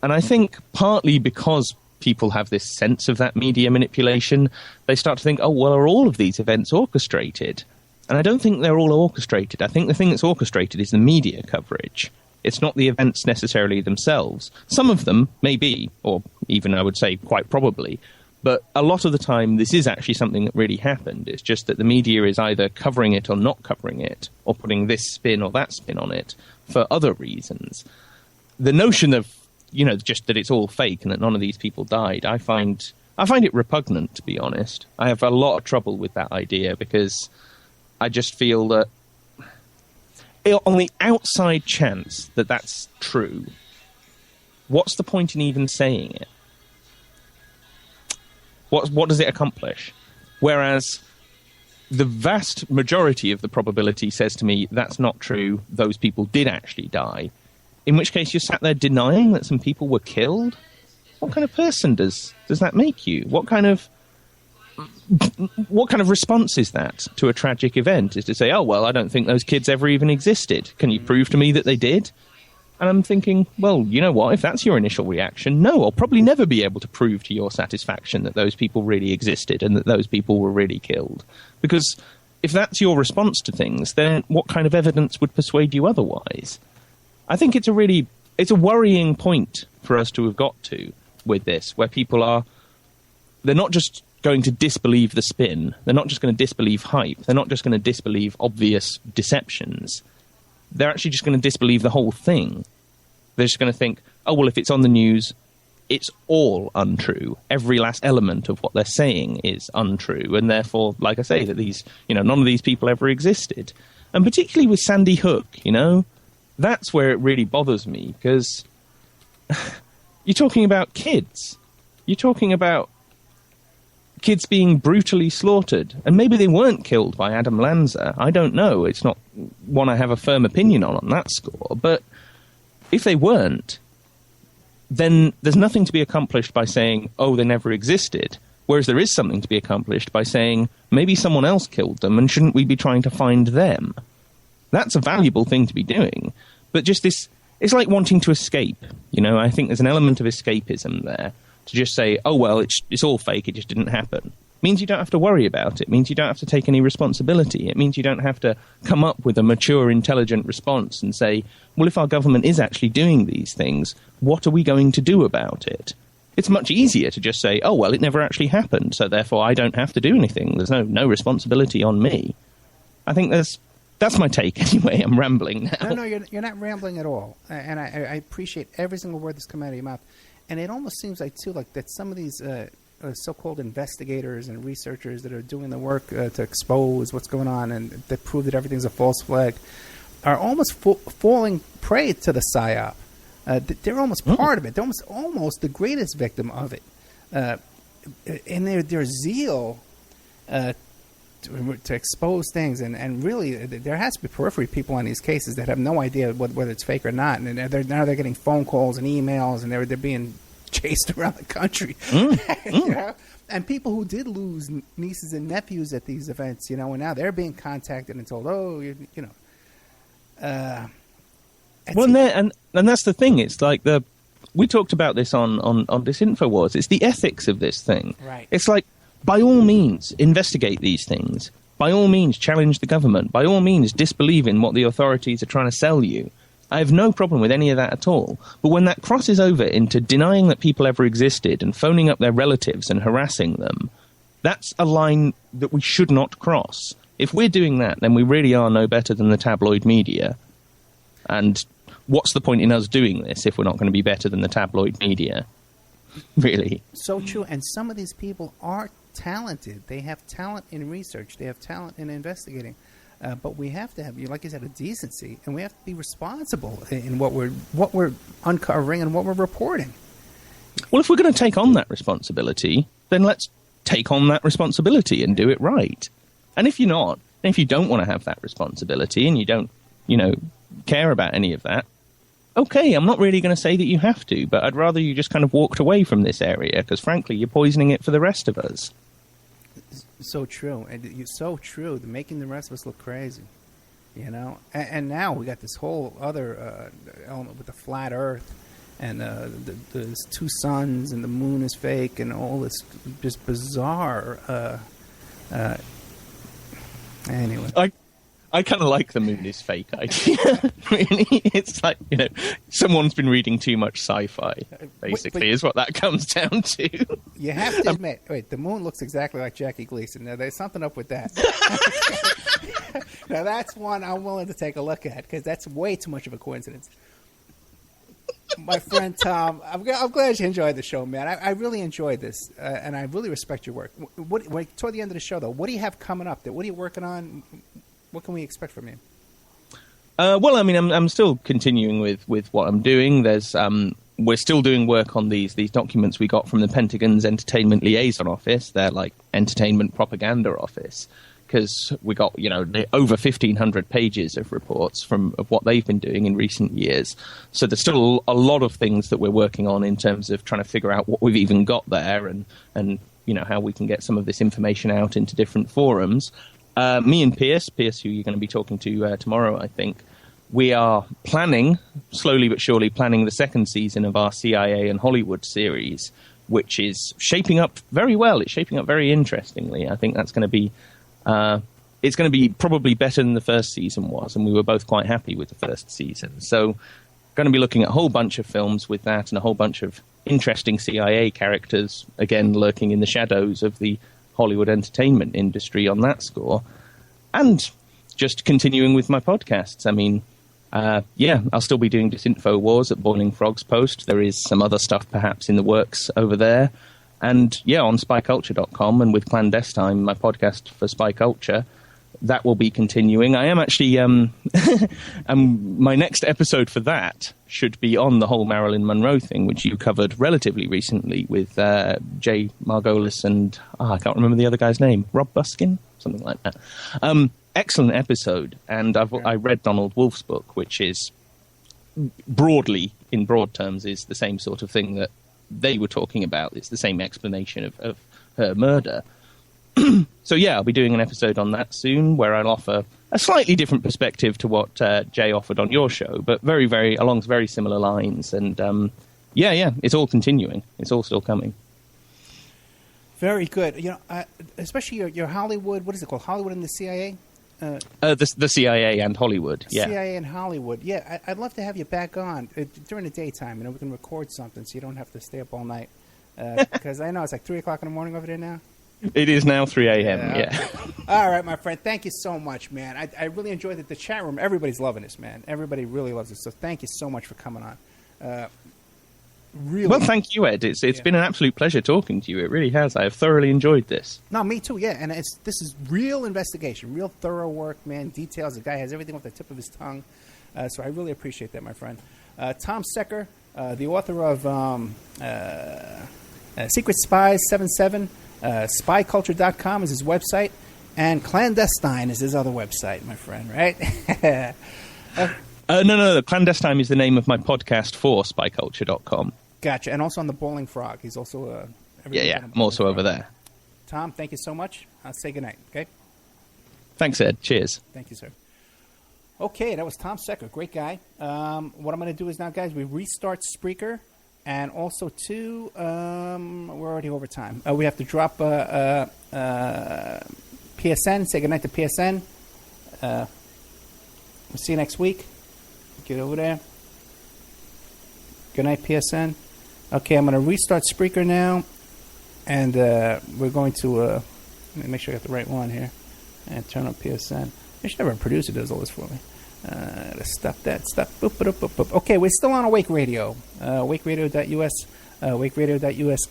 And I think partly because people have this sense of that media manipulation, they start to think, oh, well, are all of these events orchestrated? And I don't think they're all orchestrated. I think the thing that's orchestrated is the media coverage. It's not the events necessarily themselves. Some of them may be, or even I would say quite probably, but a lot of the time this is actually something that really happened. It's just that the media is either covering it or not covering it, or putting this spin or that spin on it for other reasons. The notion of just that it's all fake and that none of these people died, I find it repugnant, to be honest. I have a lot of trouble with that idea because I just feel that on the outside chance that that's true, what's the point in even saying it? What does it accomplish? Whereas the vast majority of the probability says to me that's not true, those people did actually die. In which case you're sat there denying that some people were killed? What kind of person does that make you? What kind of response is that to a tragic event? Is to say, oh, well, I don't think those kids ever even existed. Can you prove to me that they did? And I'm thinking, well, you know what? If that's your initial reaction, no, I'll probably never be able to prove to your satisfaction that those people really existed and that those people were really killed. Because if that's your response to things, then what kind of evidence would persuade you otherwise? I think it's a worrying point for us to have got to with this, where people they're not just going to disbelieve the spin, they're not just going to disbelieve hype, they're not just going to disbelieve obvious deceptions, they're actually just going to disbelieve the whole thing. They're just going to think, oh, well, if it's on the news, it's all untrue. Every last element of what they're saying is untrue, and therefore, like I say, that these, none of these people ever existed. And particularly with Sandy Hook, that's where it really bothers me, because you're talking about kids. You're talking about kids being brutally slaughtered. And maybe they weren't killed by Adam Lanza. I don't know. It's not one I have a firm opinion on that score. But if they weren't, then there's nothing to be accomplished by saying, oh, they never existed. Whereas there is something to be accomplished by saying, maybe someone else killed them, and shouldn't we be trying to find them? That's a valuable thing to be doing. But just this, it's like wanting to escape. I think there's an element of escapism there. To just say, oh, well, it's all fake, it just didn't happen. Means you don't have to worry about it. Means you don't have to take any responsibility. It means you don't have to come up with a mature, intelligent response and say, well, if our government is actually doing these things, what are we going to do about it? It's much easier to just say, oh, well, it never actually happened, so therefore I don't have to do anything. There's no responsibility on me. I think that's my take anyway. I'm rambling now. No, you're not rambling at all. And I appreciate every single word that's come out of your mouth. And it almost seems like, too, like that some of these so-called investigators and researchers that are doing the work to expose what's going on and that prove that everything's a false flag are almost falling prey to the PSYOP. They're almost part of it. They're almost the greatest victim of it. And their zeal to expose things, and really there has to be periphery people on these cases that have no idea whether it's fake or not, and now they're getting phone calls and emails, and they're being chased around the country. You know? And people who did lose nieces and nephews at these events, you know, and now they're being contacted and told, oh, you know. And that's the thing. It's like we talked about this on Disinfo Wars. It's the ethics of this thing. Right. It's like, by all means, investigate these things. By all means, challenge the government. By all means, disbelieve in what the authorities are trying to sell you. I have no problem with any of that at all. But when that crosses over into denying that people ever existed and phoning up their relatives and harassing them, that's a line that we should not cross. If we're doing that, then we really are no better than the tabloid media. And what's the point in us doing this if we're not going to be better than the tabloid media? Really. So true. And some of these people are talented. They have talent in research. They have talent in investigating. But we have to have, like you said, a decency, and we have to be responsible in what we're uncovering and what we're reporting. Well, if we're going to take on that responsibility, then let's take on that responsibility and do it right. And if you're not, and if you don't want to have that responsibility and you don't, care about any of that, okay, I'm not really going to say that you have to, but I'd rather you just kind of walked away from this area because, frankly, you're poisoning it for the rest of us. So true. And you're so true. They're making the rest of us look crazy, you know? And now we got this whole other element with the flat Earth and the two suns and the moon is fake and all this just bizarre... anyway. I kind of like the moon is fake idea. Really, it's like, someone's been reading too much sci-fi, basically, is what that comes down to. You have to admit, wait, the moon looks exactly like Jackie Gleason. Now, there's something up with that. Now, that's one I'm willing to take a look at, because that's way too much of a coincidence. My friend Tom, I'm glad you enjoyed the show, man. I really enjoyed this, and I really respect your work. Toward the end of the show, though, what do you have coming up? What are you working on? What can we expect from you? Well, I mean, I'm still continuing with what I'm doing. We're still doing work on these documents we got from the Pentagon's Entertainment Liaison Office. They're like entertainment propaganda office, because we got over 1,500 pages of reports of what they've been doing in recent years. So there's still a lot of things that we're working on in terms of trying to figure out what we've even got there and how we can get some of this information out into different forums. Me and Pierce, who you're going to be talking to tomorrow, I think, we are slowly but surely planning the second season of our CIA and Hollywood series, which is shaping up very well. It's shaping up very interestingly. I think that's going to be, it's going to be probably better than the first season was, and we were both quite happy with the first season. So going to be looking at a whole bunch of films with that and a whole bunch of interesting CIA characters, again, lurking in the shadows of the Hollywood entertainment industry on that score, and just continuing with my podcasts. I mean, I'll still be doing Disinfo Wars at Boiling Frogs Post. There is some other stuff perhaps in the works over there, and on spyculture.com and with Clandestine, my podcast for Spy Culture, that will be continuing. I am actually my next episode for that should be on the whole Marilyn Monroe thing, which you covered relatively recently with Jay Margolis and I can't remember the other guy's name, Rob Buskin, something like that. Excellent episode, and I read Donald Wolfe's book, which is broadly, in broad terms, is the same sort of thing that they were talking about. It's the same explanation of her murder. So I'll be doing an episode on that soon, where I'll offer a slightly different perspective to what Jay offered on your show, but very, very along very similar lines. And it's all continuing. It's all still coming. Very good. Especially your Hollywood. What is it called? Hollywood and the CIA. The CIA and Hollywood. Yeah. CIA and Hollywood. Yeah, I'd love to have you back on during the daytime. We can record something, so you don't have to stay up all night. Because I know it's like 3:00 in the morning over there now. It is now 3 a.m., yeah. All right, my friend. Thank you so much, man. I really enjoyed it. The chat room, everybody's loving this, man. Everybody really loves it. So thank you so much for coming on. Really. Well, thank you, Ed. It's been an absolute pleasure talking to you. It really has. I have thoroughly enjoyed this. No, me too, yeah. And this is real investigation, real thorough work, man. Details. The guy has everything off the tip of his tongue. So I really appreciate that, my friend. Tom Secker, the author of Secret Spies 77, SpyCulture.com is his website, and Clandestine is his other website, my friend, right? No. Clandestine is the name of my podcast for SpyCulture.com. Gotcha. And also on the Bowling Frog. He's also... I'm also over there. Tom, thank you so much. I'll say goodnight, okay? Thanks, Ed. Cheers. Thank you, sir. Okay, that was Tom Secker. Great guy. What I'm going to do is now, guys, we restart Spreaker. And also, too, we're already over time. We have to drop PSN. Say goodnight to PSN. We'll see you next week. Get over there. Good night, PSN. Okay, I'm going to restart Spreaker now. And we're going to let me make sure I got the right one here. And turn on PSN. I should have a producer does all this for me. Let's stop that. Stop. Boop, boop, boop, boop. Okay, we're still on Awake Radio. WakeRadio.us. WakeRadio.us.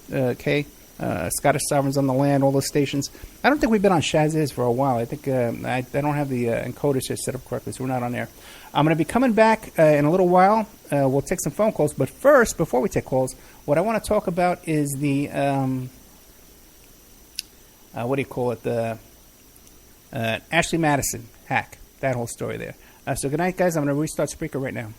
Scottish Sovereigns on the Land, all those stations. I don't think we've been on Shaz's for a while. I think I don't have the encoders here set up correctly, so we're not on there. I'm going to be coming back in a little while. We'll take some phone calls. But first, before we take calls, what I want to talk about is the, what do you call it, the Ashley Madison hack, that whole story there. So good night, guys. I'm going to restart Spreaker right now.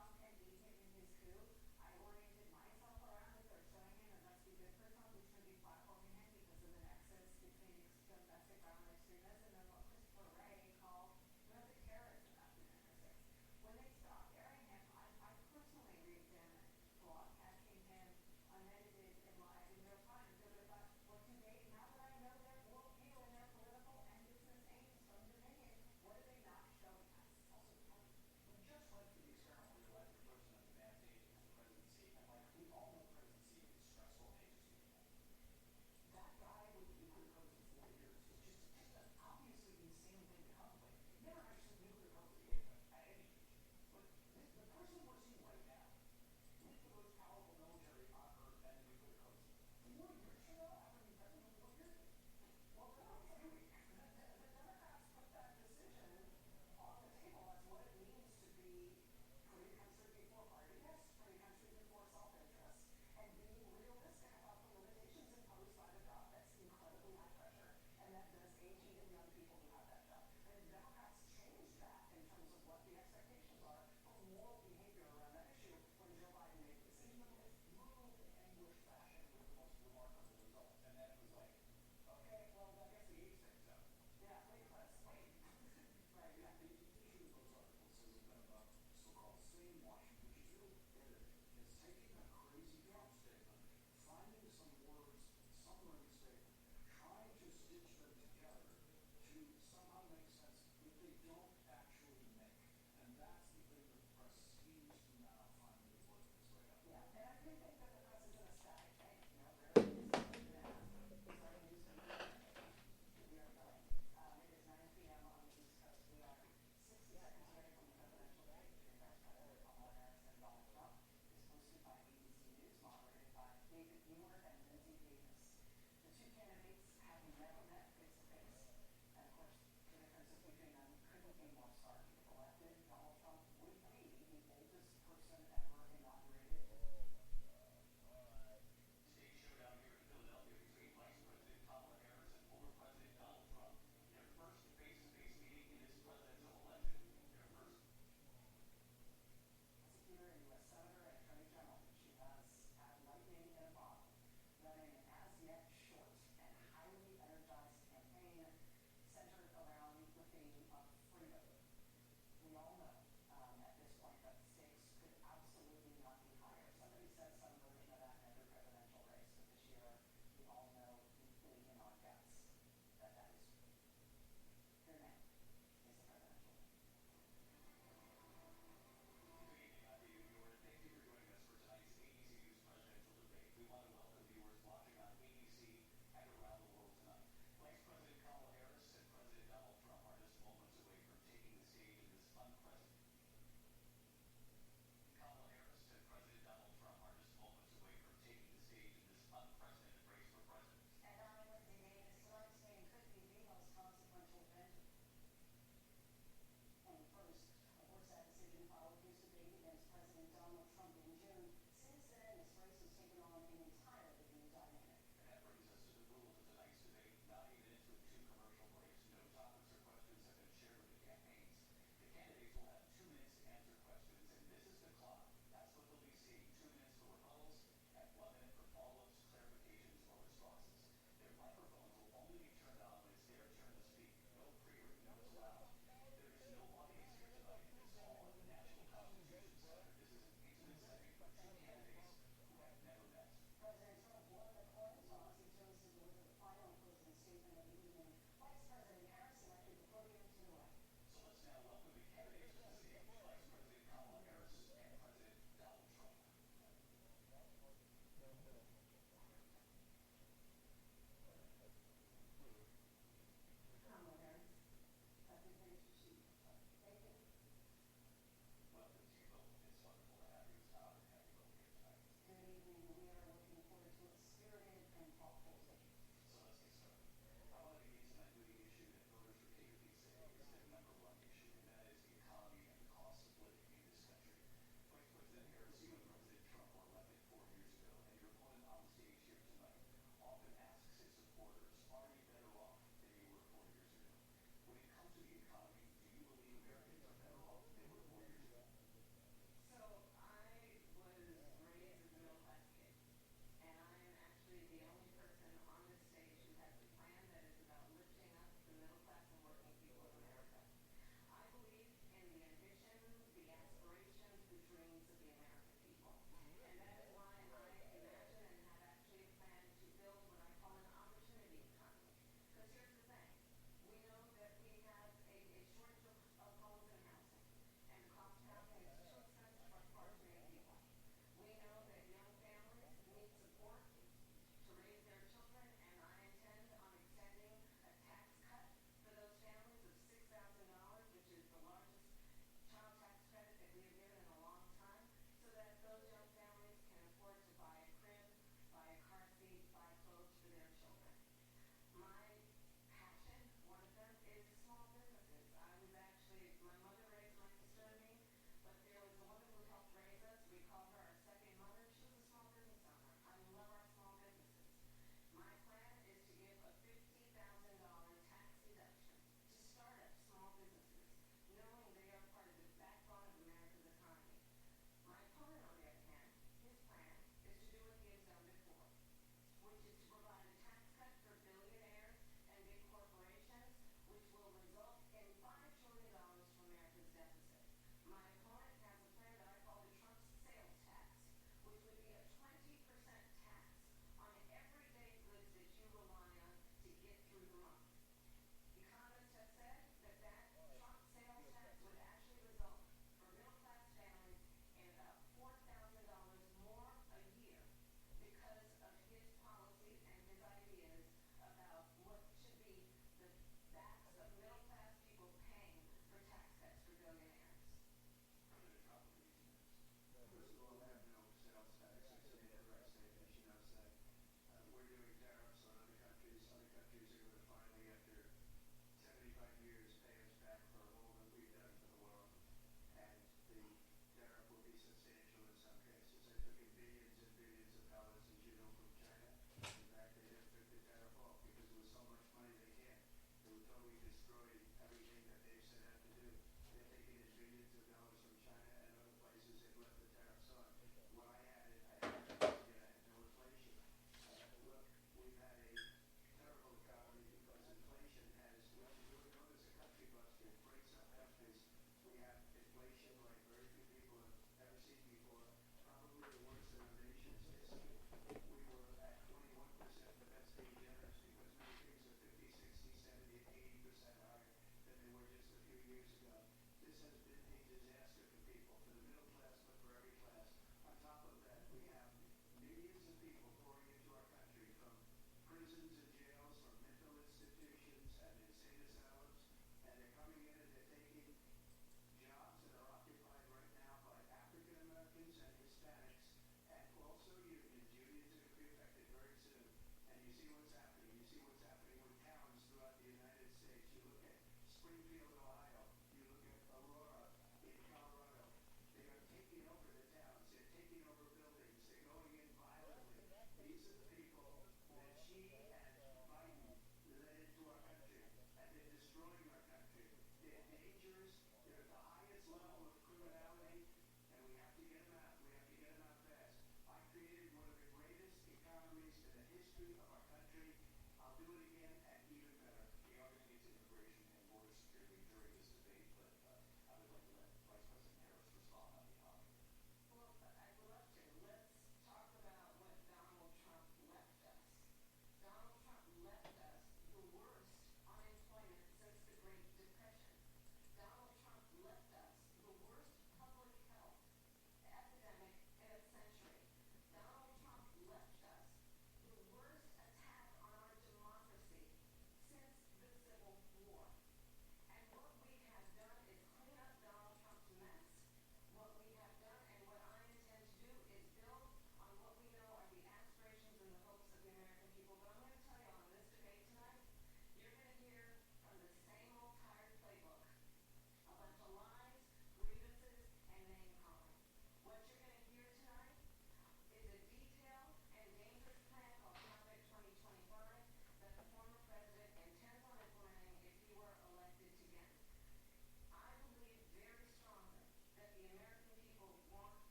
Trump Issue, and that is the economy and the cost of living in this country.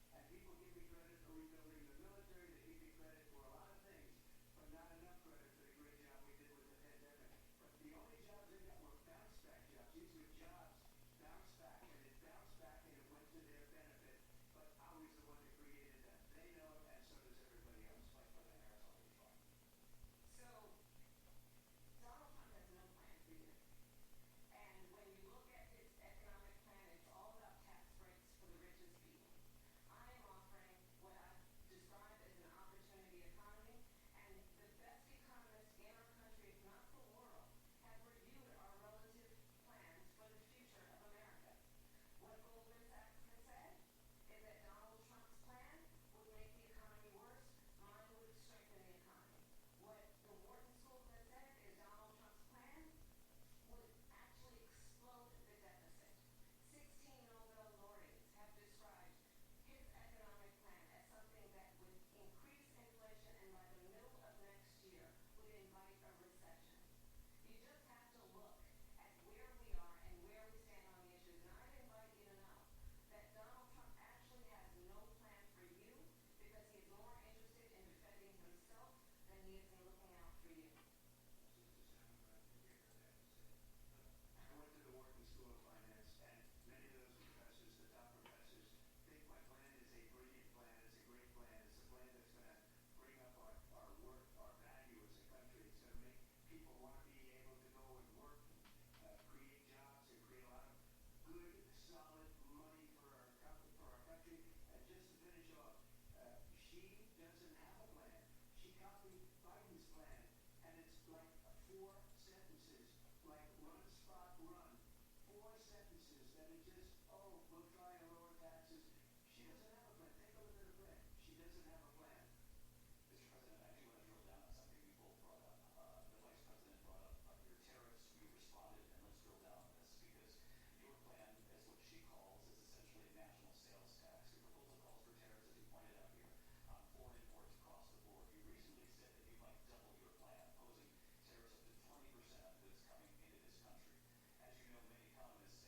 As you know, many economists